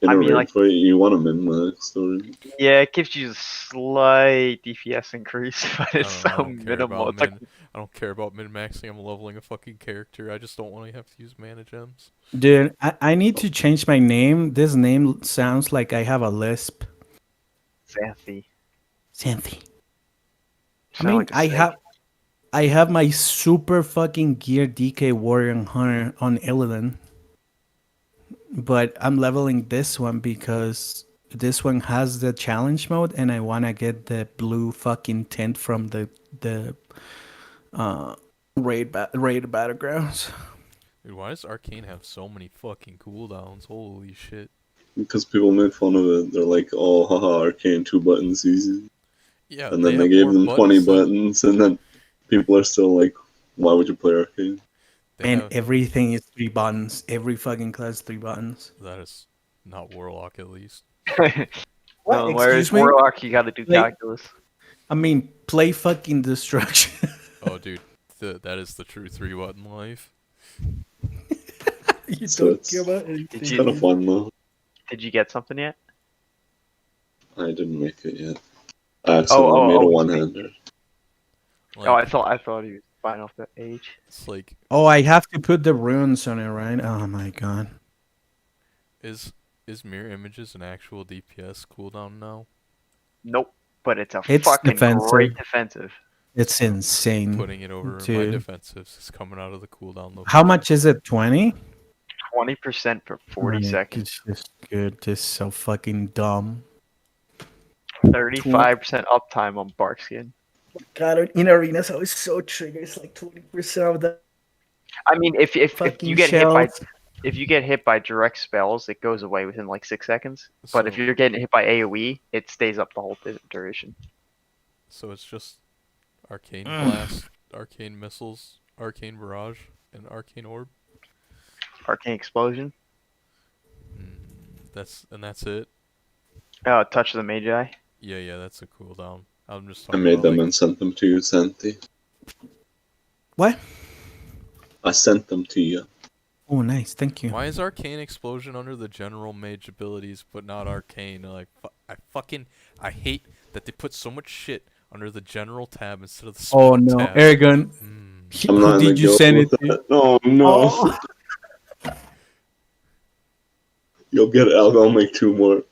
In I a mean, raid like- fight, you want a min-max story. Yeah, it gives you a slight DPS increase, but it's I so don't care minimal. about It's like, I don't care about min-maxing. I'm leveling a fucking character. I just don't want to have to use mana gems. Dude, I need to change my name. This name sounds like I have a lisp. Xanthi. Xanthi. I Sound mean, like a snake. I have my super fucking gear DK Warrior and Hunter on Illidan. But I'm leveling this one because this one has the challenge mode and I want to get the blue fucking tint from the raid battlegrounds. Dude, why does Arcane have so many fucking cooldowns? Holy shit. Because people made fun of it. They're like, oh, haha, Arcane 2 buttons easy. Yeah, And then they have gave more them 20 than- buttons, and then people are still like, why would you play Arcane? they And have- everything is 3 buttons. Every fucking class 3 buttons. That is not Warlock, at least. No, whereas Excuse me? Warlock, you gotta do Like- calculus. I mean, play fucking destruction. Oh, dude, that is the true 3-button life. You So don't it's- care about Did anything. It's you- kind of fun, though. Did you get something yet? I didn't make it yet. I accidentally made a one-hander. Like, Oh, I thought he was fine off the age. it's like, Oh, I have to put the runes on it, right? Oh my god. is mirror images an actual DPS cooldown now? Nope. But it's a It's fucking defensive. great defensive. It's insane. Putting it over my Dude. defensives is coming out of the cooldown though. How much is it? 20? 20% for 40 seconds. It's just good. Just so fucking dumb. 35% uptime on Barkskin. God, in arenas, I was so triggered. It's like 20% of the I mean, if you fucking get hit by shells. if you get hit by direct spells, it goes away within like 6 seconds. But if So you're getting hit by AOE, it stays up the whole duration. so it's just arcane Mm. blast, arcane missiles, arcane barrage, and arcane orb. Arcane explosion. That's it. Touch of the Magi. Yeah, that's a cooldown. I'm just I talking made about them like, and sent them to you, Santi. What? I sent them to you. Oh, nice. Thank you. why is arcane explosion under the general mage abilities but not arcane? Like I hate that they put so much shit under the general tab instead of the spell Oh no, tab. Aragon. I'm Who not in the did you guild send with it to? that. No, no. Oh. You'll get it. I'll make 2 more.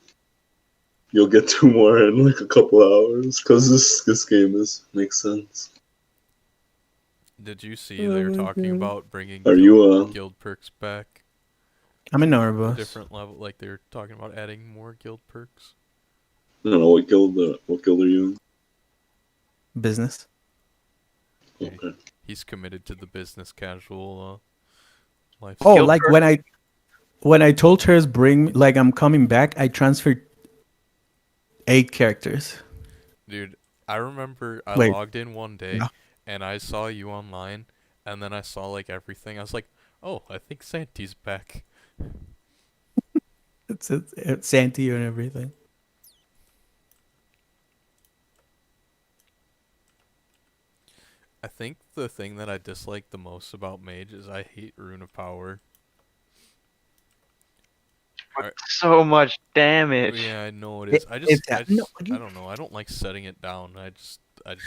You'll get 2 more in like a couple hours because this game makes sense. Did you see they were my talking God. about bringing Are guild perks back? I'm in Norbos. Different level, like they were talking about adding more guild perks. I don't know what guild are you in? Business. Okay. He's committed to the business casual Oh, Guild like perk. when I told her bring like I'm coming back, I transferred 8 characters. Dude, I remember I Wait. logged in one day Yeah. and I saw you online, and then I saw like everything. I was like, oh, I think Santi's back. It's Santi and everything. I think the thing that I dislike the most about Mage is I hate Rune of Power. So much damage. Yeah, I know it It- is. I it's just, I no, just, I don't know. I don't like setting it down. I just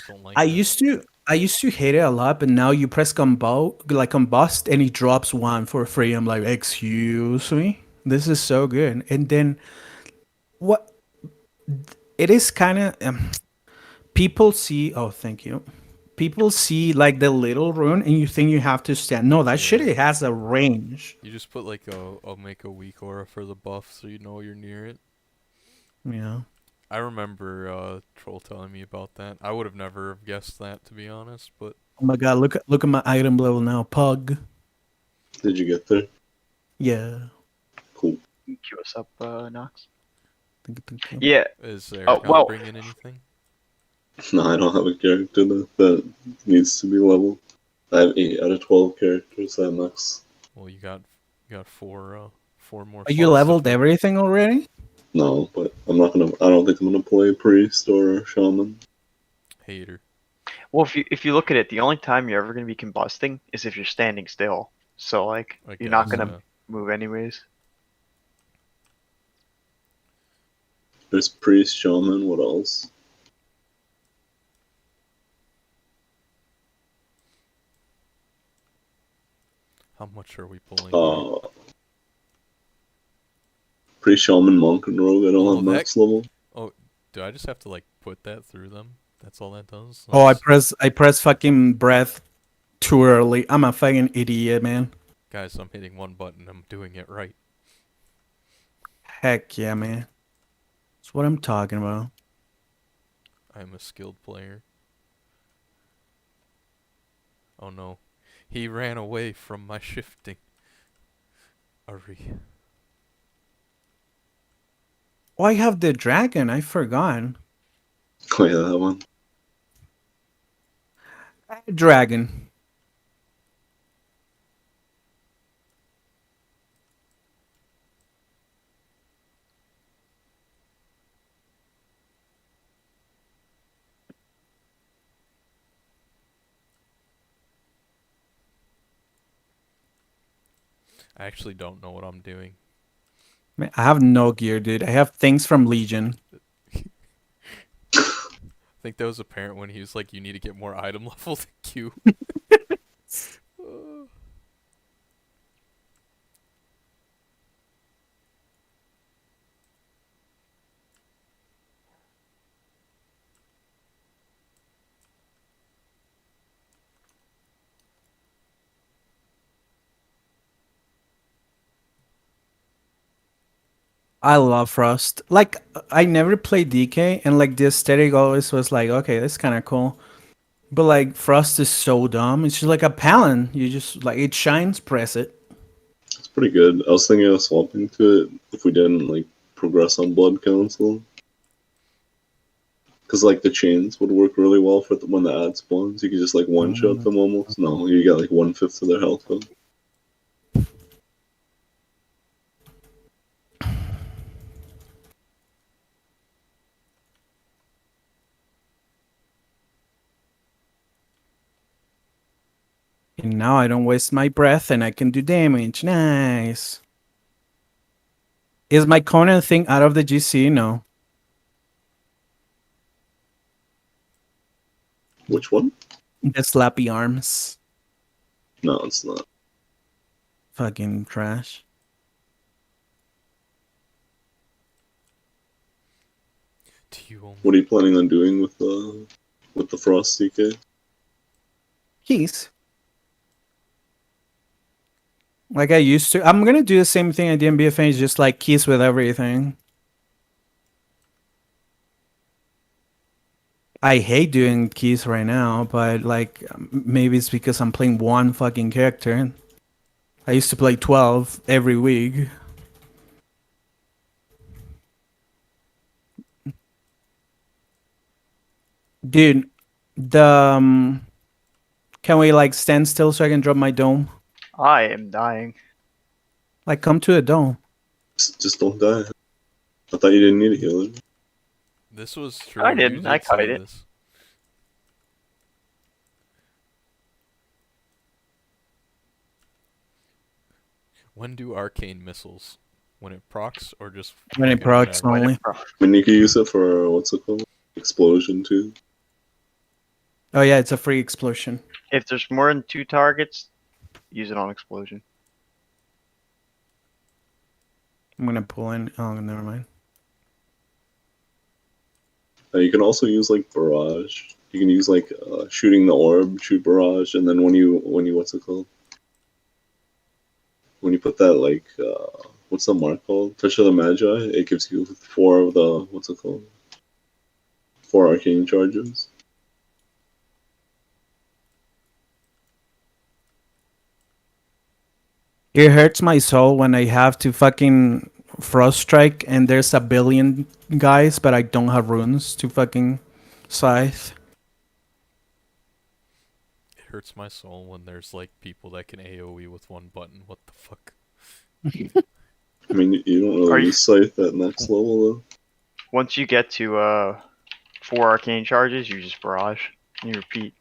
don't like I it. used to hate it a lot, but now you press combust and it drops 1 for free. I'm like, excuse me, this is so good. And then what? It is kind of people see. Oh, thank you. People see like the little rune, and you think you have to stand. No, that shit Yeah. it has a range. You just put like I'll make a weak aura for the buff so you know you're near it. Yeah. I remember Troll telling me about that. I would have never have guessed that, to be honest, but Oh my god, look at my item level now. Pug. Did you get there? Yeah. Cool. Queue us up, Nox. Thank you. Yeah. is there well- bringing anything? No, I don't have a character that needs to be leveled. I have 8 out of 12 characters at max. Well, you got 4 more. Are you slots to leveled fill. everything already? No, but I don't think I'm gonna play priest or shaman. Hater. Well, if you look at it, the only time you're ever gonna be combusting is if you're standing still. So like I you're not guess, gonna move anyways. There's priest, shaman. What else? How much are we pulling? here? Priest, shaman, monk, and rogue. I don't Oh, have max level. Do I just have to like put that through them? That's all that does. Oh, That's- I press fucking breath too early. I'm a fucking idiot, man. Guys, I'm hitting one button. I'm doing it right. Heck yeah, man. That's what I'm talking about. I'm a skilled player. Oh no. He ran away from my shifting. Ari. Oh, I have the dragon. I forgot. Oh yeah, that one. Dragon. I actually don't know what I'm doing. Man, I have no gear, dude. I have things from Legion. I think that was apparent when he was like, you need to get more item level than Q. I love Frost. Like, I never played DK, and like the aesthetic always was like, okay, that's kind of cool. But like Frost is so dumb. It's just like a Palin. You just like it shines, press it. It's pretty good. I was thinking of swapping to it if we didn't like progress on Blood Council. Because like the chains would work really well for when the ad spawns. You could just like one shot them almost. No, you get like 1/5 of their health. And now I don't waste my breath and I can do damage. Nice. Is my Conan thing out of the GC? No. Which one? The slappy arms. No, it's not. Fucking trash. Do you only... What are you planning on doing with the Frost CK? Keys. Like I used to. I'm gonna do the same thing I did in BFA, just like keys with everything. I hate doing keys right now, but like maybe it's because I'm playing one fucking character. I used to play 12 every week. Dude, can we like stand still so I can drop my dome? I am dying. Like come to a dome. Just don't die. I thought you didn't need a healer. This was true. I You didn't. I did cut say it. this. When do arcane missiles? When it procs or just When it fucking procs whenever? only. I mean, you could use it for what's it called? Explosion too. Oh yeah, it's a free explosion. If there's more than 2 targets, use it on explosion. I'm gonna pull in. Oh, never mind. You can also use like barrage. You can use like shooting the orb, shoot barrage, and then when you what's it called? When you put that like what's the mark called? Touch of the Magi. It gives you 4 of the what's it called? 4 arcane charges. It hurts my soul when I have to fucking frost strike and there's a billion guys, but I don't have runes to fucking scythe. It hurts my soul when there's like people that can AoE with one button. What the fuck? I mean, you don't Are really you- use scythe at next level though. Once you get to 4 arcane charges, you just barrage. And you repeat.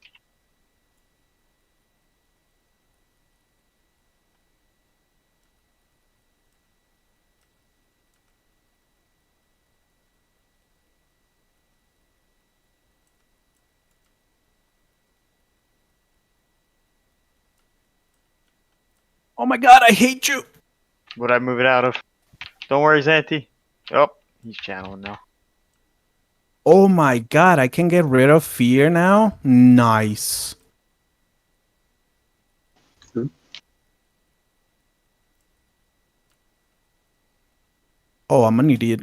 Oh my god, I hate you! What I move it out of? Don't worry, Zanti. Oh, he's channeling now. Oh my god, I can get rid of fear now? Nice. Hmm. Oh, I'm an idiot.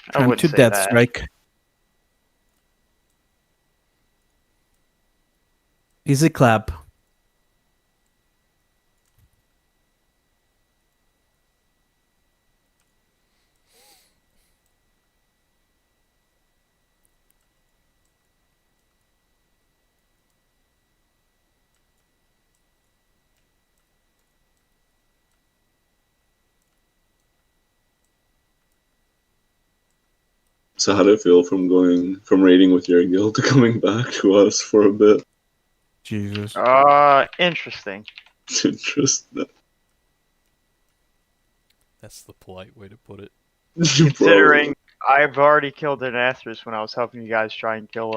I Time wouldn't to say death that. strike. Easy clap. So how did it feel from going from raiding with your guild to coming back to us for a bit? Jesus. Interesting. Interesting. That's the polite way to put it. Considering I've already killed an Atheris when I was helping you guys try and kill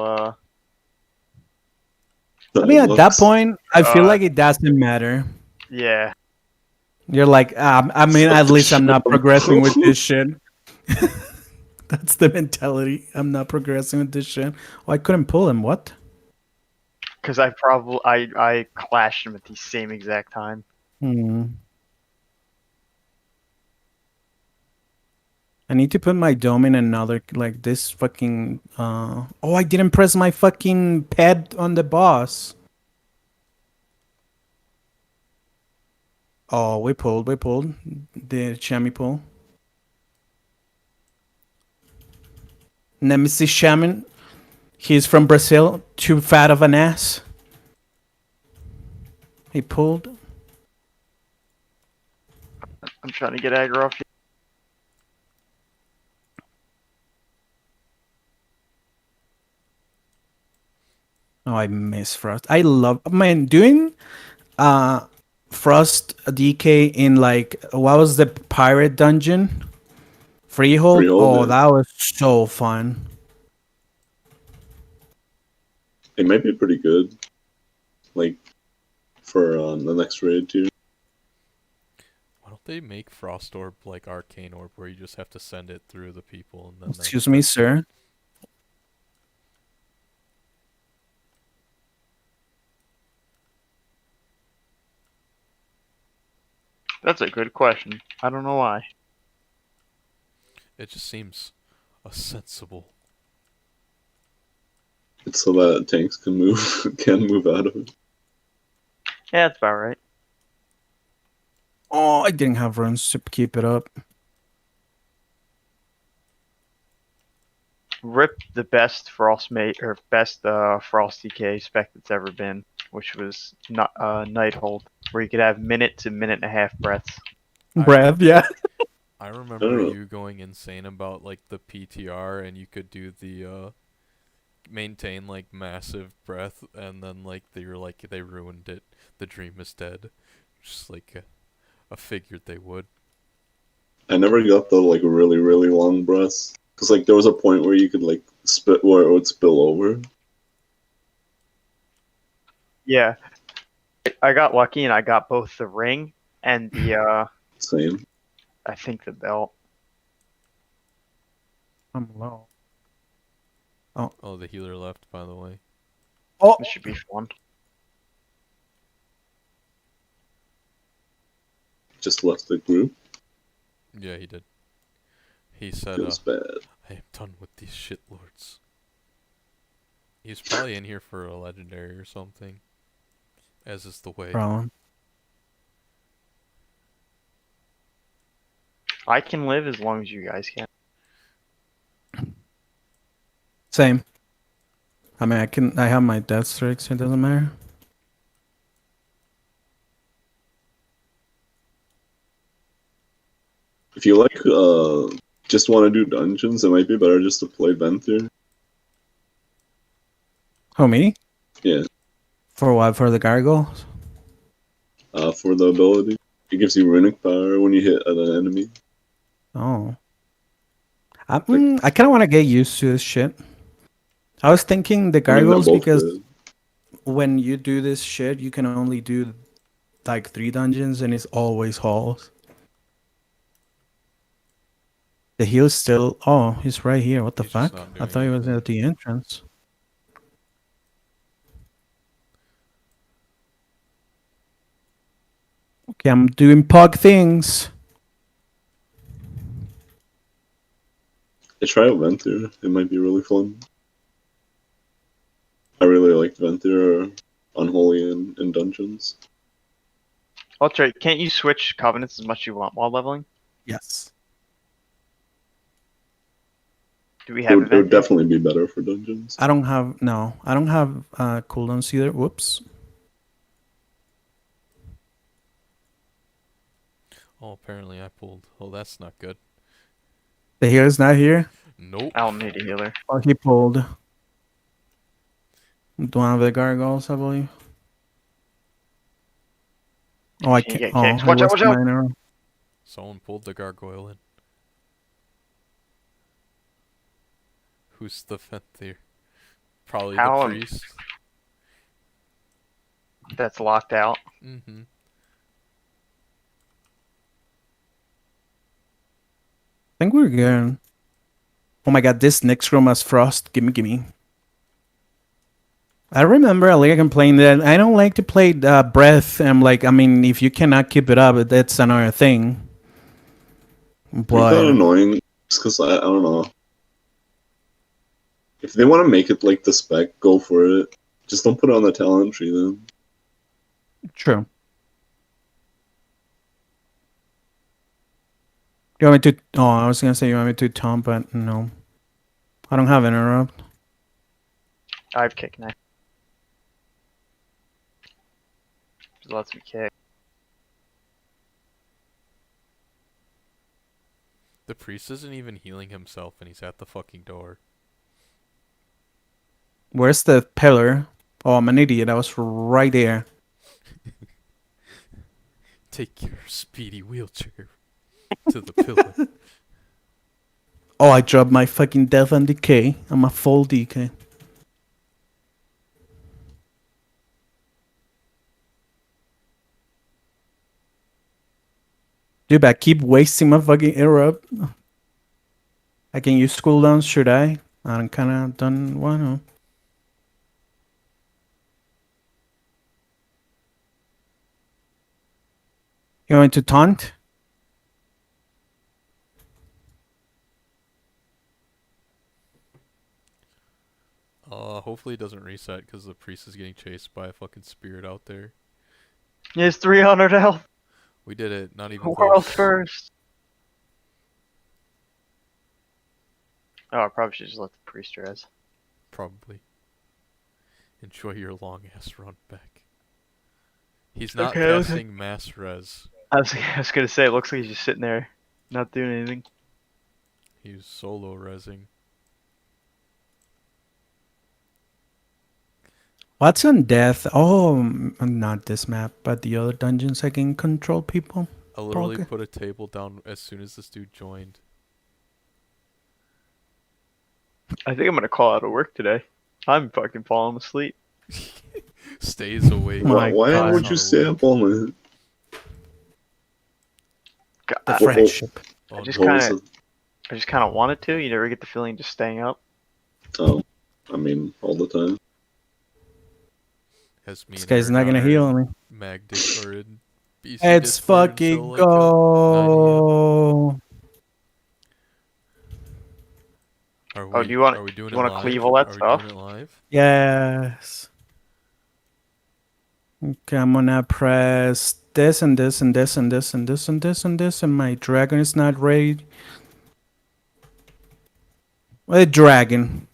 I mean, at that point, I feel like it doesn't matter. yeah. You're like, I mean, at least I'm not progressing with this shit. That's the mentality. I'm not progressing with this shit. Oh, I couldn't pull him. What? Because I clashed him at the same exact time. Hmm. I need to put my dome in another, like this fucking. Oh, I didn't press my fucking pad on the boss. Oh, we pulled. The chamois pull. Nemesis Shaman. He's from Brazil. Too fat of an ass. He pulled. I'm trying to get aggro off you. Oh, I miss Frost. I love, man, doing Frost DK in like, what was the pirate dungeon? Freehold? Freehold, Oh, yeah. that was so fun. It might be pretty good. Like, for the next raid, too. Why don't they make Frost Orb like Arcane Orb, where you just have to send it through the people and then Excuse me, sir. That's a good question. I don't know why. it just seems sensible. It's so that tanks can move out of it. Yeah, that's about right. Oh, I didn't have runes to keep it up. Rip the best Frostmate or best Frost DK spec that's ever been, which was not Nighthold, where you could have minute to minute and a half breaths. Breath, yeah. I remember Oh. you going insane about like the PTR, and you could do the maintain like massive breath, and then like they were like they ruined it. The dream is dead. Just like I figured they would. I never got the like really long breaths because like there was a point where you could like spit where it would spill over. Yeah, I got lucky and I got both the ring and the Same. I think the belt. I'm low. Oh, the healer left, by the way. Oh, This should be fun. Just left the group. Yeah, he did. He said, Feels bad. I am done with these shitlords. He's probably in here for a legendary or something. As is the way. wrong. I can live as long as you guys can. Same. I mean, I have my death streaks. It doesn't matter. If you like just want to do dungeons, it might be better just to play Venthyr. Oh, me? Yeah. For what? For the gargoyles? For the ability. It gives you runic power when you hit at an enemy. Oh. I kind of want to get used to this shit. I was thinking the I mean, they're gargoyles both because good. when you do this shit, you can only do like 3 dungeons and it's always halls. The heal's still. Oh, he's right here. What the He's just fuck? not I doing thought he was anything. at the entrance. Okay, I'm doing pug things. I try out Venthyr. It might be really fun. I really like Venthyr or Unholy in dungeons. Ultra, can't you switch covenants as much as you want while leveling? Yes. Do we It have would event? definitely be better for dungeons. I don't have cooldowns either. Whoops. Oh, apparently I pulled. Oh, that's not good. The healer's not here. Nope. I don't need a healer. Oh, he pulled one of the gargoyles, I believe. Oh, I Can't can't. get Oh, kicks. I Watch out, wasted watch out! mine arrow. Someone pulled the gargoyle in. Who's the Venthyr? Probably How the am- priest. That's locked out. Mm-hmm. I think we're good. Oh my god, this next room has frost. Gimme. I remember Alia complained that I don't like to play breath. I'm like, I mean, if you cannot keep it up, that's another thing. Ain't that But annoying? Just because I don't know. If they want to make it like the spec, go for it. Just don't put it on the talent tree then. True. You want me to? Oh, I was gonna say you want me to taunt, but no, I don't have interrupt. I have kick knife. Just lets me kick. The priest isn't even healing himself, and he's at the fucking door. Where's the pillar? Oh, I'm an idiot. I was right there. Take your speedy wheelchair to the pillar. Oh, I dropped my fucking death and decay. I'm a full DK. Dude, I keep wasting my fucking interrupt. I can use cooldowns, should I? I'm kinda done one. You want to taunt? Hopefully it doesn't reset because the priest is getting chased by a fucking spirit out there. He has 300 health. We did it. Not even World close. first. Oh, I probably should just let the priest res. Probably. Enjoy your long ass run back. He's not Okay, okay. casting mass res. I was gonna say, it looks like he's just sitting there, not doing anything. He's solo resing. What's on death? Oh, not this map, but the other dungeons I can control people. I literally Okay. put a table down as soon as this dude joined. I think I'm gonna call out of work today. I'm fucking falling asleep. Stays awake. My Why God. would you stay up all night? The I friendship. Oh, just What kind was of, it? I just kind of wanted to. You never get the feeling just staying up. Oh, I mean, all the time. Has me This and guy's her not gonna down heal in me. Mag Discord. BC Let's Discord fucking until, like, 9 a.m. go. Are we, Oh, do you want? are we doing you it want to live? cleave all that Are we stuff? doing it live? Yes. Okay, I'm gonna press this and this and this and this and this and this and this, and my dragon is not ready. A dragon.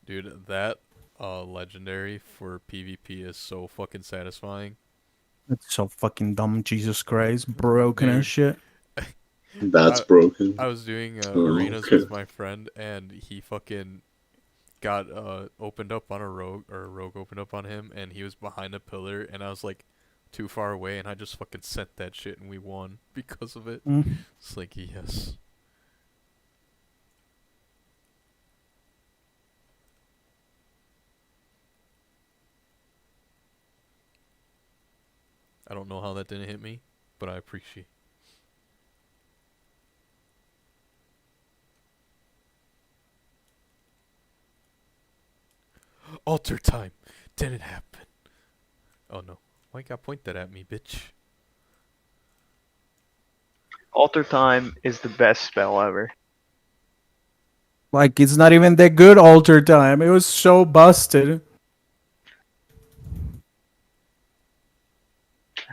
Dude, that legendary for PvP is so fucking satisfying. It's so fucking dumb. Jesus Christ, broken Dude. as shit. That's broken. I was doing Oh, arenas okay. with my friend, and he fucking got opened up on a rogue, or a rogue opened up on him, and he was behind a pillar, and I was like too far away, and I just fucking sent that shit, and we won because of it. Mm. It's like, yes. I don't know how that didn't hit me, but I appreciate. Alter time. Didn't happen. Oh no. Why you gotta point that at me, bitch? Alter time is the best spell ever. Like, it's not even that good alter time. It was so busted.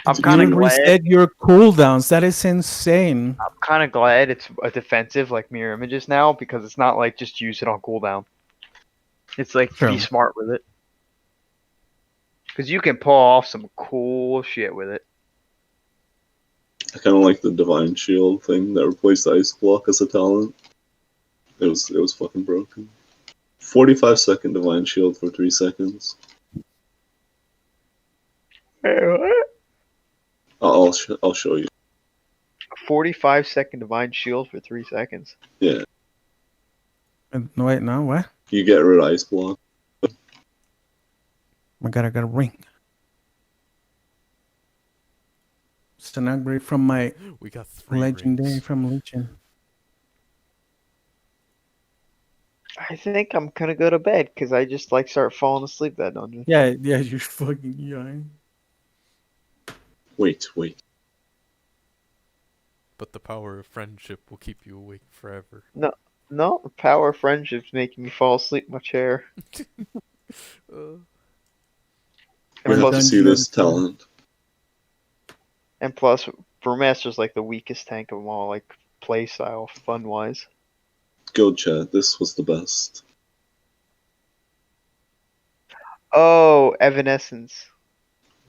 I'm You kind of even glad. reset your cooldowns. That is insane. I'm kind of glad it's a defensive like mirror images now, because it's not like just use it on cooldown. It's like True. be smart with it, because you can pull off some cool shit with it. I kind of like the Divine Shield thing that replaced Ice Block as a talent. It was fucking broken. 45-second Divine Shield for 3 seconds. I'll show you. 45-second divine shield for 3 seconds. Yeah, Wait, no, what? you get rid of Ice Block. I got a ring. It's an upgrade from my We got 3 legendary rings. from Legion. I think I'm gonna go to bed because I just like start falling asleep that dungeon. Yeah, you're fucking young. Wait. But the power of friendship will keep you awake forever. No, the power of friendship's making me fall asleep in my chair. Uh, We And have to plus, see this talent. and plus, Brewmaster's like the weakest tank of them all, like play style, fun wise. Go chat. This was the best. Oh, Evanescence.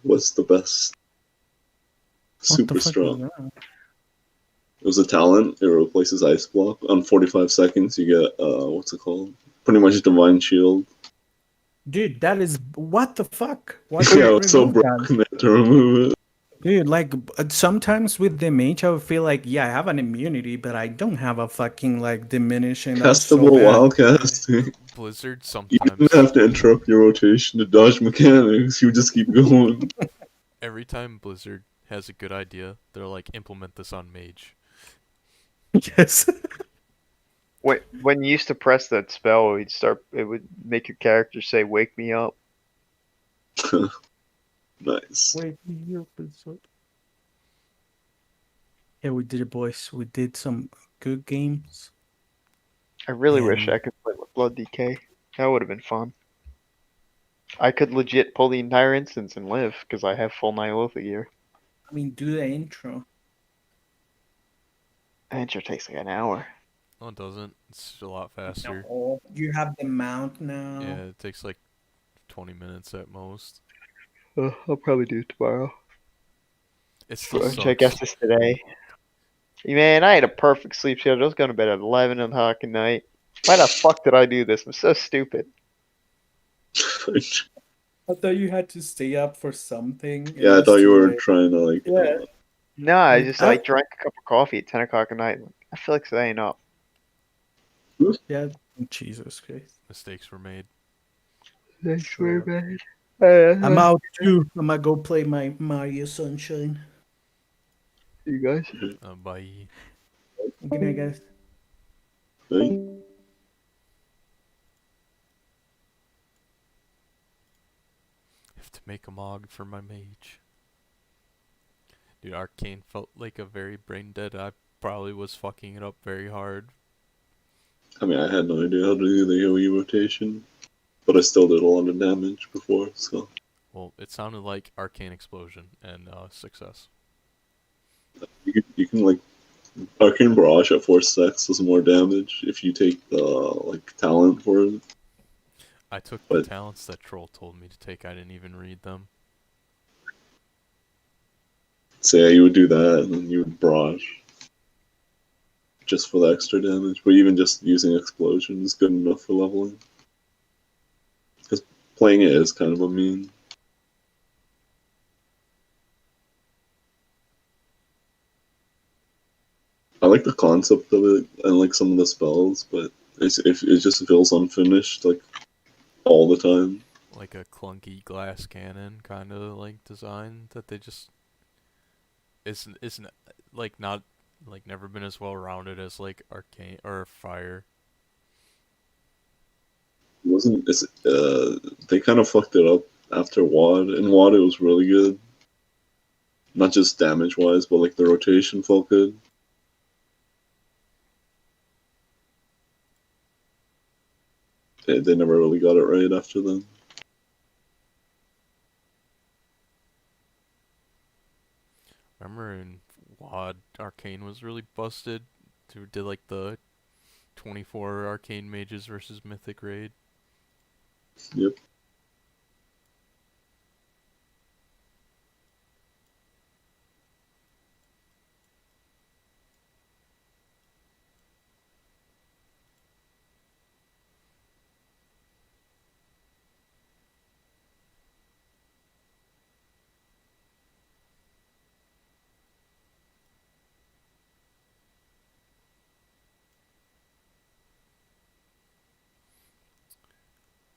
Was the best. What Super the fuck strong. is that? It was a talent. It replaces Ice Block. On 45 seconds, you get, what's it called? Pretty much Divine Shield. Dude, that is what the fuck? Why Yeah, can't it I was so remove that? broken they had to remove it. Dude, like sometimes with the mage, I would feel like, yeah, I have an immunity, but I don't have a fucking like diminishing. That's so Castable bad. wild casting. Blizzard You sometimes. didn't have to interrupt your rotation to dodge mechanics. You just keep going. Every time Blizzard has a good idea, they're like, implement this on Mage. Yes. When you used to press that spell, it would make your character say, "Wake me up." Nice. Wait, yeah, we did it, boys. We did some good games. I really wish And- I could play with Blood DK. That would have been fun. I could legit pull the entire instance and live because I have full Nyalotha gear. I mean, do the intro. And sure takes like an hour. No, it doesn't. It's a lot faster. No, you have the mount now. Yeah, it takes like 20 minutes at most. I'll probably do it tomorrow. It still Which I guess sucks. is today. Man, I had a perfect sleep schedule. I was going to bed at 11 o'clock at night. Why the fuck did I do this? I'm so stupid. I thought you had to stay up for something. It Yeah, I was thought you too were late. trying to like. Yeah. No, I Like, just like drank a cup of coffee at 10 o'clock at night. I feel like staying up. Yeah. Jesus Christ. Mistakes were made. I Sure. man. I'm out too. I'm gonna go play my Mario Sunshine. You guys. Bye. Good night, guys. Right? Have to make a mog for my mage. Dude, Arcane felt like a very brain dead. I probably was fucking it up very hard. I mean, I had no idea how to do the AoE rotation, but I still did a lot of damage before, so. Well, it sounded like Arcane Explosion and success. You can like. Arcane Barrage at 4 stacks does more damage if you take the like talent for it. I took the But- talents that Troll told me to take. I didn't even read them. So yeah, you would do that, and then you would barrage. Just for the extra damage, but even just using explosion is good enough for leveling. Because playing it is kind of a mean. I like the concept of it and like some of the spells, but it just feels unfinished like all the time. Like a clunky glass cannon kind of like design that they just isn't like not like never been as well rounded as like Arcane or Fire. It wasn't they kind of fucked it up after WoD. In WoD, it was really good. Not just damage wise, but like the rotation felt good. They never really got it right after then. Remember in WoD, Arcane was really busted. They did like the 24 Arcane Mages versus Mythic Raid. Yep.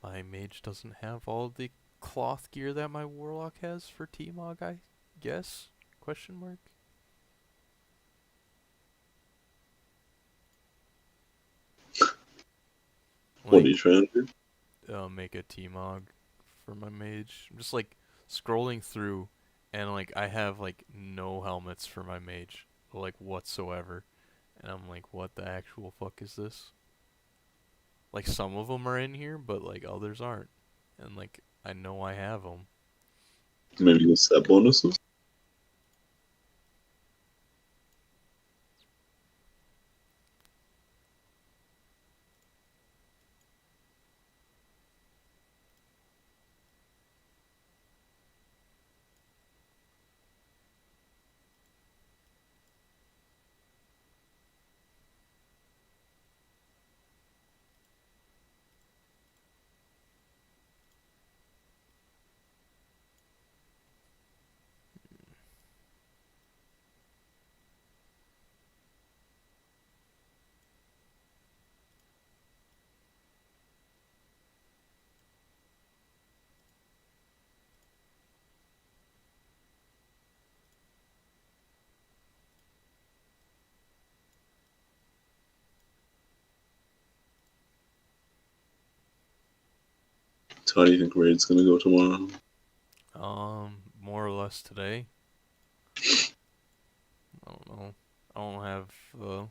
My mage doesn't have all the cloth gear that my warlock has for T-Mog, I guess? Question mark? What are you trying to do? Make a T-Mog for my mage. I'm just like scrolling through and like I have like no helmets for my mage. like whatsoever. And I'm like, what the actual fuck is this? Like some of them are in here, but like others aren't. And like I know I have them. Maybe the set bonuses. So how do you think raid's gonna go tomorrow? More or less today. I don't know. I don't have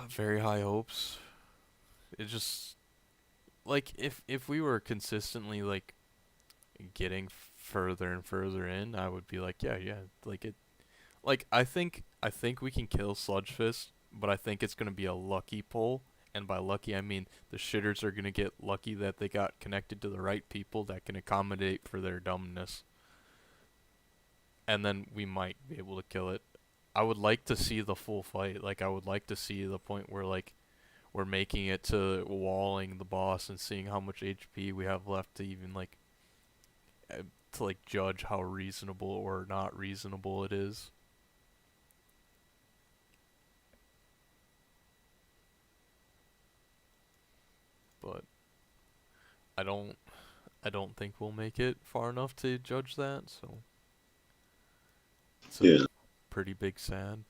very high hopes. It just like if we were consistently like getting further and further in, I would be like, yeah, yeah, like it. Like I think we can kill Sludgefist, but I think it's gonna be a lucky pull, and by lucky I mean the shitters are gonna get lucky that they got connected to the right people that can accommodate for their dumbness, and then we might be able to kill it. I would like to see the full fight. Like I would like to see the point where like we're making it to walling the boss and seeing how much HP we have left to even like to like judge how reasonable or not reasonable it is. But I don't I don't think we'll make it far enough to judge that, so it's a Yeah. pretty big sad.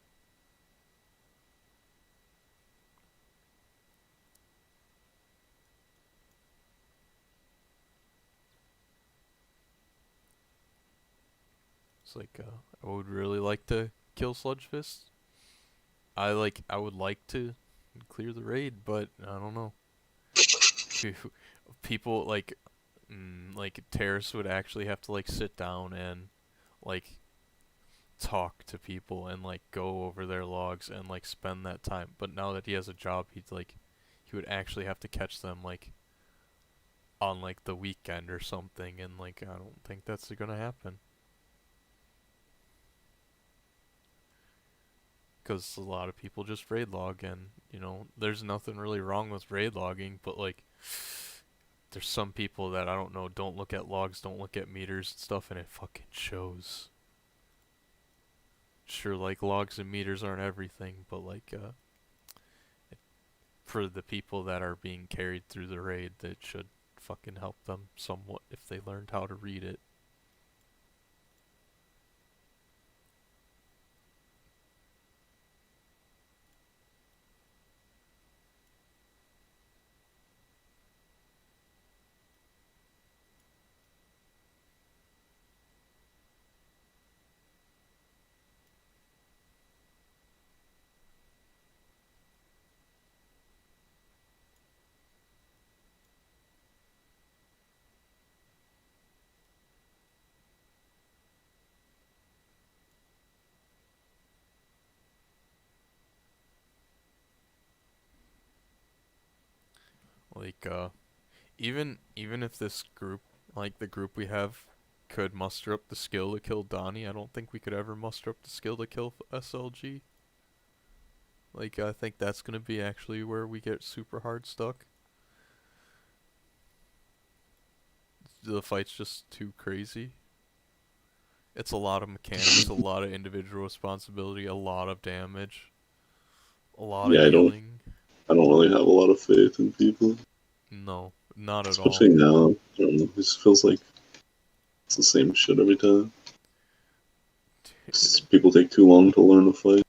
It's like I would really like to kill Sludgefist. I would like to clear the raid, but I don't know. People like terrorists would actually have to like sit down and like talk to people and like go over their logs and like spend that time. But now that he has a job, he would actually have to catch them like on like the weekend or something, and like I don't think that's gonna happen. Because a lot of people just raid log, and you know, there's nothing really wrong with raid logging, but like there's some people that I don't know don't look at logs, don't look at meters and stuff, and it fucking shows. Sure, like logs and meters aren't everything, but like for the people that are being carried through the raid, that should fucking help them somewhat if they learned how to read it. Like even if this group, like the group we have, could muster up the skill to kill Donnie, I don't think we could ever muster up the skill to kill SLG. Like I think that's gonna be actually where we get super hard stuck. The fight's just too crazy. It's a lot of mechanics, a lot of individual responsibility, a lot of damage, a lot of Yeah, healing. I don't really have a lot of faith in people. No, not at all. Especially now. I don't know. It just feels like it's the same shit every time. People take too long to learn to fight.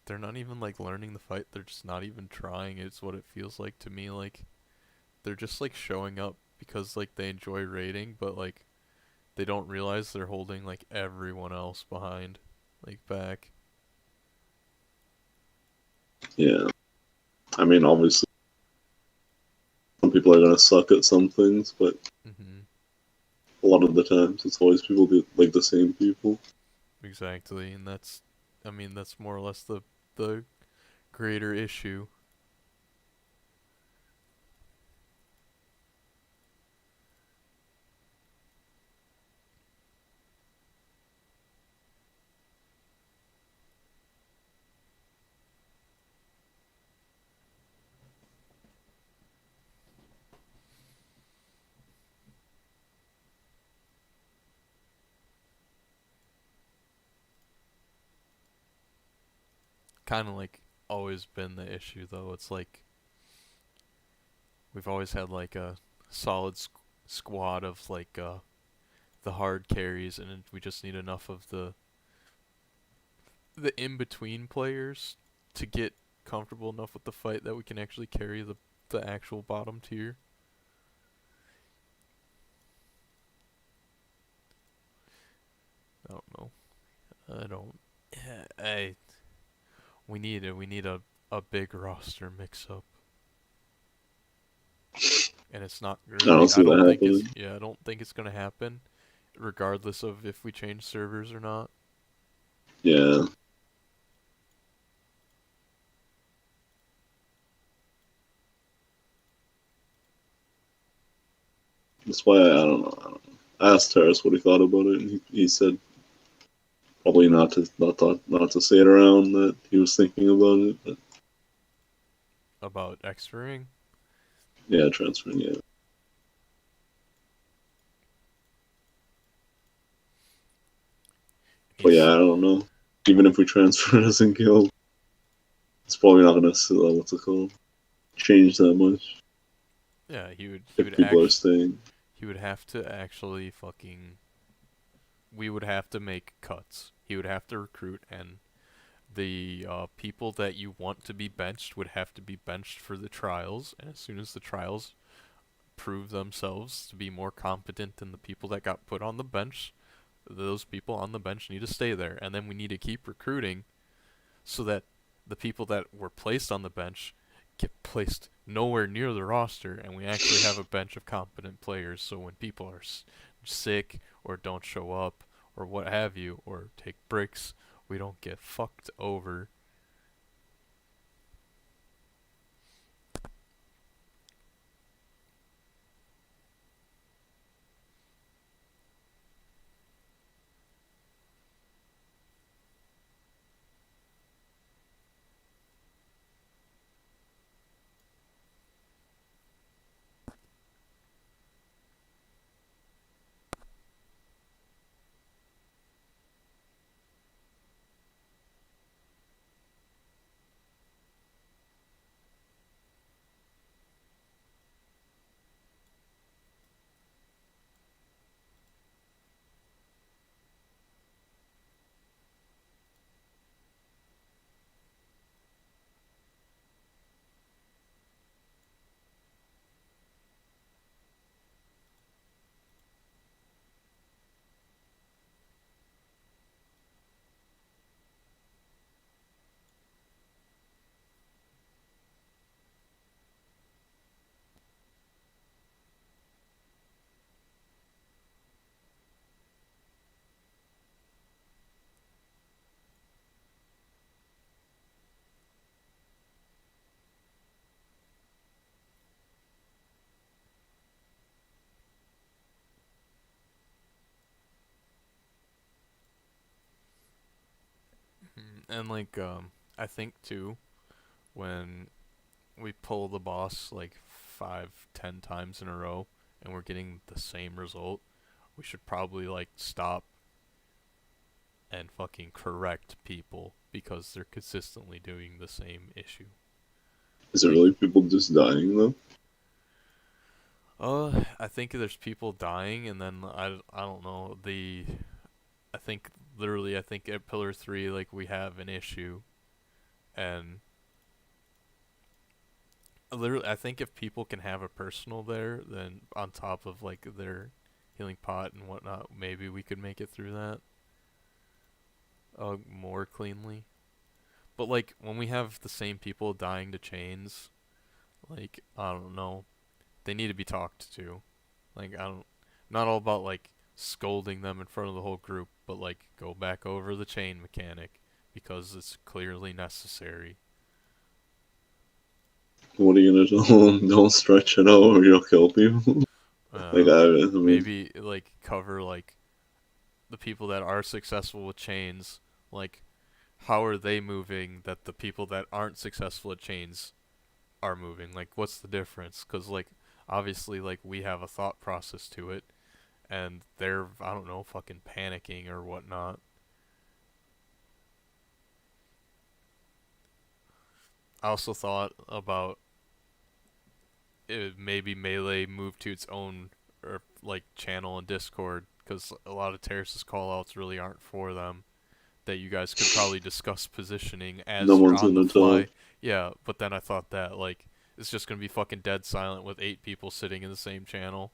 They're not even like learning the fight, they're just not even trying. It's what it feels like to me. Like they're just like showing up because like they enjoy raiding, but like they don't realize they're holding like everyone else behind. like back. Yeah. I mean, obviously, some people are gonna suck at some things, but Hmm. a lot of the times it's always people like the same people. Exactly, and I mean, that's more or less the greater issue. Kind of like always been the issue though. It's like we've always had like a solid squad of like the hard carries, and we just need enough of the in between players to get comfortable enough with the fight that we can actually carry the actual bottom tier. I don't know. I don't. Yeah, we need a big roster mix up, and it's not I don't really. see that happening. I don't think it's gonna happen, regardless of if we change servers or not. Yeah. That's why I don't know. I don't know. I asked Terrace what he thought about it, and he said probably not to say it around that he was thinking about it, but About X-ring. yeah, transferring. Yeah, but yeah, He's I don't know. Even if we transfer it as in guild, it's probably not gonna what's it called change that much yeah. He if would people are actually staying. he would have to actually fucking. We would have to make cuts. He would have to recruit, and the people that you want to be benched would have to be benched for the trials. And as soon as the trials prove themselves to be more competent than the people that got put on the bench, those people on the bench need to stay there. And then we need to keep recruiting so that the people that were placed on the bench get placed nowhere near the roster, and we actually have a bench of competent players. So when people are sick or don't show up or what have you, or take breaks, we don't get fucked over. And like I think too, when we pull the boss like 5, 10 times in a row and we're getting the same result, we should probably like stop and fucking correct people because they're consistently doing the same issue. Is it Like, really people just dying though? I think there's people dying, and then I don't know I think literally I think at Pillar 3 like we have an issue, and literally I think if people can have a personal there, then on top of like their healing pot and whatnot, maybe we could make it through that. more cleanly. But like when we have the same people dying to chains, like I don't know, they need to be talked to. Like I don't, not all about like scolding them in front of the whole group, but like go back over the chain mechanic because it's clearly necessary. What are you gonna do? Don't stretch it out or you'll kill people. Like I mean, Maybe like cover like the people that are successful with chains, like how are they moving that the people that aren't successful at chains are moving? Like what's the difference? Because like obviously like we have a thought process to it, and they're I don't know fucking panicking or whatnot. I also thought about maybe Melee move to its own or like channel in Discord because a lot of Terrace's callouts really aren't for them. That you guys could probably discuss positioning no as you're one's on the gonna fly. talk. Yeah, but then I thought that like it's just gonna be fucking dead silent with 8 people sitting in the same channel.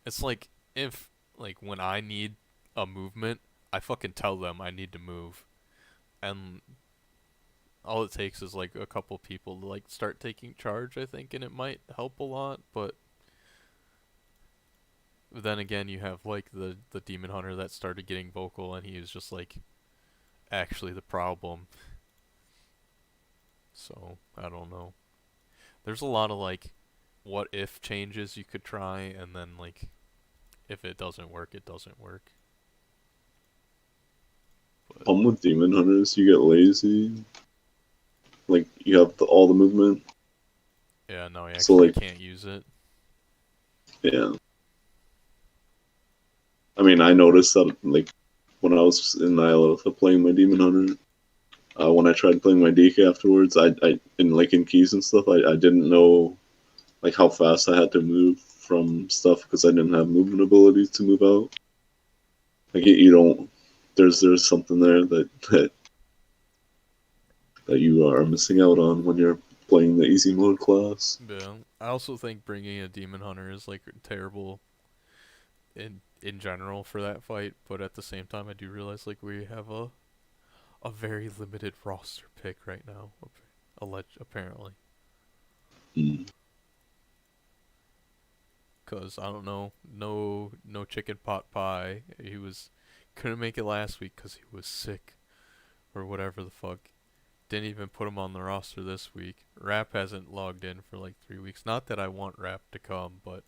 It's like if like when I need a movement, I fucking tell them I need to move, and all it takes is like a couple people to like start taking charge, I think, and it might help a lot. But then again, you have like the demon hunter that started getting vocal, and he was just like actually the problem. So I don't know. There's a lot of like what if changes you could try, and then like if it doesn't work, it doesn't work. But Problem with demon hunters, you get lazy. Like you have all the movement, yeah, no, you so actually like can't use it. yeah. I mean, I noticed that like when I was in Nyla playing my demon hunter, when I tried playing my DK afterwards, I in like in keys and stuff, I didn't know like how fast I had to move from stuff because I didn't have movement abilities to move out. Like you don't. There's something there that you are missing out on when you're playing the easy mode class. Yeah, I also think bringing a demon hunter is like terrible in general for that fight, but at the same time, I do realize like we have a very limited roster pick right now, apparently. Mm. Cause I don't know, no chicken pot pie. He was couldn't make it last week because he was sick or whatever the fuck. Didn't even put him on the roster this week. Rap hasn't logged in for like 3 weeks. Not that I want Rap to come, but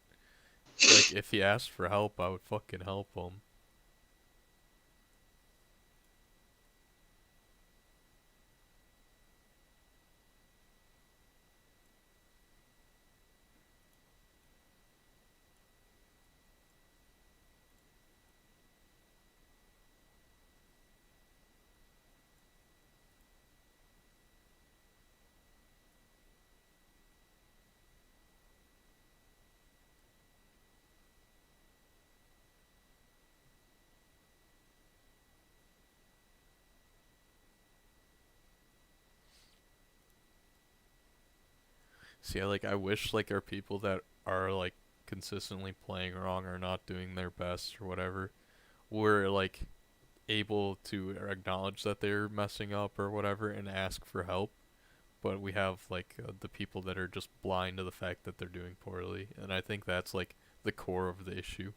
like if he asked for help, I would fucking help him. See, I wish like our people that are like consistently playing wrong or not doing their best or whatever were like able to acknowledge that they're messing up or whatever and ask for help. But we have like the people that are just blind to the fact that they're doing poorly, and I think that's like the core of the issue.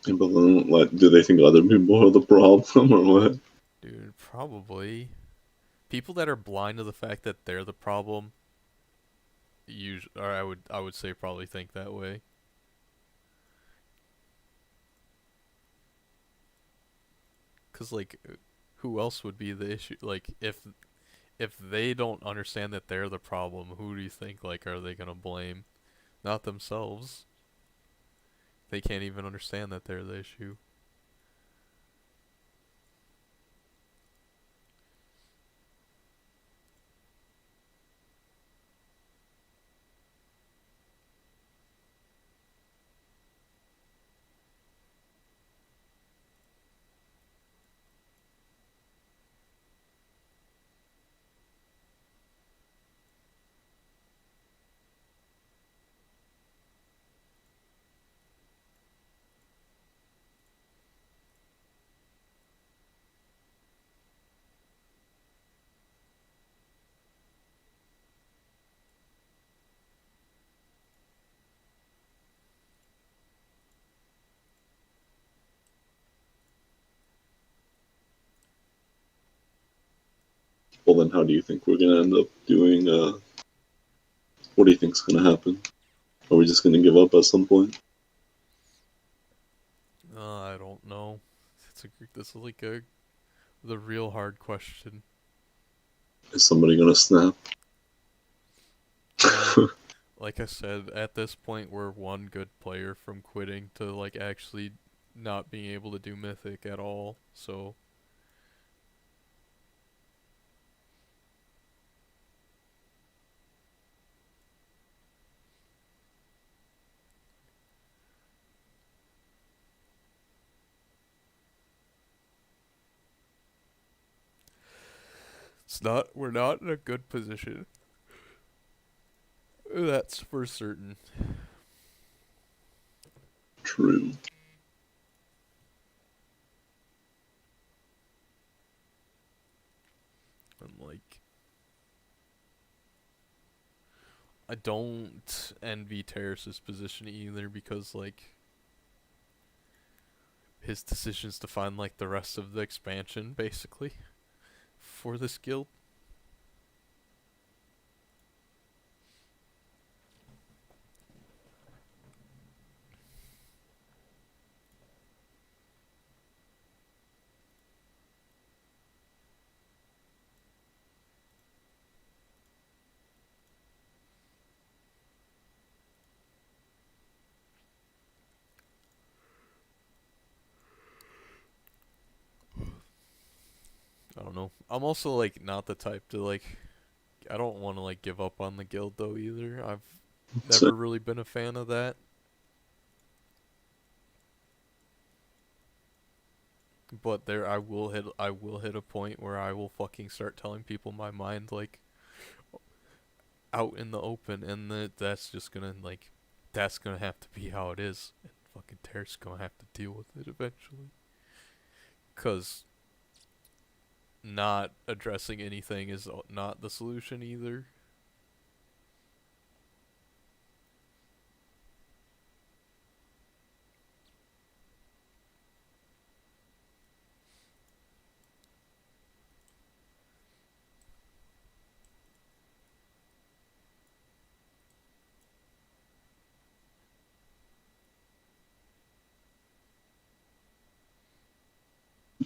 But then, like, do they think other people are the problem or what? Dude, probably people that are blind to the fact that they're the problem. Or I would say probably think that way. Cause like, who else would be the issue? Like if they don't understand that they're the problem, who do you think like are they gonna blame? Not themselves. They can't even understand that they're the issue. Well, then how do you think we're gonna end up doing? What do you think's gonna happen? Are we just gonna give up at some point? I don't know. This is like the real hard question. Is somebody gonna snap? Like I said, at this point we're one good player from quitting to like actually not being able to do Mythic at all. So we're not in a good position. That's for certain. True. And like I don't envy Terrace's position either because like his decisions to find like the rest of the expansion basically for this guild. I don't know. I'm also like not the type to like I don't want to like give up on the guild though either. I've never really been a fan of that. But I will hit a point where I will fucking start telling people my mind like out in the open, and that's just gonna like that's gonna have to be how it is, and fucking Terrace gonna have to deal with it eventually. 'Cause not addressing anything is not the solution either.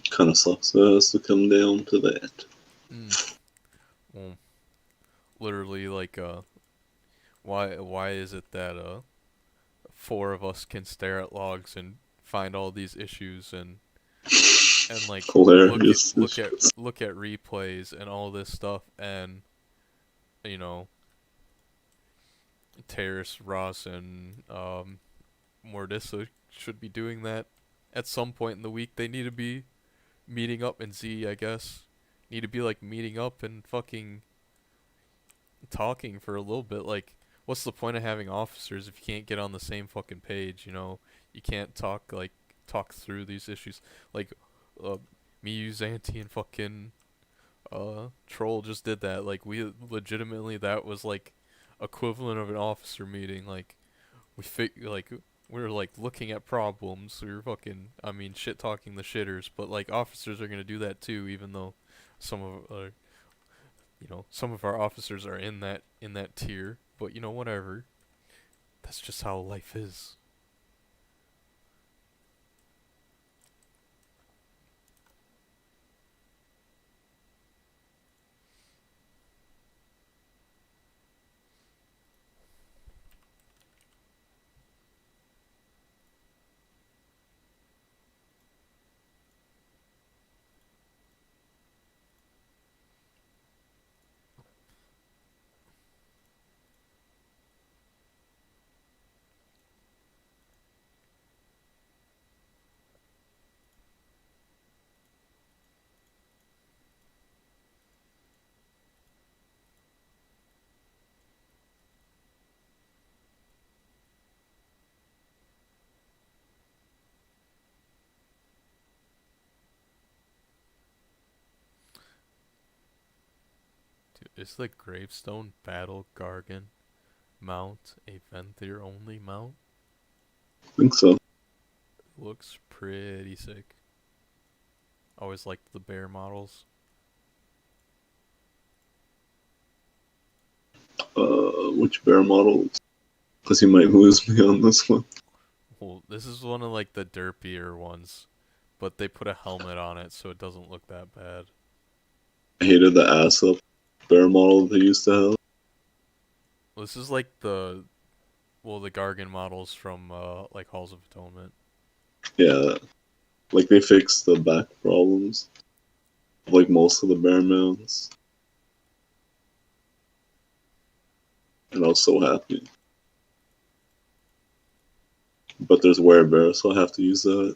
Kind of sucks. It has to come down to that. Well, literally, like, why is it that four of us can stare at logs and find all these issues and like Hilarious. look at replays and all this stuff, and you know, Terrace, Ross, and Mordissa should be doing that at some point in the week. They need to be meeting up, and Z, I guess, need to be like meeting up and fucking talking for a little bit. Like, what's the point of having officers if you can't get on the same fucking page? You know, you can't talk through these issues. Like, me, you, Xanti, and fucking Troll just did that. Like, we legitimately, that was like equivalent of an officer meeting. Like, we were like looking at problems. We were fucking, I mean, shit talking the shitters. But like, officers are gonna do that too, even though some of our officers are in that tier. But whatever. That's just how life is. Dude, is the Gravestone Battle Gargan mount a Venthyr only mount? I think so. Looks pretty sick. Always liked the bear models. Which bear models? Because he might lose me on this one. Well, this is one of like the derpier ones, but they put a helmet on it so it doesn't look that bad. I hated the ass up bear model they used to have. This is like the Gargan models from like Halls of Atonement. Yeah, like they fixed the back problems, like most of the bear mounts, and I was so happy. But there's werebear, so I have to use that.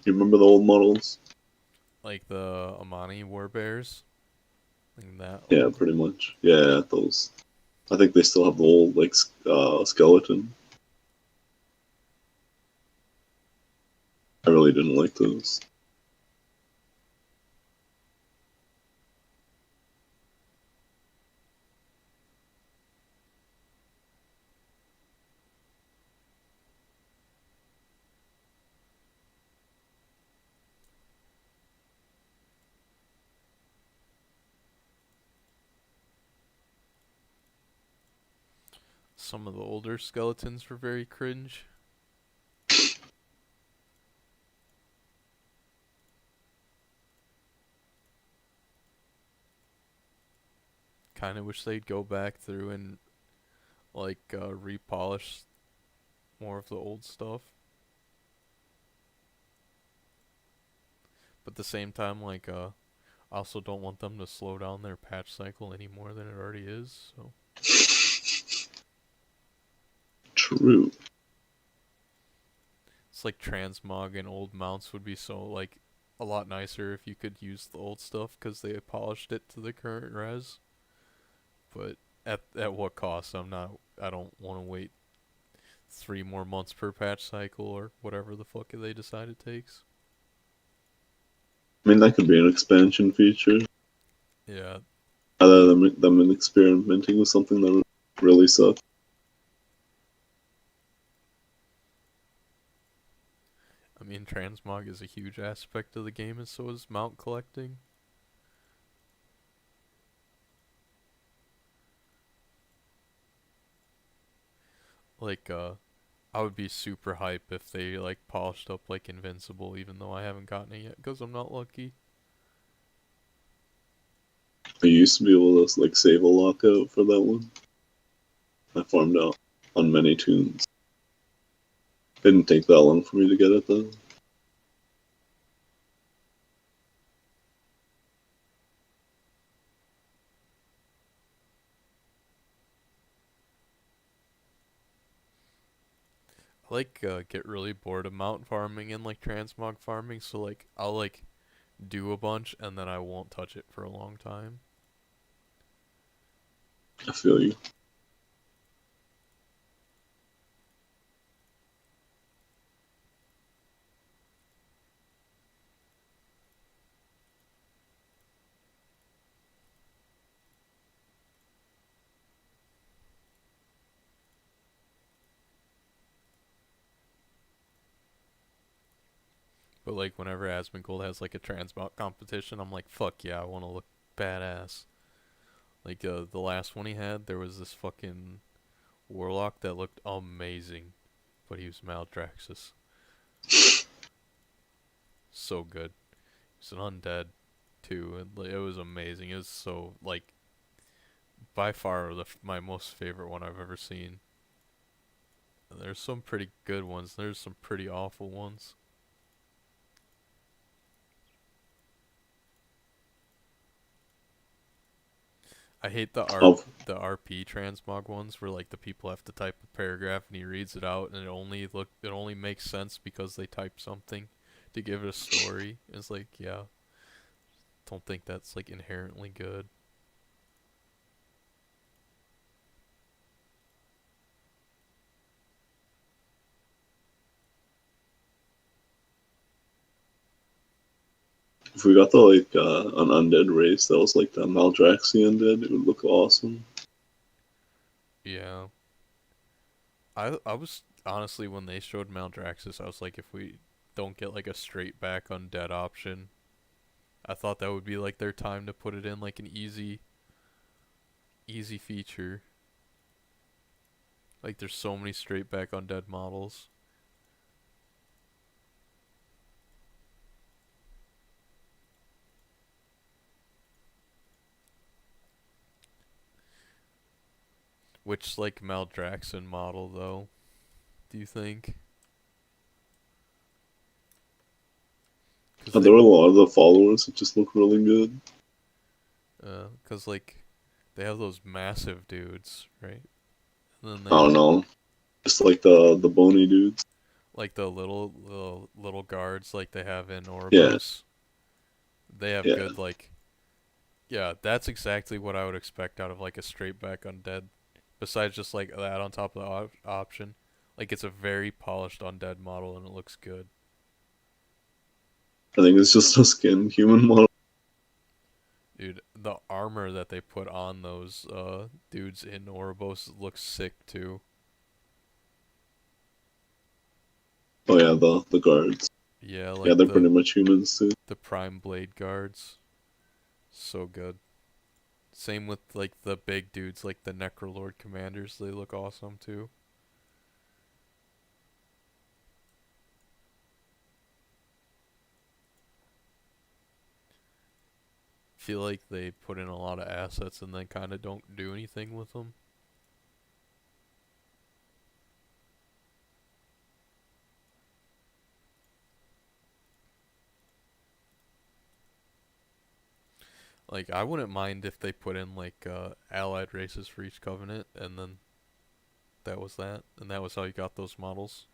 You remember the old models? Like the Amani Warbears? Like that. Yeah, pretty much. Yeah, those. I think they still have the old like skeleton. I really didn't like those. Some of the older skeletons were very cringe. Kind of wish they'd go back through and like repolish more of the old stuff. But at the same time, like I also don't want them to slow down their patch cycle any more than it already is. So True. it's like transmog and old mounts would be so like a lot nicer if you could use the old stuff because they polished it to the current res. But at what cost? I don't want to wait 3 more months per patch cycle or whatever the fuck they decide it takes. I mean, that could be an expansion feature. Yeah. Other than them experimenting with something that would really suck. I mean, transmog is a huge aspect of the game, and so is mount collecting. Like, I would be super hype if they, like, polished up, like, Invincible, even though I haven't gotten it yet, because I'm not lucky. I used to be able to, like, save a lockout for that one. I farmed out on many tunes. Didn't take that long for me to get it, though. I, like, get really bored of mount farming and, like, transmog farming, so, like, I'll, like, do a bunch, and then I won't touch it for a long time. I feel you. But, like, whenever Asmongold has, like, a transmog competition, I'm like, fuck yeah, I want to look badass. Like, the last one he had, there was this fucking Warlock that looked amazing. But he was Maldraxxus. So good. He's an undead, too. And, like, it was amazing. It was so, like, by far my most favorite one I've ever seen. And there's some pretty good ones. There's some pretty awful ones. I hate the RP transmog ones where like the people have to type a paragraph and he reads it out and it only makes sense because they type something to give it a story. It's like, yeah, don't think that's like inherently good. If we got the like an undead race that was like the Maldraxi undead, it would look awesome. Yeah. I was honestly when they showed Maldraxxus, I was like, if we don't get like a straight back undead option, I thought that would be like their time to put it in like an easy feature. Like there's so many straight back undead models. Which like Maldraxxan model though, do you think? There were a lot of the followers that just look really good. Cause like they have those massive dudes, right? And then I they don't know. Just like the bony dudes. like the little guards like they have in Yeah. Ouroboros. They have Yeah. good like yeah, that's exactly what I would expect out of like a straight back undead. Besides just like that on top of the option, like it's a very polished undead model and it looks good. I think it's just a skin human model. Dude, the armor that they put on those dudes in Ouroboros looks sick too. Oh yeah, the guards. Yeah, Yeah, like they're pretty much humans too. the prime blade guards. So good. Same with like the big dudes like the Necrolord commanders, they look awesome too. Feel like they put in a lot of assets and then kind of don't do anything with them. Like I wouldn't mind if they put in like allied races for each covenant and then that was that and that was how you got those models.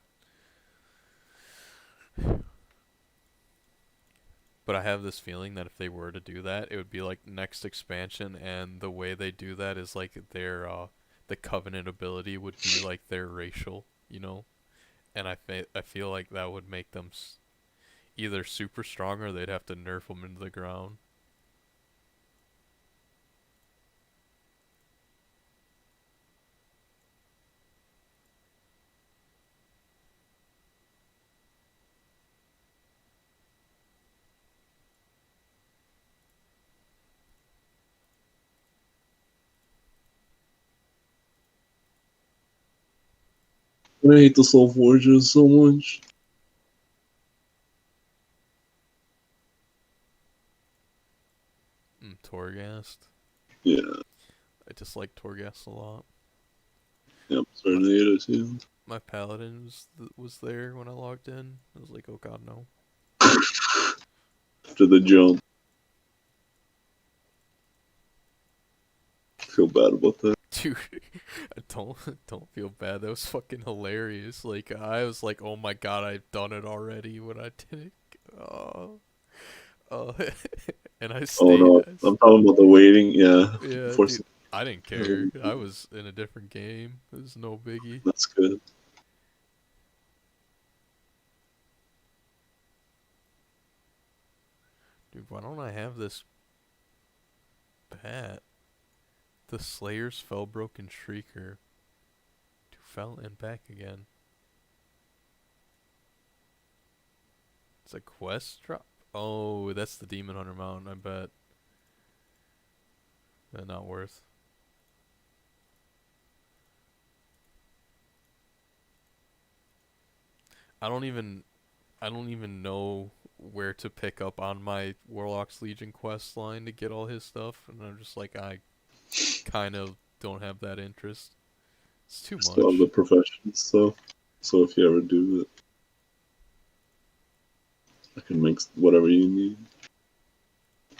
But I have this feeling that if they were to do that, it would be like next expansion, and the way they do that is like their the covenant ability would be like their racial, you know. And I feel like that would make them either super strong or they'd have to nerf them into the ground. I hate the Soul Forges so much. Torghast. Yeah. I just like Torghast a lot. Yep, starting to hate it too. My paladin was there when I logged in. I was like, oh god, no. After the jump. I feel bad about that. Dude, don't feel bad. That was fucking hilarious. Like I was like, oh my god, I've done it already when I did it. Oh, and I stayed. Oh no, I'm talking about the waiting. Yeah. Yeah, Before dude, I didn't care. I was in a different game. It was no biggie. That's good. Dude, why don't I have this bat? The Slayer's Fellbroken Shrieker. To fell and back again. It's a quest drop? Oh, that's the Demon Hunter mount, I bet. Not worth. I don't even know where to pick up on my Warlock's Legion quest line to get all his stuff, and I'm just like, I kind of don't have that interest. It's too Still have the much. profession stuff. So if you ever do it, I can make whatever you need.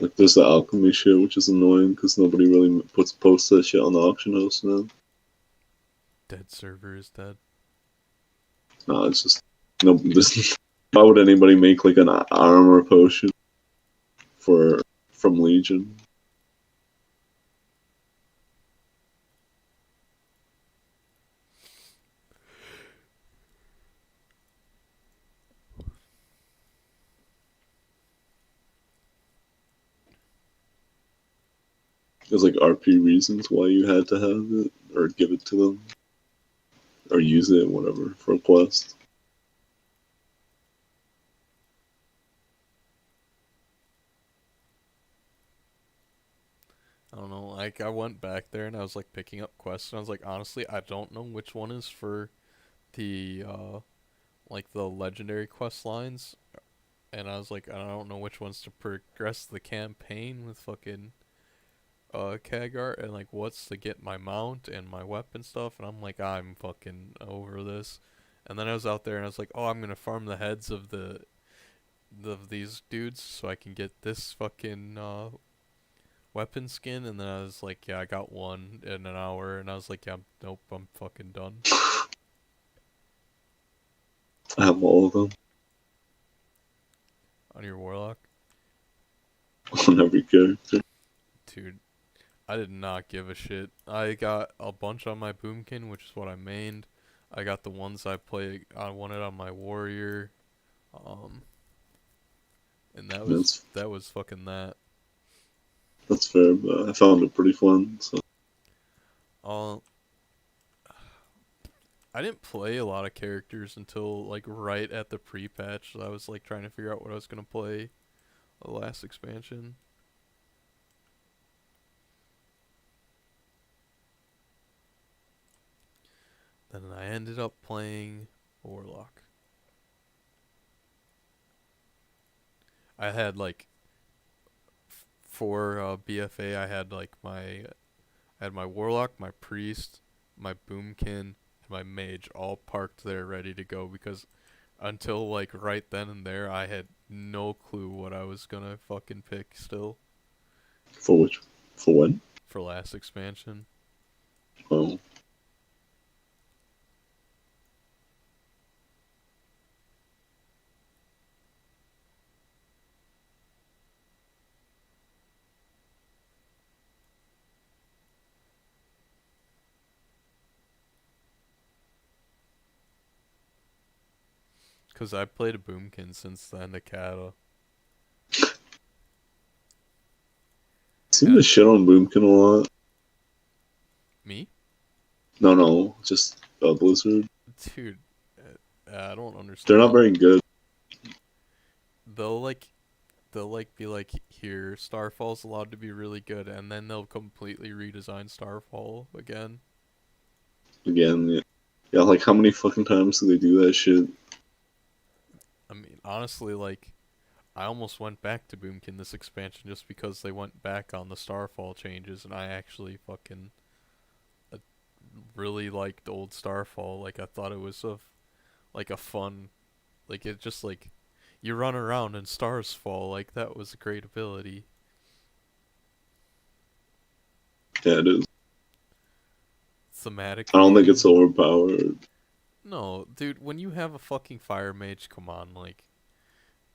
Like there's the alchemy shit, which is annoying because nobody really posts that shit on the auction house now. Dead server is dead. No, it's just no. Why would anybody make like an armor potion from Legion? There's like RP reasons why you had to have it or give it to them. or use it, whatever, for a quest. I don't know. Like I went back there and I was like picking up quests and I was like, honestly, I don't know which one is for the like the legendary quest lines, and I was like, I don't know which ones to progress the campaign with fucking Kagar, and like what's to get my mount and my weapon stuff, and I'm like, I'm fucking over this. And then I was out there and I was like, oh, I'm gonna farm the heads of these dudes so I can get this fucking weapon skin, and then I was like, yeah, I got one in an hour, and I was like, yeah, nope, I'm fucking done. I have all of them On your Warlock? on every character. Dude, I did not give a shit. I got a bunch on my Boomkin, which is what I mained. I got the ones I wanted on my Warrior. Um, and that was fucking that. That's fair, but I found it pretty fun. So Uh, I didn't play a lot of characters until like right at the pre-patch. So I was like trying to figure out what I was gonna play the last expansion. Then I ended up playing Warlock. I had like for BFA, I had like I had my Warlock, my Priest, my Boomkin, and my Mage all parked there ready to go because until like right then and there, I had no clue what I was gonna fucking pick still for which, for when? for last expansion. Oh, Cause I played a Boomkin since the end of Kata. seem to shit on Boomkin a lot. Me? No, just Blizzard. Dude, I don't understand. They're not very good. They'll be like, here, Starfall's allowed to be really good, and then they'll completely redesign Starfall again. Again, yeah, like how many fucking times do they do that shit? I mean, honestly, like, I almost went back to Boomkin this expansion just because they went back on the Starfall changes, and I actually fucking really liked old Starfall. Like, I thought it was like a fun, like, it just like, you run around and stars fall, like, that was a great ability. Yeah, it is. Thematic. I don't think it's overpowered. No, dude, when you have a fucking fire mage, come on, like,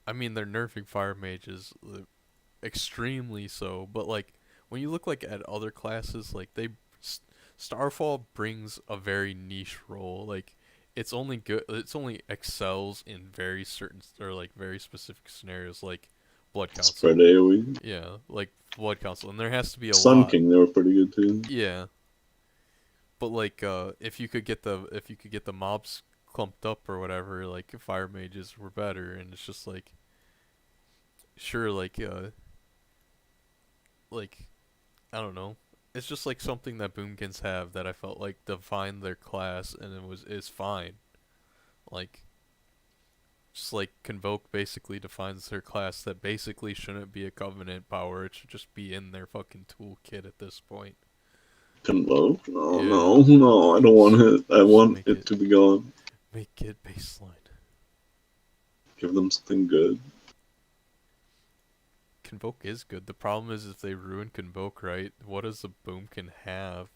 I mean, they're nerfing fire mages extremely so, but like, when you look like at other classes, like Starfall brings a very niche role. Like, it's only good, it's only excels in very certain or like very specific scenarios, like Blood Council. Spread AoE. Yeah, like Blood Council, and there has to be a Sun lot. King, they were pretty good too. Yeah. But like, if you could get the mobs clumped up or whatever, like fire mages were better, and it's just like, sure, like I don't know, it's just like something that Boomkins have that I felt like defined their class, and is fine, like, just like Convoke basically defines their class that basically shouldn't be a Covenant power, it should just be in their fucking toolkit at this point. Convoke? No, Yeah. no, I don't want it. I want make it to be gone. Make it baseline. Give them something good. Convoke is good. The problem is if they ruin Convoke, right? What does the Boomkin have?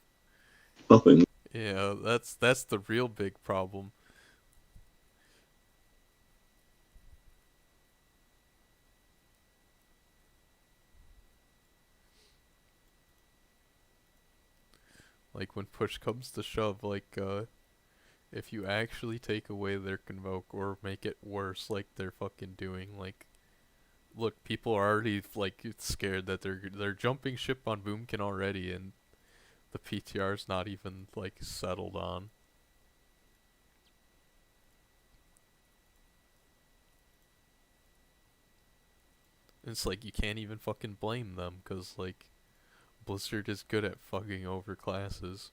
Nothing. Yeah, that's the real big problem. Like, when push comes to shove, like, if you actually take away their Convoke or make it worse like they're fucking doing, like, look, people are already, like, scared that they're jumping ship on Boomkin already, and the PTR's not even, like, settled on. It's like you can't even fucking blame them, because like Blizzard is good at fucking over classes.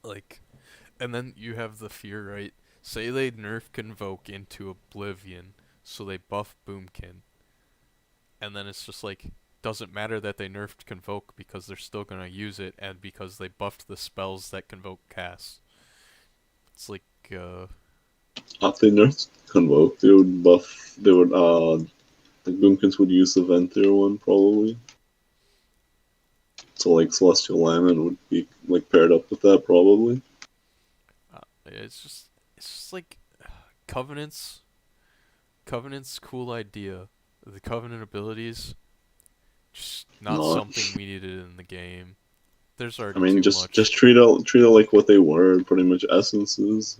Like, and then you have the fear, right? Say they nerf Convoke into Oblivion, so they buff Boomkin, and then it's just like, doesn't matter that they nerfed Convoke because they're still gonna use it, and because they buffed the spells that Convoke casts. It's like, After they nerfed Convoke, they would buff. They would the Boomkins would use the Venthyr one probably. So like Celestial Lament would be like paired up with that probably. it's just like Covenant's cool idea. The Covenant abilities, just not something we needed in the game. There's already I mean, too just much. treat it like what they were, pretty much essences.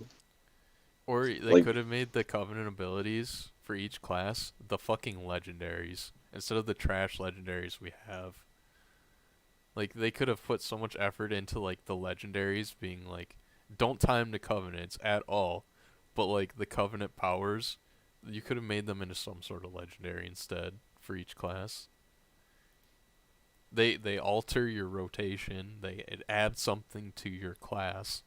Or they Like- could have made the Covenant abilities for each class the fucking legendaries instead of the trash legendaries we have. Like, they could have put so much effort into like the legendaries being like, don't time the Covenants at all, but like the Covenant powers, you could have made them into some sort of legendary instead for each class. They alter your rotation. It adds something to your class.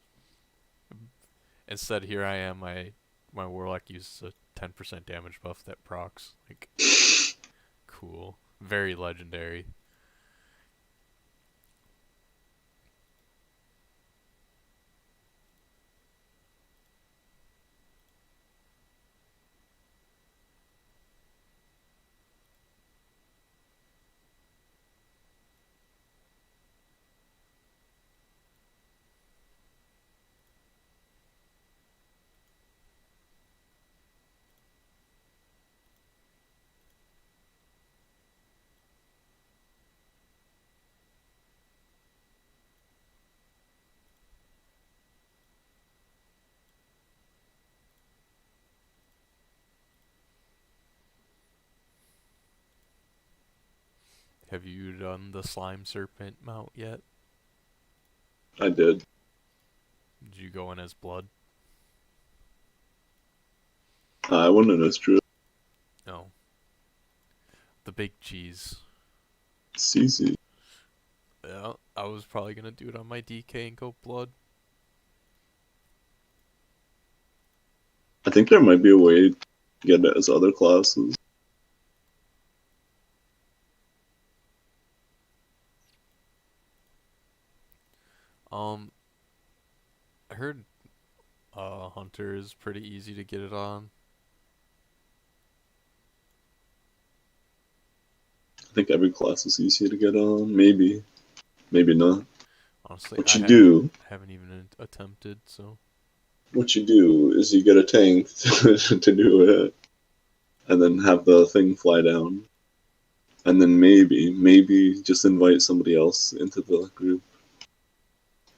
Instead, here I am. My Warlock uses a 10% damage buff that procs. Like, cool. Very legendary. Have you done the Slime Serpent mount yet? I did. Did you go in as Blood? I wouldn't have true. No. The big cheese. It's easy. Yeah, I was probably gonna do it on my DK and go Blood. I think there might be a way to get it as other classes. I heard Hunter is pretty easy to get it on. I think every class is easy to get on. Maybe not. Honestly, What you do haven't even attempted, so. What you do is you get a tank to do it, and then have the thing fly down, and then maybe just invite somebody else into the group,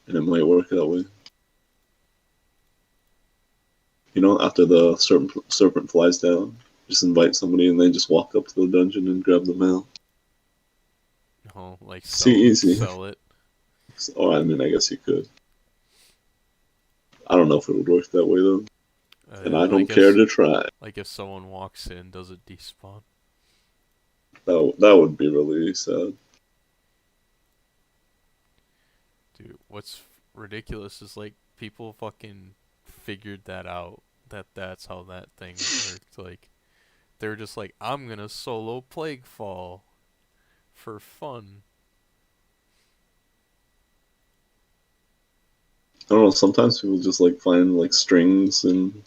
and it might work that way. You know, after the serpent flies down, just invite somebody and then just walk up to the dungeon and grab the mail. Oh, like Easy. sell it. Oh, I mean, I guess you could. I don't know if it would work that way though, and I don't care to try. Like if someone walks in, does it despawn? That would be really sad. Dude, what's ridiculous is like people fucking figured that out. That's how that thing worked. Like they're just like, I'm gonna solo Plaguefall for fun. I don't know. Sometimes people just like find like strings and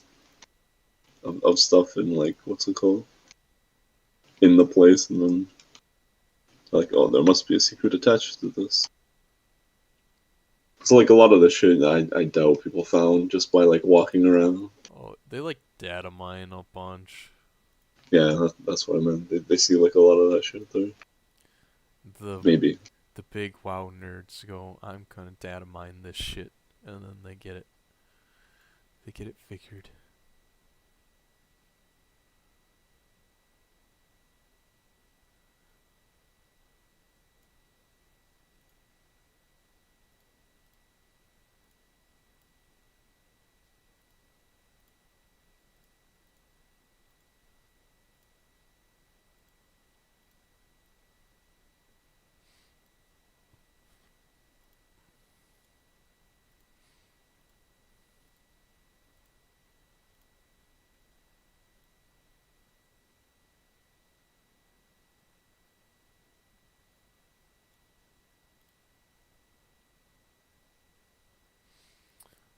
of stuff in like what's it called in the place, and then like, oh, there must be a secret attached to this. So like a lot of the shit I doubt people found just by like walking around. Oh, they like data mine a bunch. Yeah, that's what I meant. They see like a lot of that shit there. The Maybe. the big WoW nerds go, I'm gonna data mine this shit, and then they get it. They get it figured.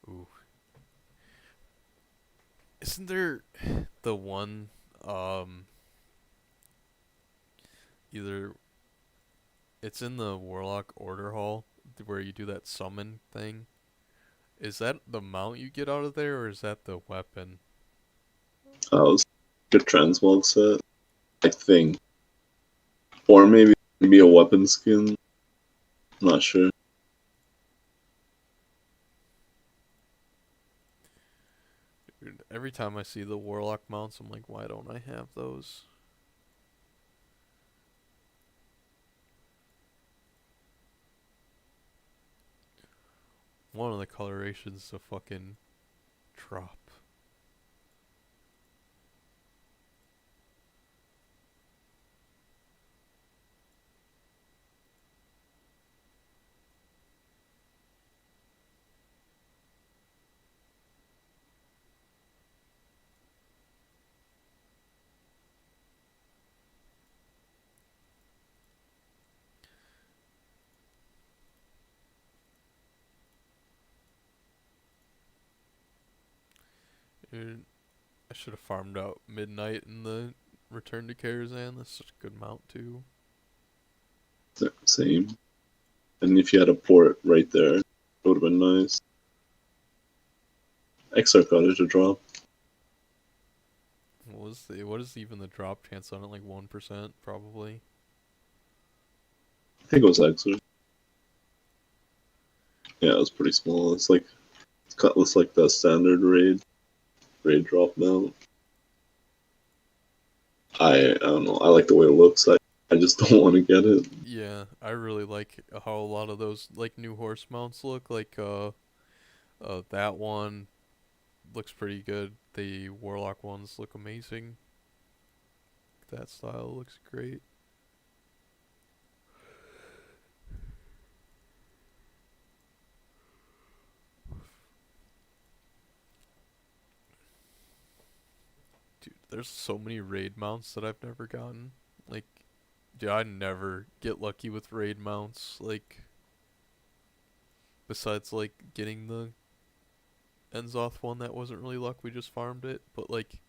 Ooh. Isn't there the one, either it's in the Warlock Order Hall where you do that summon thing? Is that the mount you get out of there, or is that the weapon? Was a transmog set, I think, or maybe a weapon skin. I'm not sure. Dude, every time I see the Warlock mounts, I'm like, why don't I have those? One of the colorations a fucking drop. Dude, I should have farmed out Midnight in the Return to Karazhan. That's such a good mount too. Same. And if you had a port right there, it would have been nice. XR Cottage to drop. What is even the drop chance on it? Like 1% probably. I think it was XR. Yeah, it was pretty small. It's like the standard raid drop now. I don't know. I like the way it looks. I just don't want to get it. Yeah, I really like how a lot of those like new horse mounts look. Like that one looks pretty good. The Warlock ones look amazing. That style looks great. Dude, there's so many raid mounts that I've never gotten. Like, dude, I never get lucky with raid mounts. Like, besides like getting the Enzoth one, that wasn't really luck. We just farmed it. But like,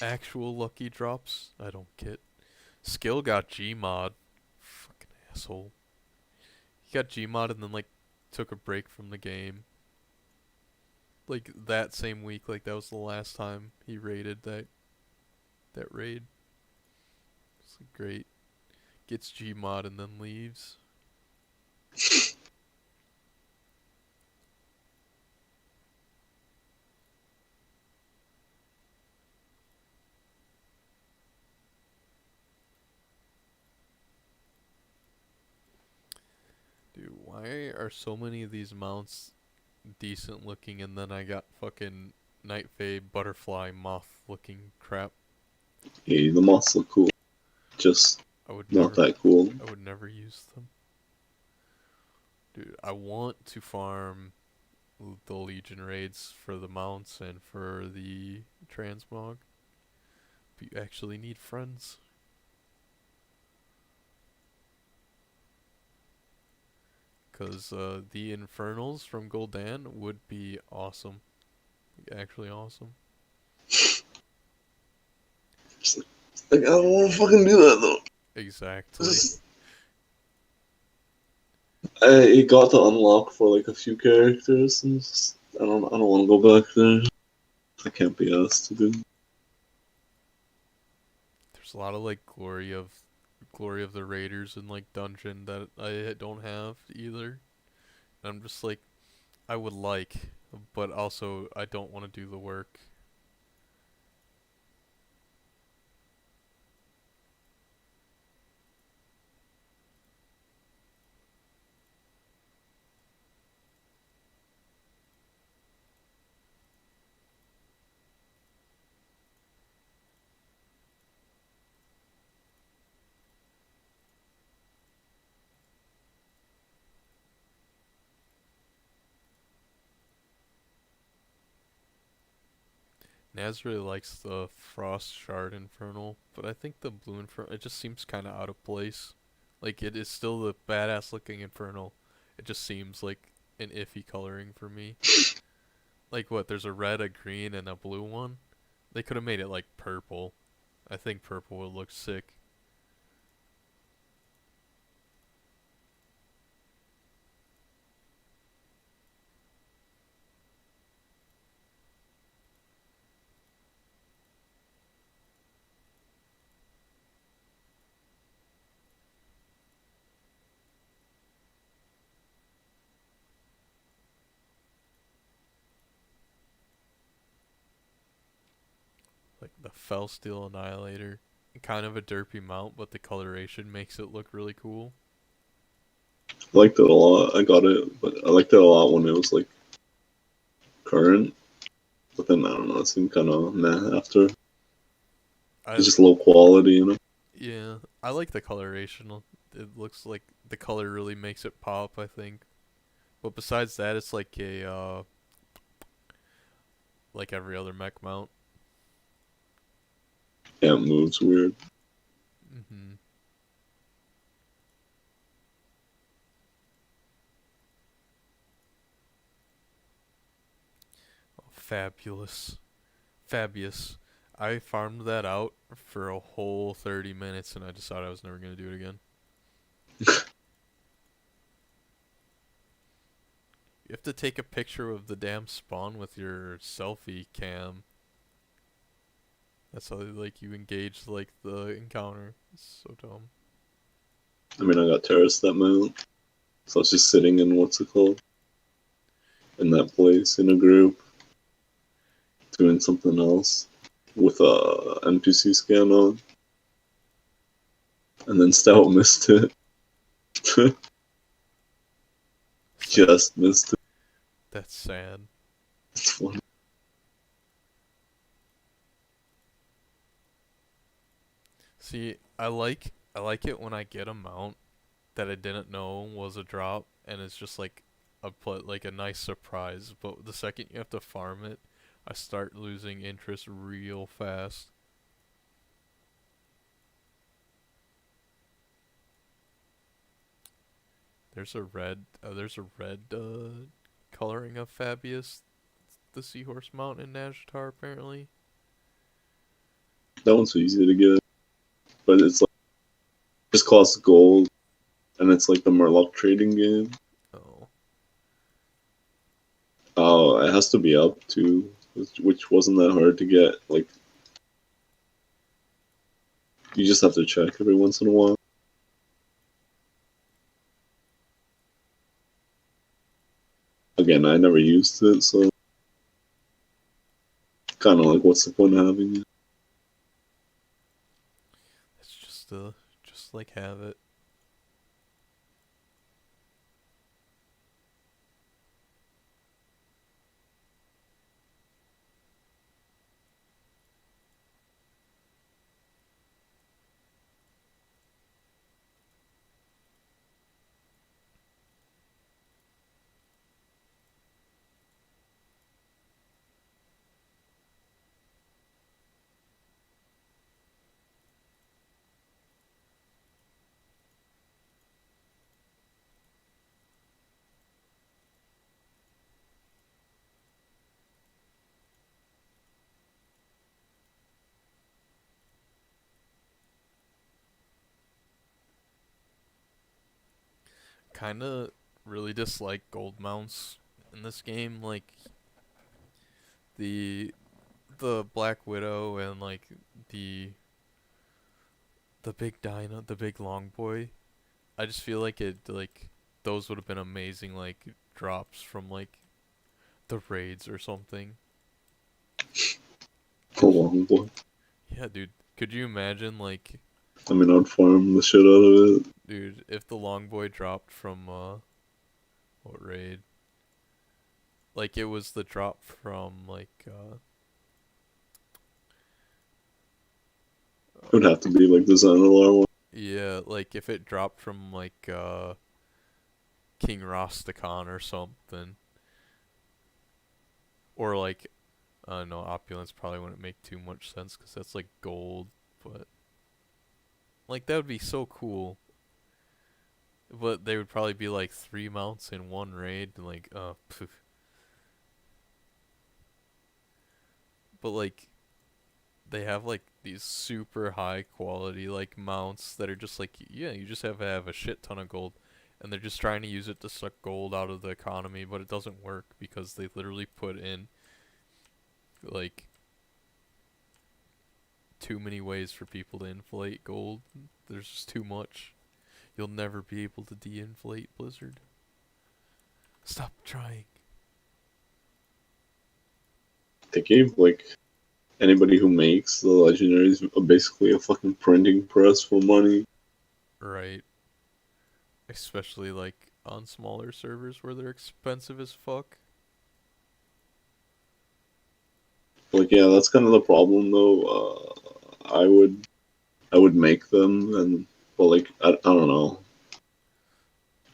actual lucky drops, I don't get. Skill got Gmod. Fucking asshole. He got Gmod and then like took a break from the game. Like that same week, like that was the last time he raided that raid. It's like, great. Gets Gmod and then leaves. Dude, why are so many of these mounts decent looking and then I got fucking Night Fae butterfly moth looking crap? Hey, the moths look cool. Just I would not never that cool. I would never use them. Dude, I want to farm the Legion raids for the mounts and for the transmog. But you actually need friends. Because the Infernals from Gul'dan would be awesome. Actually awesome. Like, I don't want to fucking do that though. Exactly. It got to unlock for like a few characters, and just, I don't want to go back there. I can't be asked to do. There's a lot of like glory of the Raiders in like dungeon that I don't have either. And I'm just like I would like, but also I don't want to do the work. Naz really likes the Frost Shard Infernal, but I think the Blue Infernal, it just seems kind of out of place. Like, it is still the badass looking Infernal. It just seems like an iffy coloring for me. Like, what, there's a red, a green, and a blue one? They could have made it, like, purple. I think purple would look sick. Like, the Fellsteel Annihilator. Kind of a derpy mount, but the coloration makes it look really cool. I liked it a lot. I got it, but I liked it a lot when it was like current. But then I don't know, it seemed kind of meh after. It's just low quality, you know. Yeah, I like the coloration. It looks like the color really makes it pop, I think. But besides that, it's like a like every other mech mount. Yeah, it moves weird. Mhm. Oh, fabulous. Fabius. I farmed that out for a whole 30 minutes and I decided I was never going to do it again. You have to take a picture of the damn spawn with your selfie cam. That's how like you engage like the encounter. It's so dumb. I mean, I got terrorist that mount, so I was just sitting in what's it called, in that place in a group, doing something else with a NPC scan on, and then Stout missed it. Just missed it. That's sad. It's funny. See, I like it when I get a mount that I didn't know was a drop and it's just like like a nice surprise, but the second you have to farm it, I start losing interest real fast. There's a red coloring of Fabius, the seahorse mount in Nazjatar apparently. That one's so easy to get, but it's like just costs gold, and it's like the Murloc trading game. Oh, Oh, it has to be up too, which wasn't that hard to get. Like, you just have to check every once in a while. Again, I never used it, so kind of like, what's the point of having it? it's just like have it. Kind of really dislike gold mounts in this game, like the the Black Widow and like the the big dino, the big long boy. I just feel like those would have been amazing like drops from like the raids or something. The long boy. Yeah, dude. Could you imagine like, I mean, I'd farm the shit out of it. dude, if the long boy dropped from what raid? Like it was the drop from like It would have to be like the Xanalar one. yeah, like if it dropped from like King Rosticon or something. Or like no, opulence probably wouldn't make too much sense because that's like gold, but like that would be so cool. But they would probably be like 3 mounts in one raid, and like poof. But like they have like these super high quality like mounts that are just like, yeah, you just have to have a shit ton of gold, and they're just trying to use it to suck gold out of the economy, but it doesn't work because they literally put in like too many ways for people to inflate gold. There's just too much. You'll never be able to de-inflate Blizzard. Stop trying. They gave like anybody who makes the legendaries basically a fucking printing press for money. Right. Especially like on smaller servers where they're expensive as fuck. Like, yeah, that's kind of the problem though. I would make them, and but like I don't know.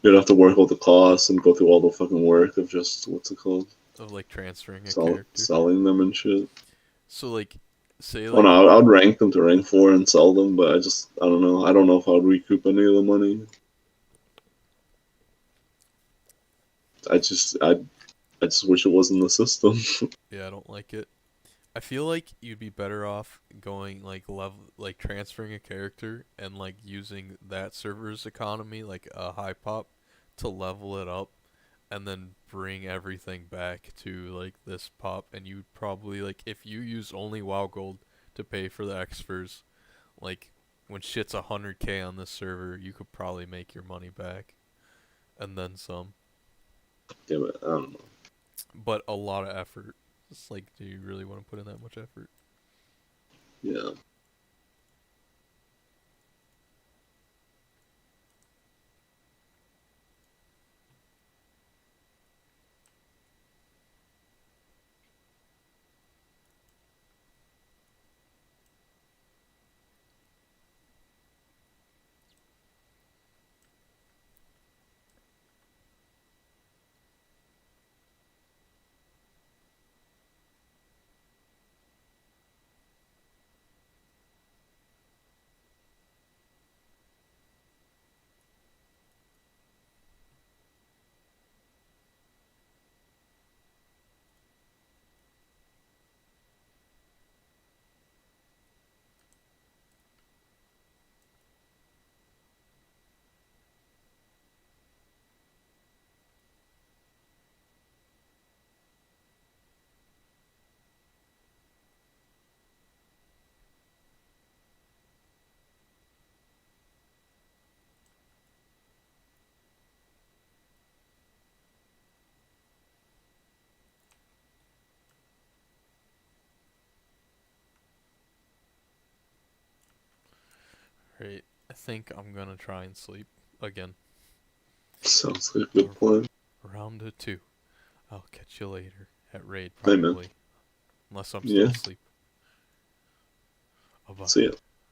You'd have to work out the costs and go through all the fucking work of just what's it called, Of like transferring a character. selling them and shit. So like, say Oh like, no, I'd rank them to rank 4 and sell them, but I don't know. I don't know if I'd recoup any of the money. I just wish it wasn't the system. yeah, I don't like it. I feel like you'd be better off going like like transferring a character and like using that server's economy, like a high pop, to level it up, and then bring everything back to like this pop. And you'd probably like, if you use only WoW Gold to pay for the extras, like when shit's 100k on this server, you could probably make your money back, and then some. Yeah, but I don't know. But a lot of effort. It's like, do you really want to put in that much effort? Yeah. Right. I think I'm gonna try and sleep again. Sounds like a good plan. Round 2. I'll catch you later at raid Hey, man. probably, unless I'm still Yeah. asleep. Bye bye. See ya.